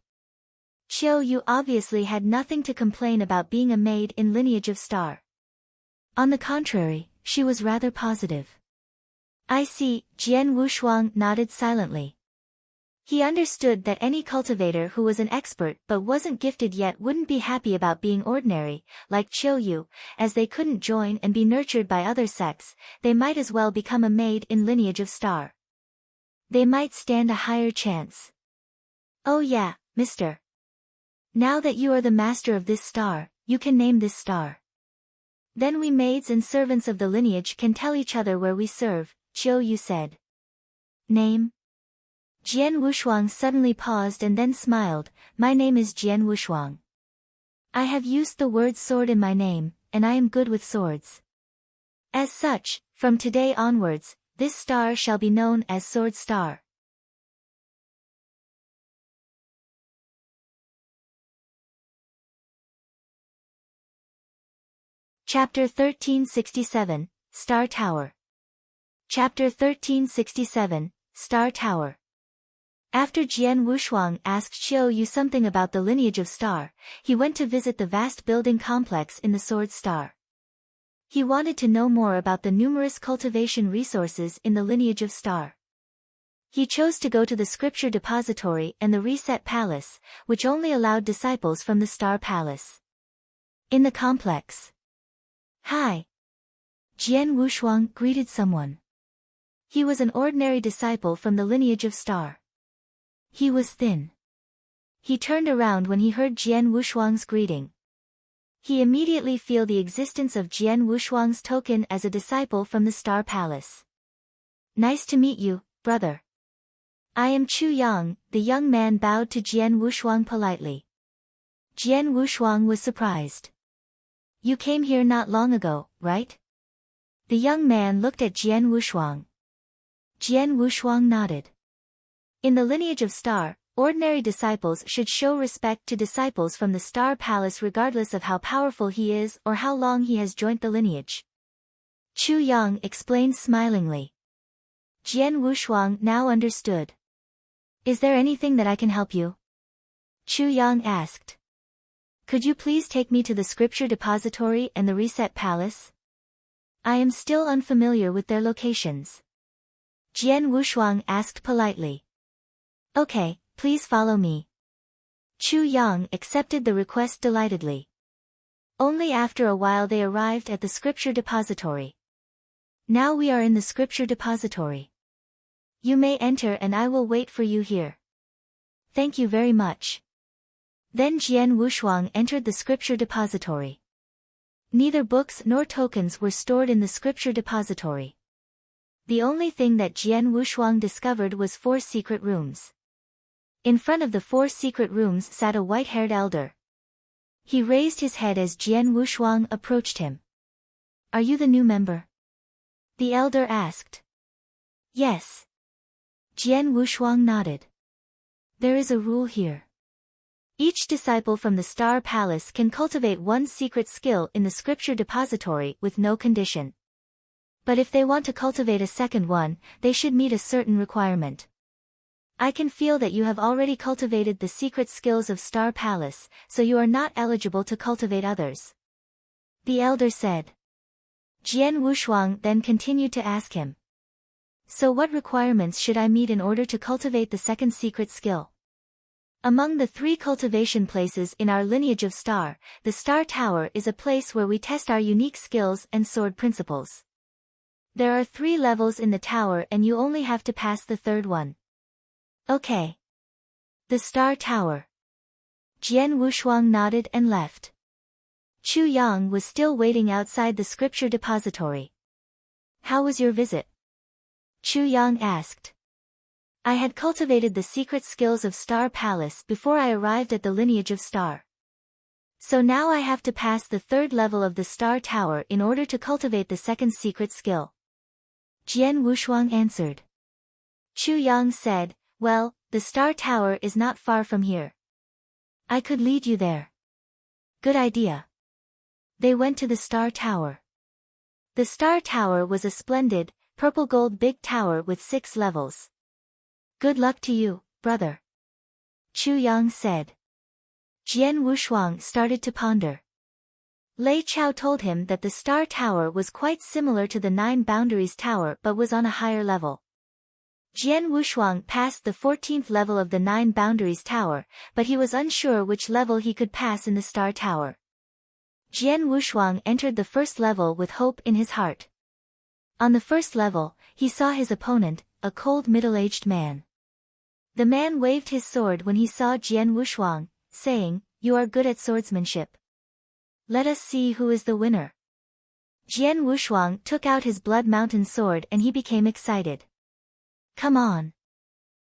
Chiu Yu obviously had nothing to complain about being a maid in Lineage of Star. On the contrary, she was rather positive. I see, Jian Wushuang nodded silently. He understood that any cultivator who was an expert but wasn't gifted yet wouldn't be happy about being ordinary, like Chiu Yu, as they couldn't join and be nurtured by other sects, they might as well become a maid in Lineage of Star. They might stand a higher chance. Oh yeah, mister. Now that you are the master of this star, you can name this star. Then we maids and servants of the lineage can tell each other where we serve, Chiu Yu said. Name? Jian Wushuang suddenly paused and then smiled. My name is Jian Wushuang. I have used the word sword in my name, and I am good with swords. As such, from today onwards, this star shall be known as Sword Star. Chapter 1367, Star Tower. Chapter 1367, Star Tower. After Jian Wushuang asked Chiu Yu something about the lineage of Star, he went to visit the vast building complex in the Sword Star. He wanted to know more about the numerous cultivation resources in the lineage of Star. He chose to go to the Scripture Depository and the Reset Palace, which only allowed disciples from the Star Palace. In the complex. Hi. Jian Wushuang greeted someone. He was an ordinary disciple from the lineage of Star. He was thin. He turned around when he heard Jian Wushuang's greeting. He immediately felt the existence of Jian Wushuang's token as a disciple from the Star Palace. Nice to meet you, brother. I am Chu Yang. The young man bowed to Jian Wushuang politely. Jian Wushuang was surprised. You came here not long ago, right? The young man looked at Jian Wushuang. Jian Wushuang nodded. In the lineage of Star, ordinary disciples should show respect to disciples from the Star Palace regardless of how powerful he is or how long he has joined the lineage. Chu Yang explained smilingly. Jian Wushuang now understood. Is there anything that I can help you? Chu Yang asked. Could you please take me to the Scripture Depository and the Reset Palace? I am still unfamiliar with their locations. Jian Wushuang asked politely. Okay, please follow me. Chu Yang accepted the request delightedly. Only after a while they arrived at the Scripture Depository. Now we are in the Scripture Depository. You may enter and I will wait for you here. Thank you very much. Then Jian Wushuang entered the Scripture Depository. Neither books nor tokens were stored in the Scripture Depository. The only thing that Jian Wushuang discovered was 4 secret rooms. In front of the 4 secret rooms sat a white-haired elder. He raised his head as Jian Wushuang approached him. Are you the new member? The elder asked. Yes. Jian Wushuang nodded. There is a rule here. Each disciple from the Star Palace can cultivate one secret skill in the Scripture Depository with no condition. But if they want to cultivate a second one, they should meet a certain requirement. I can feel that you have already cultivated the secret skills of Star Palace, so you are not eligible to cultivate others. The elder said. Jian Wushuang then continued to ask him. So what requirements should I meet in order to cultivate the second secret skill? Among the 3 cultivation places in our lineage of Star, the Star Tower is a place where we test our unique skills and sword principles. There are 3 levels in the tower and you only have to pass the 3rd one. Okay. The Star Tower. Jian Wushuang nodded and left. Chu Yang was still waiting outside the Scripture Depository. How was your visit? Chu Yang asked. I had cultivated the secret skills of Star Palace before I arrived at the lineage of Star. So now I have to pass the 3rd level of the Star Tower in order to cultivate the second secret skill. Jian Wushuang answered. Chu Yang said, well, the Star Tower is not far from here. I could lead you there. Good idea. They went to the Star Tower. The Star Tower was a splendid, purple-gold big tower with 6 levels. "Good luck to you, brother," Chu Yang said. Jian Wushuang started to ponder. Lei Chao told him that the Star Tower was quite similar to the 9 Boundaries Tower but was on a higher level. Jian Wushuang passed the 14th level of the 9 Boundaries Tower, but he was unsure which level he could pass in the Star Tower. Jian Wushuang entered the first level with hope in his heart. On the first level, he saw his opponent, a cold middle-aged man. The man waved his sword when he saw Jian Wushuang, saying, "You are good at swordsmanship. Let us see who is the winner." Jian Wushuang took out his Blood Mountain sword and he became excited. "Come on!"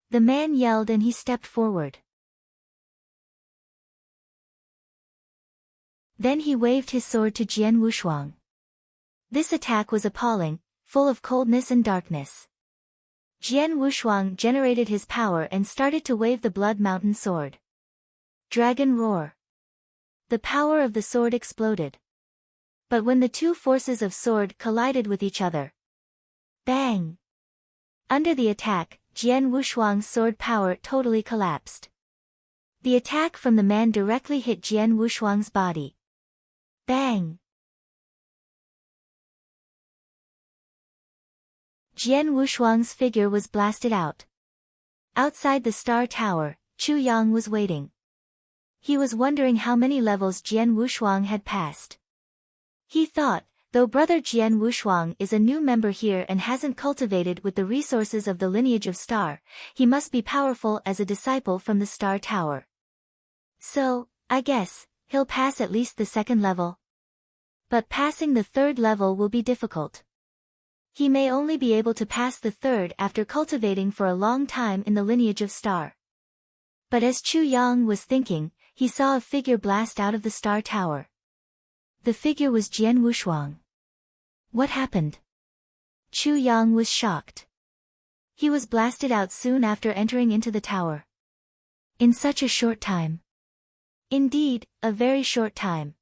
the man yelled and he stepped forward. Then he waved his sword to Jian Wushuang. This attack was appalling, full of coldness and darkness. Jian Wushuang generated his power and started to wave the Blood Mountain sword. Dragon roar. The power of the sword exploded. But when the two forces of sword collided with each other, bang! Under the attack, Jian Wushuang's sword power totally collapsed. The attack from the man directly hit Jian Wushuang's body. Bang! Jian Wushuang's figure was blasted out. Outside the Star Tower, Chu Yang was waiting. He was wondering how many levels Jian Wushuang had passed. He thought, though brother Jian Wushuang is a new member here and hasn't cultivated with the resources of the lineage of Star, he must be powerful as a disciple from the Star Tower. So, I guess, he'll pass at least the 2nd level. But passing the 3rd level will be difficult. He may only be able to pass the 3rd after cultivating for a long time in the lineage of Star. But as Chu Yang was thinking, he saw a figure blast out of the Star Tower. The figure was Jian Wushuang. What happened? Chu Yang was shocked. He was blasted out soon after entering into the tower. In such a short time. Indeed, a very short time.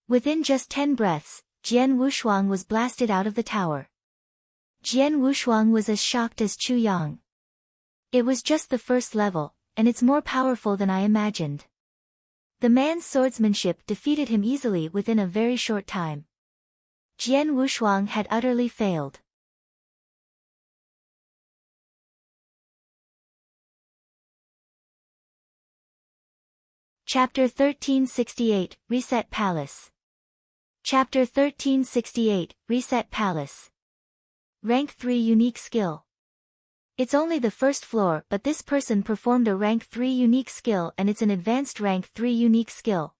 Within just 10 breaths, Jian Wushuang was blasted out of the tower. Jian Wushuang was as shocked as Chu Yang. It was just the 1st level, and it's more powerful than I imagined. The man's swordsmanship defeated him easily within a very short time. Jian Wushuang had utterly failed. Chapter 1368, Reset Palace. Chapter 1368, Reset Palace. Rank 3 Unique Skill. It's only the 1st floor, but this person performed a rank 3 unique skill and it's an advanced rank 3 unique skill.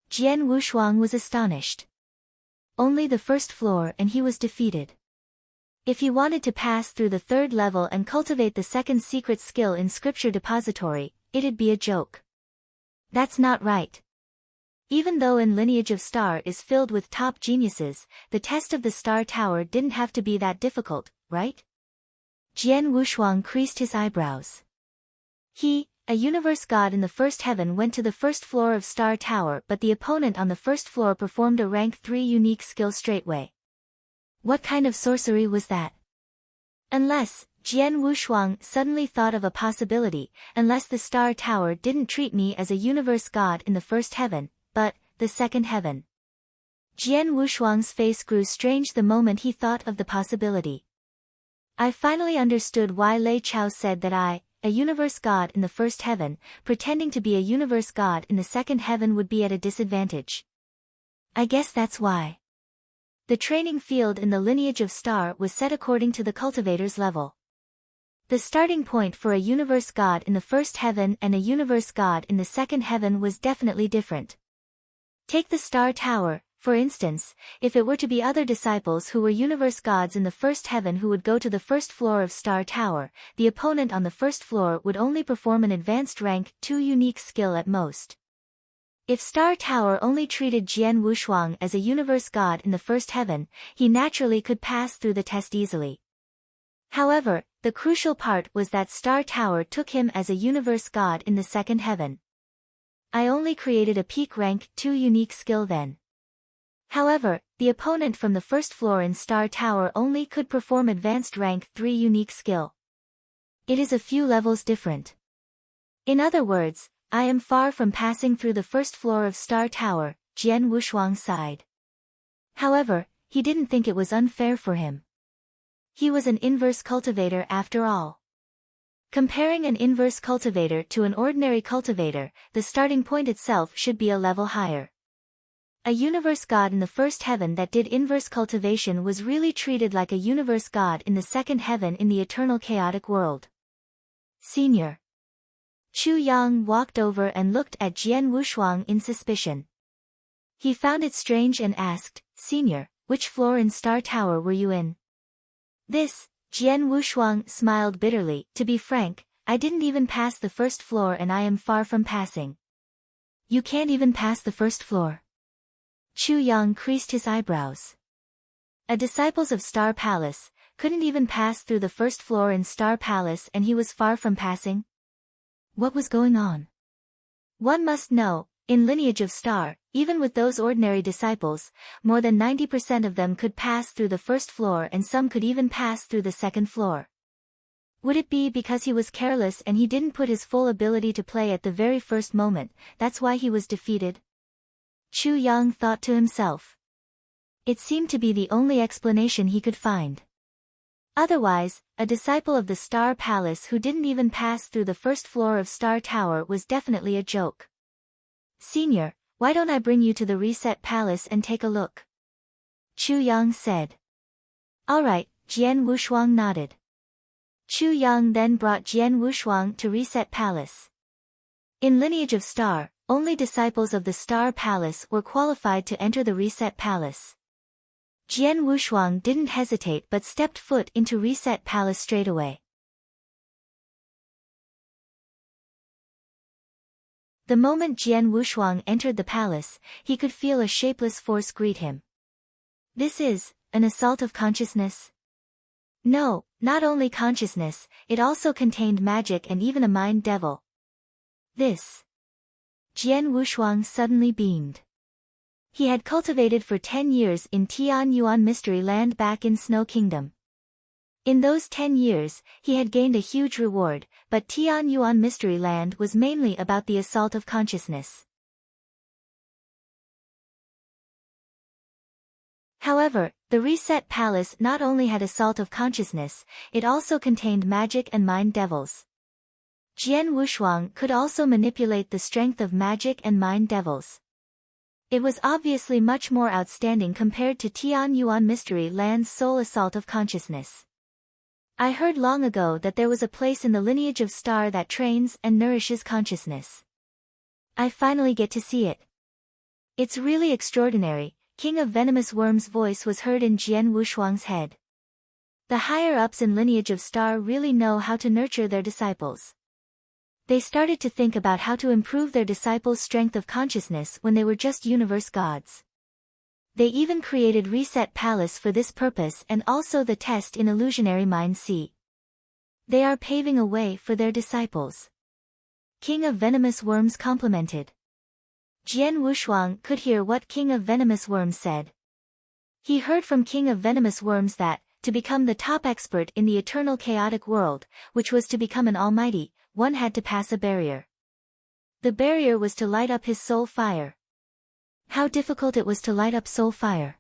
Jian Wushuang was astonished. Only the 1st floor and he was defeated. If he wanted to pass through the 3rd level and cultivate the 2nd secret skill in Scripture Depository, it'd be a joke. That's not right. Even though in Lineage of Star is filled with top geniuses, the test of the Star Tower didn't have to be that difficult, right? Jian Wushuang creased his eyebrows. He, a universe god in the 1st heaven, went to the 1st floor of Star Tower, but the opponent on the 1st floor performed a rank 3 unique skill straightway. What kind of sorcery was that? Unless, Jian Wushuang suddenly thought of a possibility, unless the Star Tower didn't treat me as a universe god in the 1st heaven, but the 2nd heaven. Jian Wushuang's face grew strange the moment he thought of the possibility. I finally understood why Lei Chao said that I, a universe god in the 1st heaven, pretending to be a universe god in the 2nd heaven would be at a disadvantage. I guess that's why. The training field in the Lineage of Star was set according to the cultivator's level. The starting point for a universe god in the 1st heaven and a universe god in the 2nd heaven was definitely different. Take the Star Tower, for instance. If it were to be other disciples who were universe gods in the 1st heaven who would go to the 1st floor of Star Tower, the opponent on the 1st floor would only perform an advanced rank 2 unique skill at most. If Star Tower only treated Jian Wushuang as a universe god in the 1st heaven, he naturally could pass through the test easily. However, the crucial part was that Star Tower took him as a universe god in the 2nd heaven. I only created a peak rank 2 unique skill then. However, the opponent from the first floor in Star Tower only could perform advanced rank 3 unique skill. It is a few levels different. In other words, I am far from passing through the first floor of Star Tower, Jian Wushuang sighed. However, he didn't think it was unfair for him. He was an inverse cultivator after all. Comparing an inverse cultivator to an ordinary cultivator, the starting point itself should be a level higher. A universe god in the first heaven that did inverse cultivation was really treated like a universe god in the second heaven in the eternal chaotic world. Senior. Chu Yang walked over and looked at Jian Wushuang in suspicion. He found it strange and asked, Senior, which floor in Star Tower were you in? This, Jian Wushuang smiled bitterly. To be frank, I didn't even pass the first floor and I am far from passing. You can't even pass the first floor? Chu Yang creased his eyebrows. A disciples of Star Palace, couldn't even pass through the first floor in Star Palace and he was far from passing? What was going on? One must know, in lineage of Star, even with those ordinary disciples, more than 90% of them could pass through the first floor and some could even pass through the second floor. Would it be because he was careless and he didn't put his full ability to play at the very first moment, that's why he was defeated? Chu Yang thought to himself. It seemed to be the only explanation he could find. Otherwise, a disciple of the Star Palace who didn't even pass through the first floor of Star Tower was definitely a joke. Senior, why don't I bring you to the Reset Palace and take a look? Chu Yang said. Alright, Jian Wushuang nodded. Chu Yang then brought Jian Wushuang to Reset Palace. In lineage of Star, only disciples of the Star Palace were qualified to enter the Reset Palace. Jian Wushuang didn't hesitate but stepped foot into Reset Palace straight away. The moment Jian Wushuang entered the palace, he could feel a shapeless force greet him. This is an assault of consciousness? No, not only consciousness, it also contained magic and even a mind devil. This. Jian Wushuang suddenly beamed. He had cultivated for 10 years in Tian Yuan Mystery Land back in Snow Kingdom. In those 10 years, he had gained a huge reward, but Tian Yuan Mystery Land was mainly about the assault of consciousness. However, the Reset Palace not only had assault of consciousness, it also contained magic and mind devils. Jian Wushuang could also manipulate the strength of magic and mind devils. It was obviously much more outstanding compared to Tian Yuan Mystery Land's sole assault of consciousness. I heard long ago that there was a place in the lineage of Star that trains and nourishes consciousness. I finally get to see it. It's really extraordinary. King of Venomous Worm's voice was heard in Jian Wushuang's head. The higher-ups in lineage of Star really know how to nurture their disciples. They started to think about how to improve their disciples' strength of consciousness when they were just universe gods. They even created Reset Palace for this purpose and also the test in Illusionary Mind C. They are paving a way for their disciples. King of Venomous Worms complimented. Jian Wushuang could hear what King of Venomous Worms said. He heard from King of Venomous Worms that, to become the top expert in the eternal chaotic world, which was to become an almighty, one had to pass a barrier. The barrier was to light up his soul fire. How difficult it was to light up soul fire.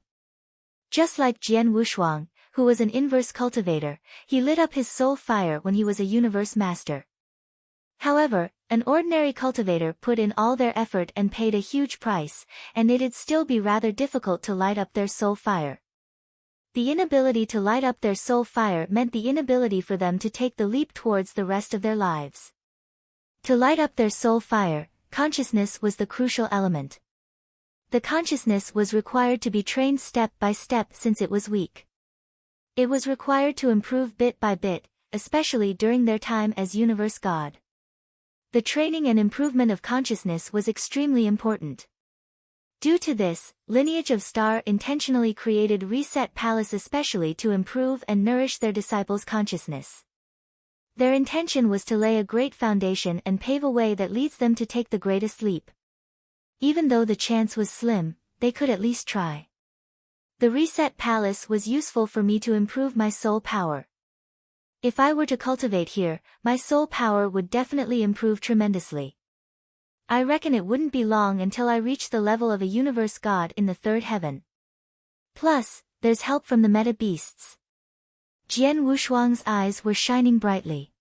Just like Jian Wushuang, who was an inverse cultivator, he lit up his soul fire when he was a universe master. However, an ordinary cultivator put in all their effort and paid a huge price, and it'd still be rather difficult to light up their soul fire. The inability to light up their soul fire meant the inability for them to take the leap towards the rest of their lives. To light up their soul fire, consciousness was the crucial element. The consciousness was required to be trained step by step since it was weak. It was required to improve bit by bit, especially during their time as universe god. The training and improvement of consciousness was extremely important. Due to this, Lineage of Star intentionally created Reset Palace especially to improve and nourish their disciples' consciousness. Their intention was to lay a great foundation and pave a way that leads them to take the greatest leap. Even though the chance was slim, they could at least try. The reset palace was useful for me to improve my soul power. If I were to cultivate here, my soul power would definitely improve tremendously. I reckon it wouldn't be long until I reach the level of a universe god in the third heaven. Plus, there's help from the meta beasts. Jian Wushuang's eyes were shining brightly.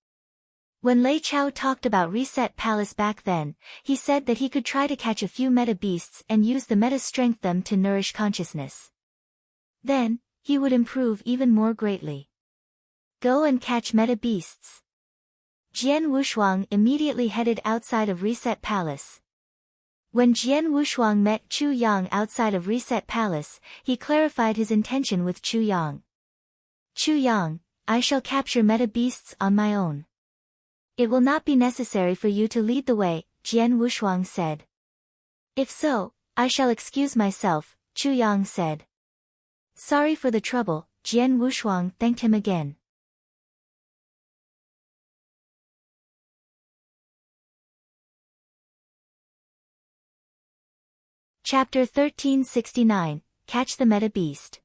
When Lei Chao talked about Reset Palace back then, he said that he could try to catch a few meta beasts and use the meta strength them to nourish consciousness. Then, he would improve even more greatly. Go and catch meta beasts. Jian Wushuang immediately headed outside of Reset Palace. When Jian Wushuang met Chu Yang outside of Reset Palace, he clarified his intention with Chu Yang. Chu Yang, I shall capture meta beasts on my own. It will not be necessary for you to lead the way, Jian Wushuang said. If so, I shall excuse myself, Chu Yang said. Sorry for the trouble, Jian Wushuang thanked him again. Chapter 1369, Catch the Meta Beast.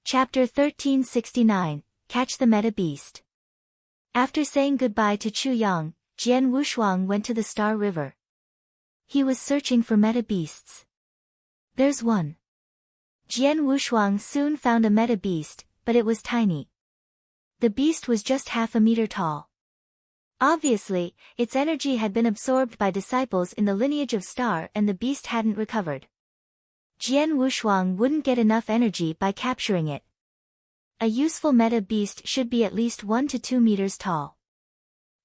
Chapter 1369, Catch the Meta Beast. After saying goodbye to Chu Yang, Jian Wushuang went to the Star River. He was searching for meta beasts. There's one. Jian Wushuang soon found a meta beast, but it was tiny. The beast was just half a meter tall. Obviously, its energy had been absorbed by disciples in the lineage of Star and the beast hadn't recovered. Jian Wushuang wouldn't get enough energy by capturing it. A useful meta beast should be at least 1 to 2 meters tall.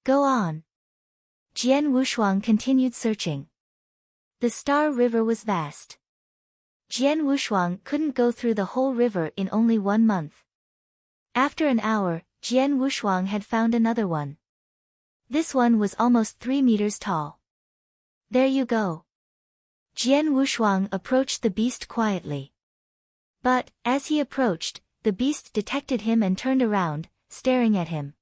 Go on. Jian Wushuang continued searching. The Star River was vast. Jian Wushuang couldn't go through the whole river in only 1 month. After an hour, Jian Wushuang had found another one. This one was almost 3 meters tall. There you go. Jian Wushuang approached the beast quietly. But, as he approached, the beast detected him and turned around, staring at him.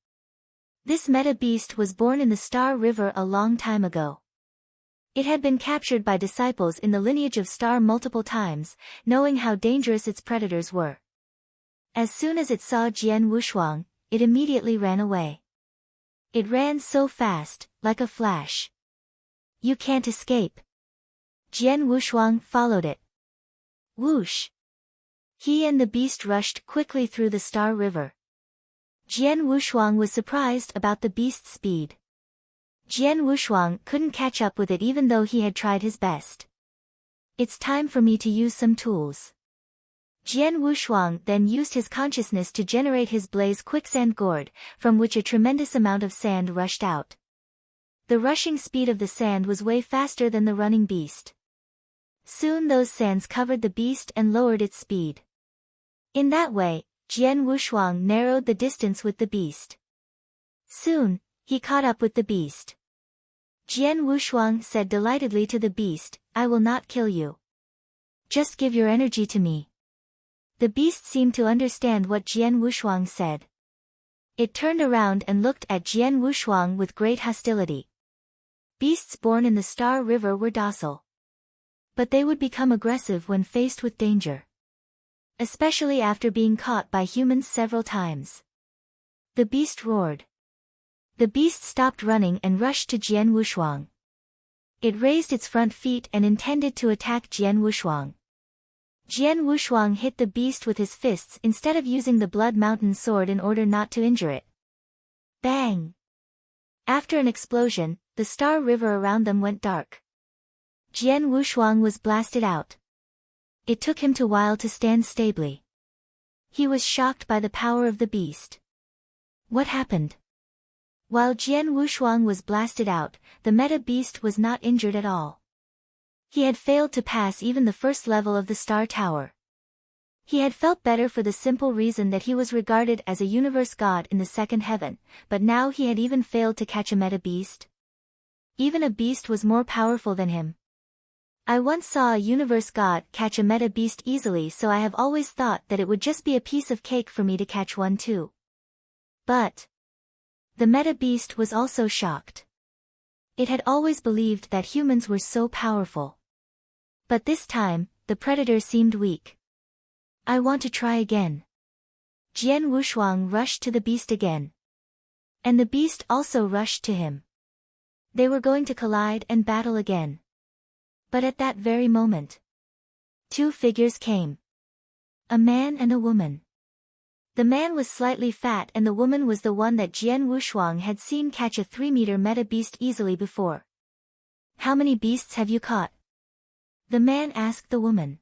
This meta beast was born in the Star River a long time ago. It had been captured by disciples in the lineage of Star multiple times, knowing how dangerous its predators were. As soon as it saw Jian Wushuang, it immediately ran away. It ran so fast, like a flash. You can't escape. Jian Wushuang followed it. Whoosh! He and the beast rushed quickly through the Star River. Jian Wushuang was surprised about the beast's speed. Jian Wushuang couldn't catch up with it even though he had tried his best. It's time for me to use some tools. Jian Wushuang then used his consciousness to generate his blaze quicksand gourd, from which a tremendous amount of sand rushed out. The rushing speed of the sand was way faster than the running beast. Soon those sands covered the beast and lowered its speed. In that way, Jian Wushuang narrowed the distance with the beast. Soon, he caught up with the beast. Jian Wushuang said delightedly to the beast, I will not kill you. Just give your energy to me. The beast seemed to understand what Jian Wushuang said. It turned around and looked at Jian Wushuang with great hostility. Beasts born in the Star River were docile. But they would become aggressive when faced with danger. Especially after being caught by humans several times. The beast roared. The beast stopped running and rushed to Jian Wushuang. It raised its front feet and intended to attack Jian Wushuang. Jian Wushuang hit the beast with his fists instead of using the Blood Mountain sword in order not to injure it. Bang! After an explosion, the Star River around them went dark. Jian Wushuang was blasted out. It took him a while to stand stably. He was shocked by the power of the beast. What happened? While Jian Wushuang was blasted out, the meta beast was not injured at all. He had failed to pass even the first level of the Star Tower. He had felt better for the simple reason that he was regarded as a universe god in the second heaven, but now he had even failed to catch a meta beast. Even a beast was more powerful than him. I once saw a universe god catch a meta beast easily, so I have always thought that it would just be a piece of cake for me to catch one too. But the meta beast was also shocked. It had always believed that humans were so powerful. But this time, the predator seemed weak. I want to try again. Jian Wushuang rushed to the beast again. And the beast also rushed to him. They were going to collide and battle again. But at that very moment, two figures came. A man and a woman. The man was slightly fat and the woman was the one that Jian Wushuang had seen catch a 3-meter meta beast easily before. How many beasts have you caught? The man asked the woman.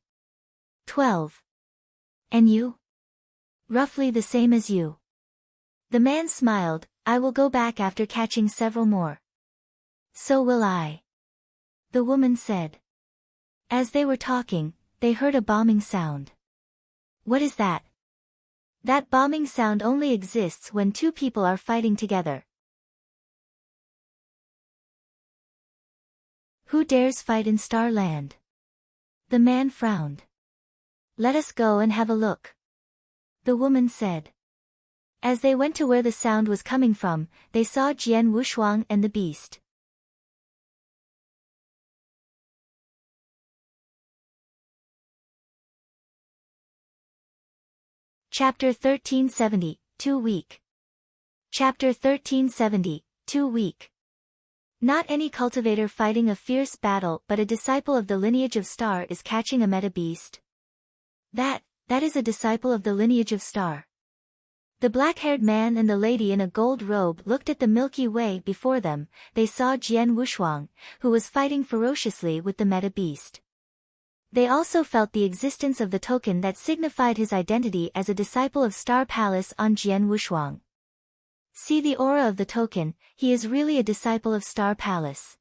12. And you? Roughly the same as you. The man smiled. I will go back after catching several more. So will I. The woman said. As they were talking, they heard a bombing sound. What is that? That bombing sound only exists when two people are fighting together. Who dares fight in Starland? The man frowned. Let us go and have a look. The woman said. As they went to where the sound was coming from, they saw Jian Wushuang and the beast. Chapter 1370, Too Weak. Chapter 1370, Too Weak. Not any cultivator fighting a fierce battle but a disciple of the lineage of Star is catching a meta beast. That is a disciple of the lineage of Star. The black-haired man and the lady in a gold robe looked at the Milky Way before them. They saw Jian Wushuang, who was fighting ferociously with the meta beast. They also felt the existence of the token that signified his identity as a disciple of Star Palace on Jian Wushuang. See the aura of the token, he is really a disciple of Star Palace.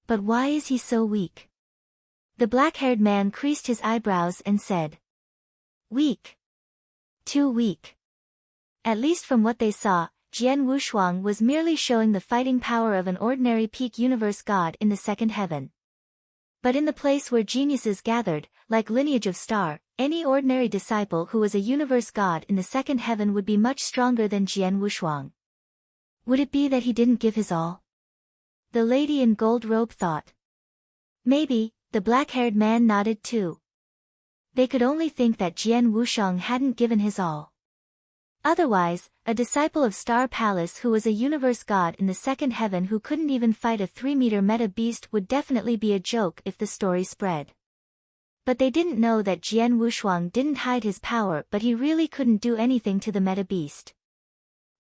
But why is he so weak? The black-haired man creased his eyebrows and said. Weak. Too weak. At least from what they saw, Jian Wushuang was merely showing the fighting power of an ordinary peak universe god in the second heaven. But in the place where geniuses gathered, like lineage of Star, any ordinary disciple who was a universe god in the second heaven would be much stronger than Jian Wushuang. Would it be that he didn't give his all? The lady in gold robe thought. Maybe, the black-haired man nodded too. They could only think that Jian Wushuang hadn't given his all. Otherwise, a disciple of Star Palace who was a universe god in the second heaven who couldn't even fight a 3-meter meta beast would definitely be a joke if the story spread. But they didn't know that Jian Wushuang didn't hide his power but he really couldn't do anything to the meta beast.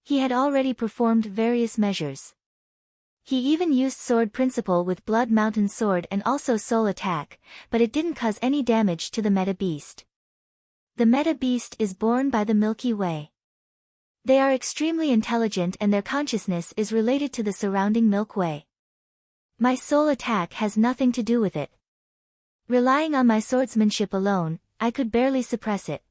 He had already performed various measures. He even used sword principle with Blood Mountain Sword and also soul attack, but it didn't cause any damage to the meta beast. The meta beast is born by the Milky Way. They are extremely intelligent and their consciousness is related to the surrounding Milky Way. My soul attack has nothing to do with it. Relying on my swordsmanship alone, I could barely suppress it.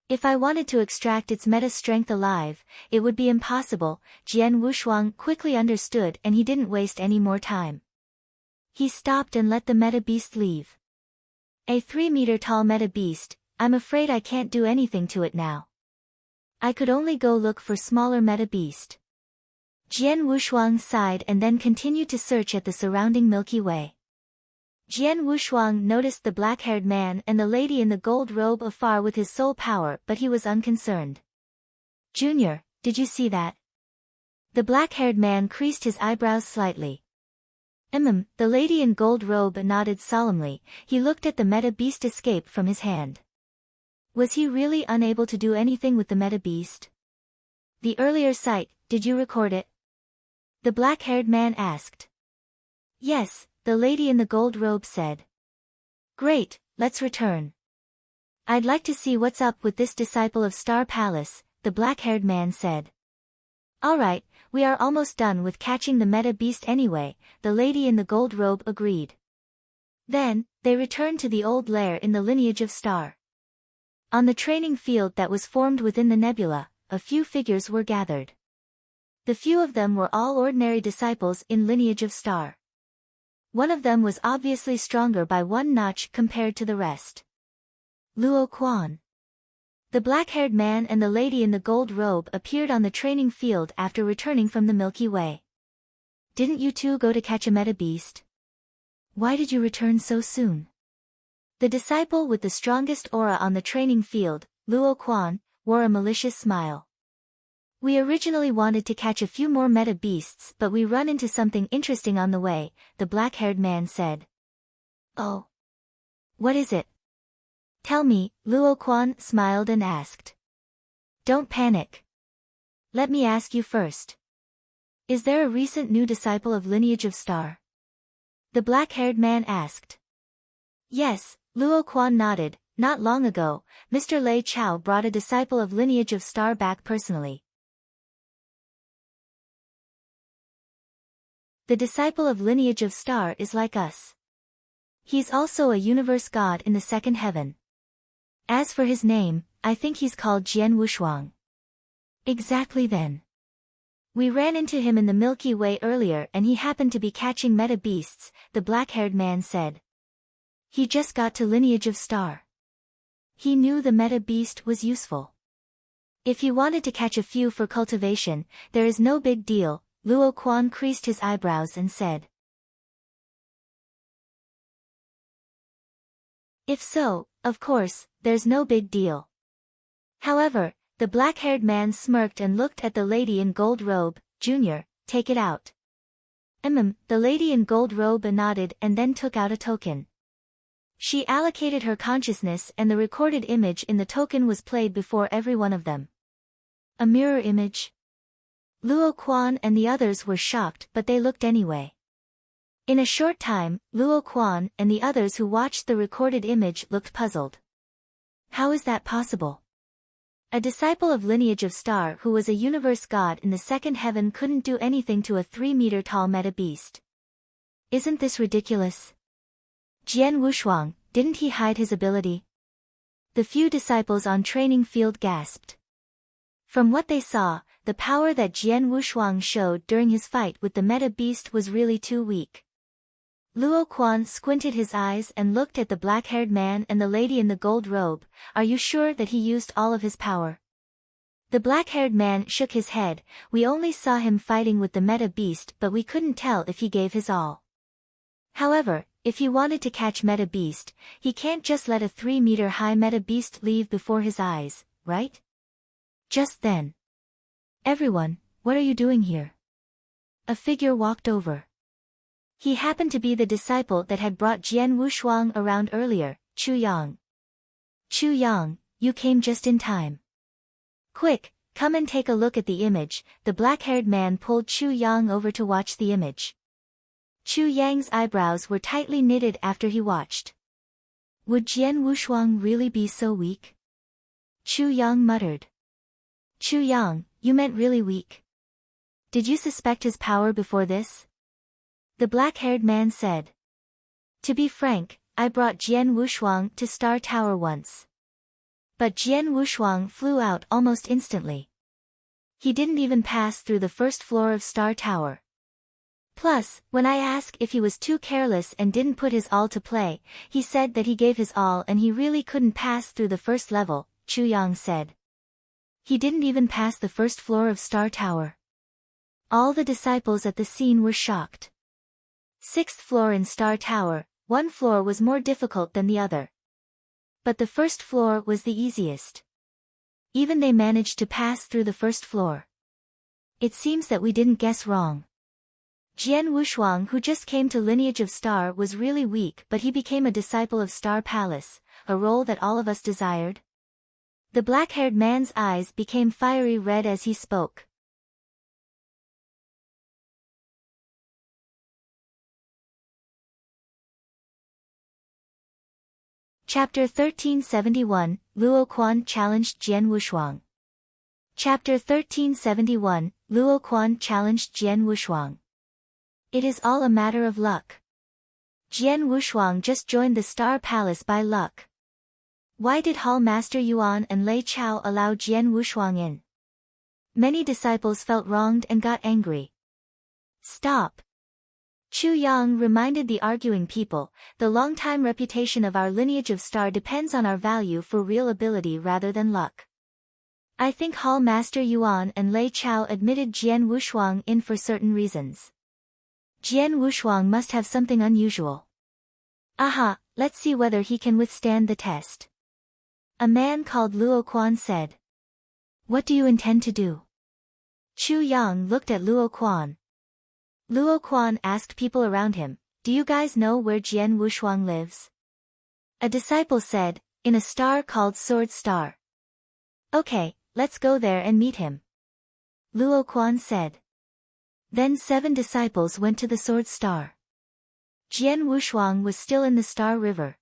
If I wanted to extract its meta strength alive, it would be impossible. Jian Wushuang quickly understood and he didn't waste any more time. He stopped and let the meta beast leave. A 3-meter tall meta beast, I'm afraid I can't do anything to it now. I could only go look for smaller meta beast. Jian Wushuang sighed and then continued to search at the surrounding Milky Way. Jian Wushuang noticed the black-haired man and the lady in the gold robe afar with his soul power but he was unconcerned. Junior, did you see that? The black-haired man creased his eyebrows slightly. The lady in gold robe nodded solemnly. He looked at the meta beast escape from his hand. Was he really unable to do anything with the meta beast? The earlier sight, did you record it? The black-haired man asked. Yes, the lady in the gold robe said. Great, let's return. I'd like to see what's up with this disciple of Star Palace, the black-haired man said. Alright, we are almost done with catching the meta beast anyway, the lady in the gold robe agreed. Then, they returned to the old lair in the lineage of Star. On the training field that was formed within the nebula, a few figures were gathered. The few of them were all ordinary disciples in lineage of Star. One of them was obviously stronger by one notch compared to the rest. Luo Quan. The black-haired man and the lady in the gold robe appeared on the training field after returning from the Milky Way. Didn't you two go to catch a meta beast? Why did you return so soon? The disciple with the strongest aura on the training field, Luo Quan, wore a malicious smile. We originally wanted to catch a few more meta beasts, but we run into something interesting on the way, the black-haired man said. Oh. What is it? Tell me, Luo Quan smiled and asked. Don't panic. Let me ask you first. Is there a recent new disciple of Lineage of Star? The black-haired man asked. Yes, Luo Quan nodded. Not long ago, Mr. Lei Chao brought a disciple of Lineage of Star back personally. The disciple of Lineage of Star is like us. He's also a universe god in the second heaven. As for his name, I think he's called Jian Wushuang. Exactly then. We ran into him in the Milky Way earlier and he happened to be catching meta beasts, the black-haired man said. He just got to Lineage of Star. He knew the meta beast was useful. If he wanted to catch a few for cultivation, there is no big deal, Luo Quan creased his eyebrows and said. If so, of course, there's no big deal. However, the black-haired man smirked and looked at the lady in gold robe. Junior, take it out. The lady in gold robe nodded and then took out a token. She allocated her consciousness and the recorded image in the token was played before every one of them. A mirror image? Luo Quan and the others were shocked but they looked anyway. In a short time, Luo Quan and the others who watched the recorded image looked puzzled. How is that possible? A disciple of Lineage of Star who was a universe god in the second heaven couldn't do anything to a 3-meter-tall meta beast. Isn't this ridiculous? Jian Wushuang, didn't he hide his ability? The few disciples on training field gasped. From what they saw, the power that Jian Wushuang showed during his fight with the meta beast was really too weak. Luo Quan squinted his eyes and looked at the black-haired man and the lady in the gold robe. Are you sure that he used all of his power? The black-haired man shook his head. We only saw him fighting with the meta beast but we couldn't tell if he gave his all. However, if he wanted to catch meta beast, he can't just let a 3-meter-high meta beast leave before his eyes, right? Just then. Everyone, what are you doing here? A figure walked over. He happened to be the disciple that had brought Jian Wushuang around earlier, Chu Yang. Chu Yang, you came just in time. Quick, come and take a look at the image. The black-haired man pulled Chu Yang over to watch the image. Chu Yang's eyebrows were tightly knitted after he watched. Would Jian Wushuang really be so weak? Chu Yang muttered. Chu Yang, you meant really weak. Did you suspect his power before this? The black-haired man said. To be frank, I brought Jian Wushuang to Star Tower once. But Jian Wushuang flew out almost instantly. He didn't even pass through the first floor of Star Tower. Plus, when I asked if he was too careless and didn't put his all to play, he said that he gave his all and he really couldn't pass through the first level, Chu Yang said. He didn't even pass the first floor of Star Tower. All the disciples at the scene were shocked. 6th floor in Star Tower, one floor was more difficult than the other. But the first floor was the easiest. Even they managed to pass through the first floor. It seems that we didn't guess wrong. Jian Wushuang, who just came to Lineage of Star, was really weak but he became a disciple of Star Palace, a role that all of us desired. The black-haired man's eyes became fiery red as he spoke. Chapter 1371, Luo Quan challenged Jian Wushuang. Chapter 1371, Luo Quan challenged Jian Wushuang. It is all a matter of luck. Jian Wushuang just joined the Star Palace by luck. Why did Hall Master Yuan and Lei Chao allow Jian Wushuang in? Many disciples felt wronged and got angry. Stop. Chu Yang reminded the arguing people, the long-time reputation of our Lineage of Star depends on our value for real ability rather than luck. I think Hall Master Yuan and Lei Chao admitted Jian Wushuang in for certain reasons. Jian Wushuang must have something unusual. Aha, Let's see whether he can withstand the test. A man called Luo Quan said. What do you intend to do? Chu Yang looked at Luo Quan. Luo Quan asked people around him, do you guys know where Jian Wushuang lives? A disciple said, in a star called Sword Star. Okay, let's go there and meet him. Luo Quan said. Then 7 disciples went to the Sword Star. Jian Wushuang was still in the Star River.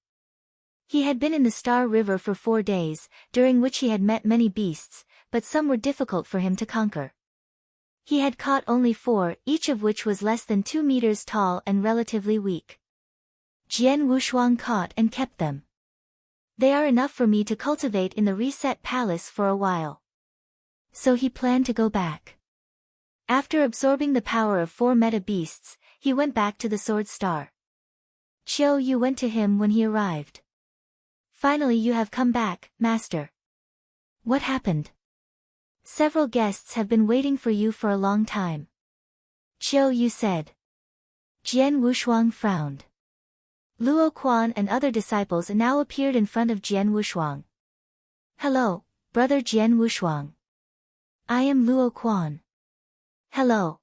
He had been in the Star River for 4 days, during which he had met many beasts, but some were difficult for him to conquer. He had caught only 4, each of which was less than 2 meters tall and relatively weak. Jian Wushuang caught and kept them. They are enough for me to cultivate in the reset palace for a while. So he planned to go back. After absorbing the power of 4 meta beasts, he went back to the Sword Star. Qiu Yu went to him when he arrived. Finally you have come back, master. What happened? Several guests have been waiting for you for a long time. Qiu Yu said. Jian Wushuang frowned. Luo Quan and other disciples now appeared in front of Jian Wushuang. Hello, brother Jian Wushuang. I am Luo Quan. Hello.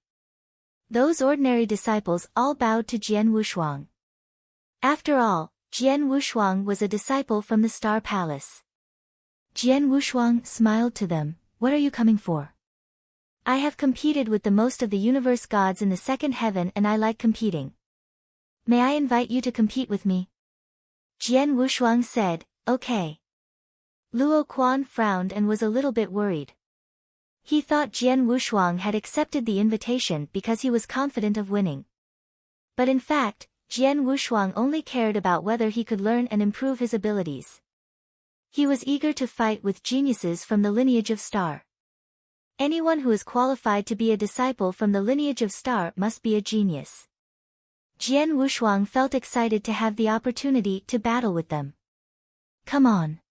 Those ordinary disciples all bowed to Jian Wushuang. After all, Jian Wushuang was a disciple from the Star Palace. Jian Wushuang smiled to them. What are you coming for? I have competed with the most of the universe gods in the second heaven and I like competing. May I invite you to compete with me? Jian Wushuang said, okay. Luo Quan frowned and was a little bit worried. He thought Jian Wushuang had accepted the invitation because he was confident of winning. But in fact, Jian Wushuang only cared about whether he could learn and improve his abilities. He was eager to fight with geniuses from the lineage of Star. Anyone who is qualified to be a disciple from the lineage of Star must be a genius. Jian Wushuang felt excited to have the opportunity to battle with them. Come on.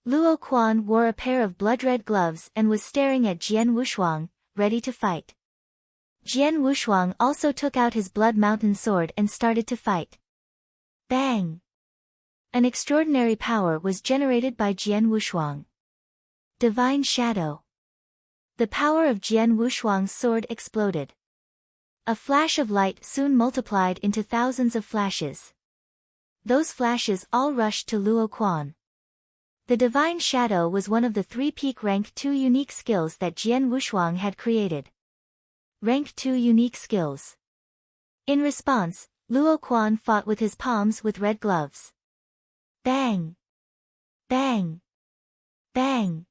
Luo Quan wore a pair of blood-red gloves and was staring at Jian Wushuang, ready to fight. Jian Wushuang also took out his Blood Mountain sword and started to fight. Bang! An extraordinary power was generated by Jian Wushuang. Divine Shadow. The power of Jian Wushuang's sword exploded. A flash of light soon multiplied into thousands of flashes. Those flashes all rushed to Luo Quan. The Divine Shadow was one of the 3 peak Rank 2 unique skills that Jian Wushuang had created. Rank 2 unique skills. In response, Luo Quan fought with his palms with red gloves. Bang! Bang! Bang!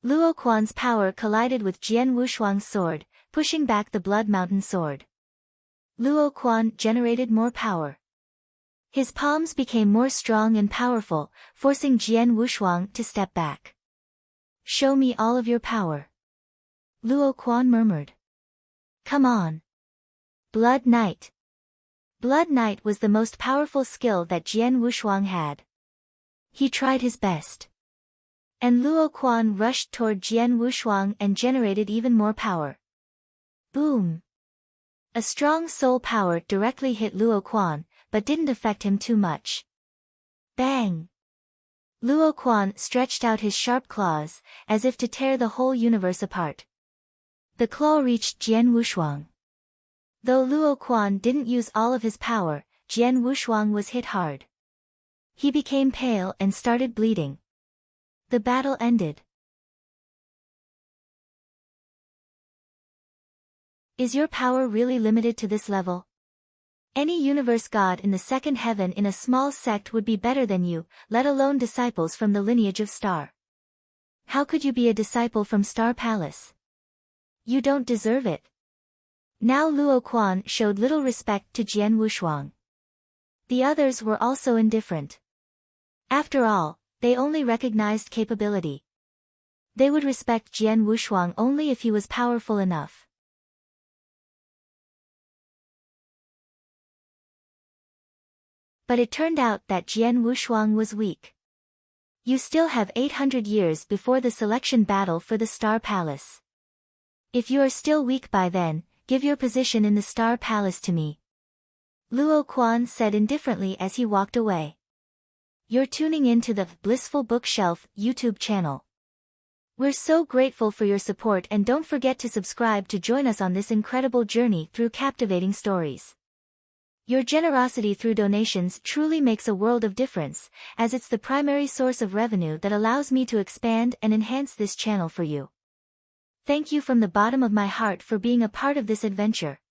Luo Quan's power collided with Jian Wushuang's sword, pushing back the Blood Mountain sword. Luo Quan generated more power. His palms became more strong and powerful, forcing Jian Wushuang to step back. Show me all of your power. Luo Quan murmured. Come on. Blood Knight. Blood Knight was the most powerful skill that Jian Wushuang had. He tried his best. And Luo Quan rushed toward Jian Wushuang and generated even more power. Boom! A strong soul power directly hit Luo Quan, but didn't affect him too much. Bang! Luo Quan stretched out his sharp claws, as if to tear the whole universe apart. The claw reached Jian Wushuang. Though Luo Quan didn't use all of his power, Jian Wushuang was hit hard. He became pale and started bleeding. The battle ended. Is your power really limited to this level? Any universe god in the second heaven in a small sect would be better than you, let alone disciples from the lineage of Star. How could you be a disciple from Star Palace? You don't deserve it. Now Luo Quan showed little respect to Jian Wushuang. The others were also indifferent. After all, they only recognized capability. They would respect Jian Wushuang only if he was powerful enough. But it turned out that Jian Wushuang was weak. You still have 800 years before the selection battle for the Star Palace. If you are still weak by then, give your position in the Star Palace to me. Luo Quan said indifferently as he walked away. You're tuning in to the Blissful Bookshelf YouTube channel. We're so grateful for your support, and don't forget to subscribe to join us on this incredible journey through captivating stories. Your generosity through donations truly makes a world of difference, as it's the primary source of revenue that allows me to expand and enhance this channel for you. Thank you from the bottom of my heart for being a part of this adventure.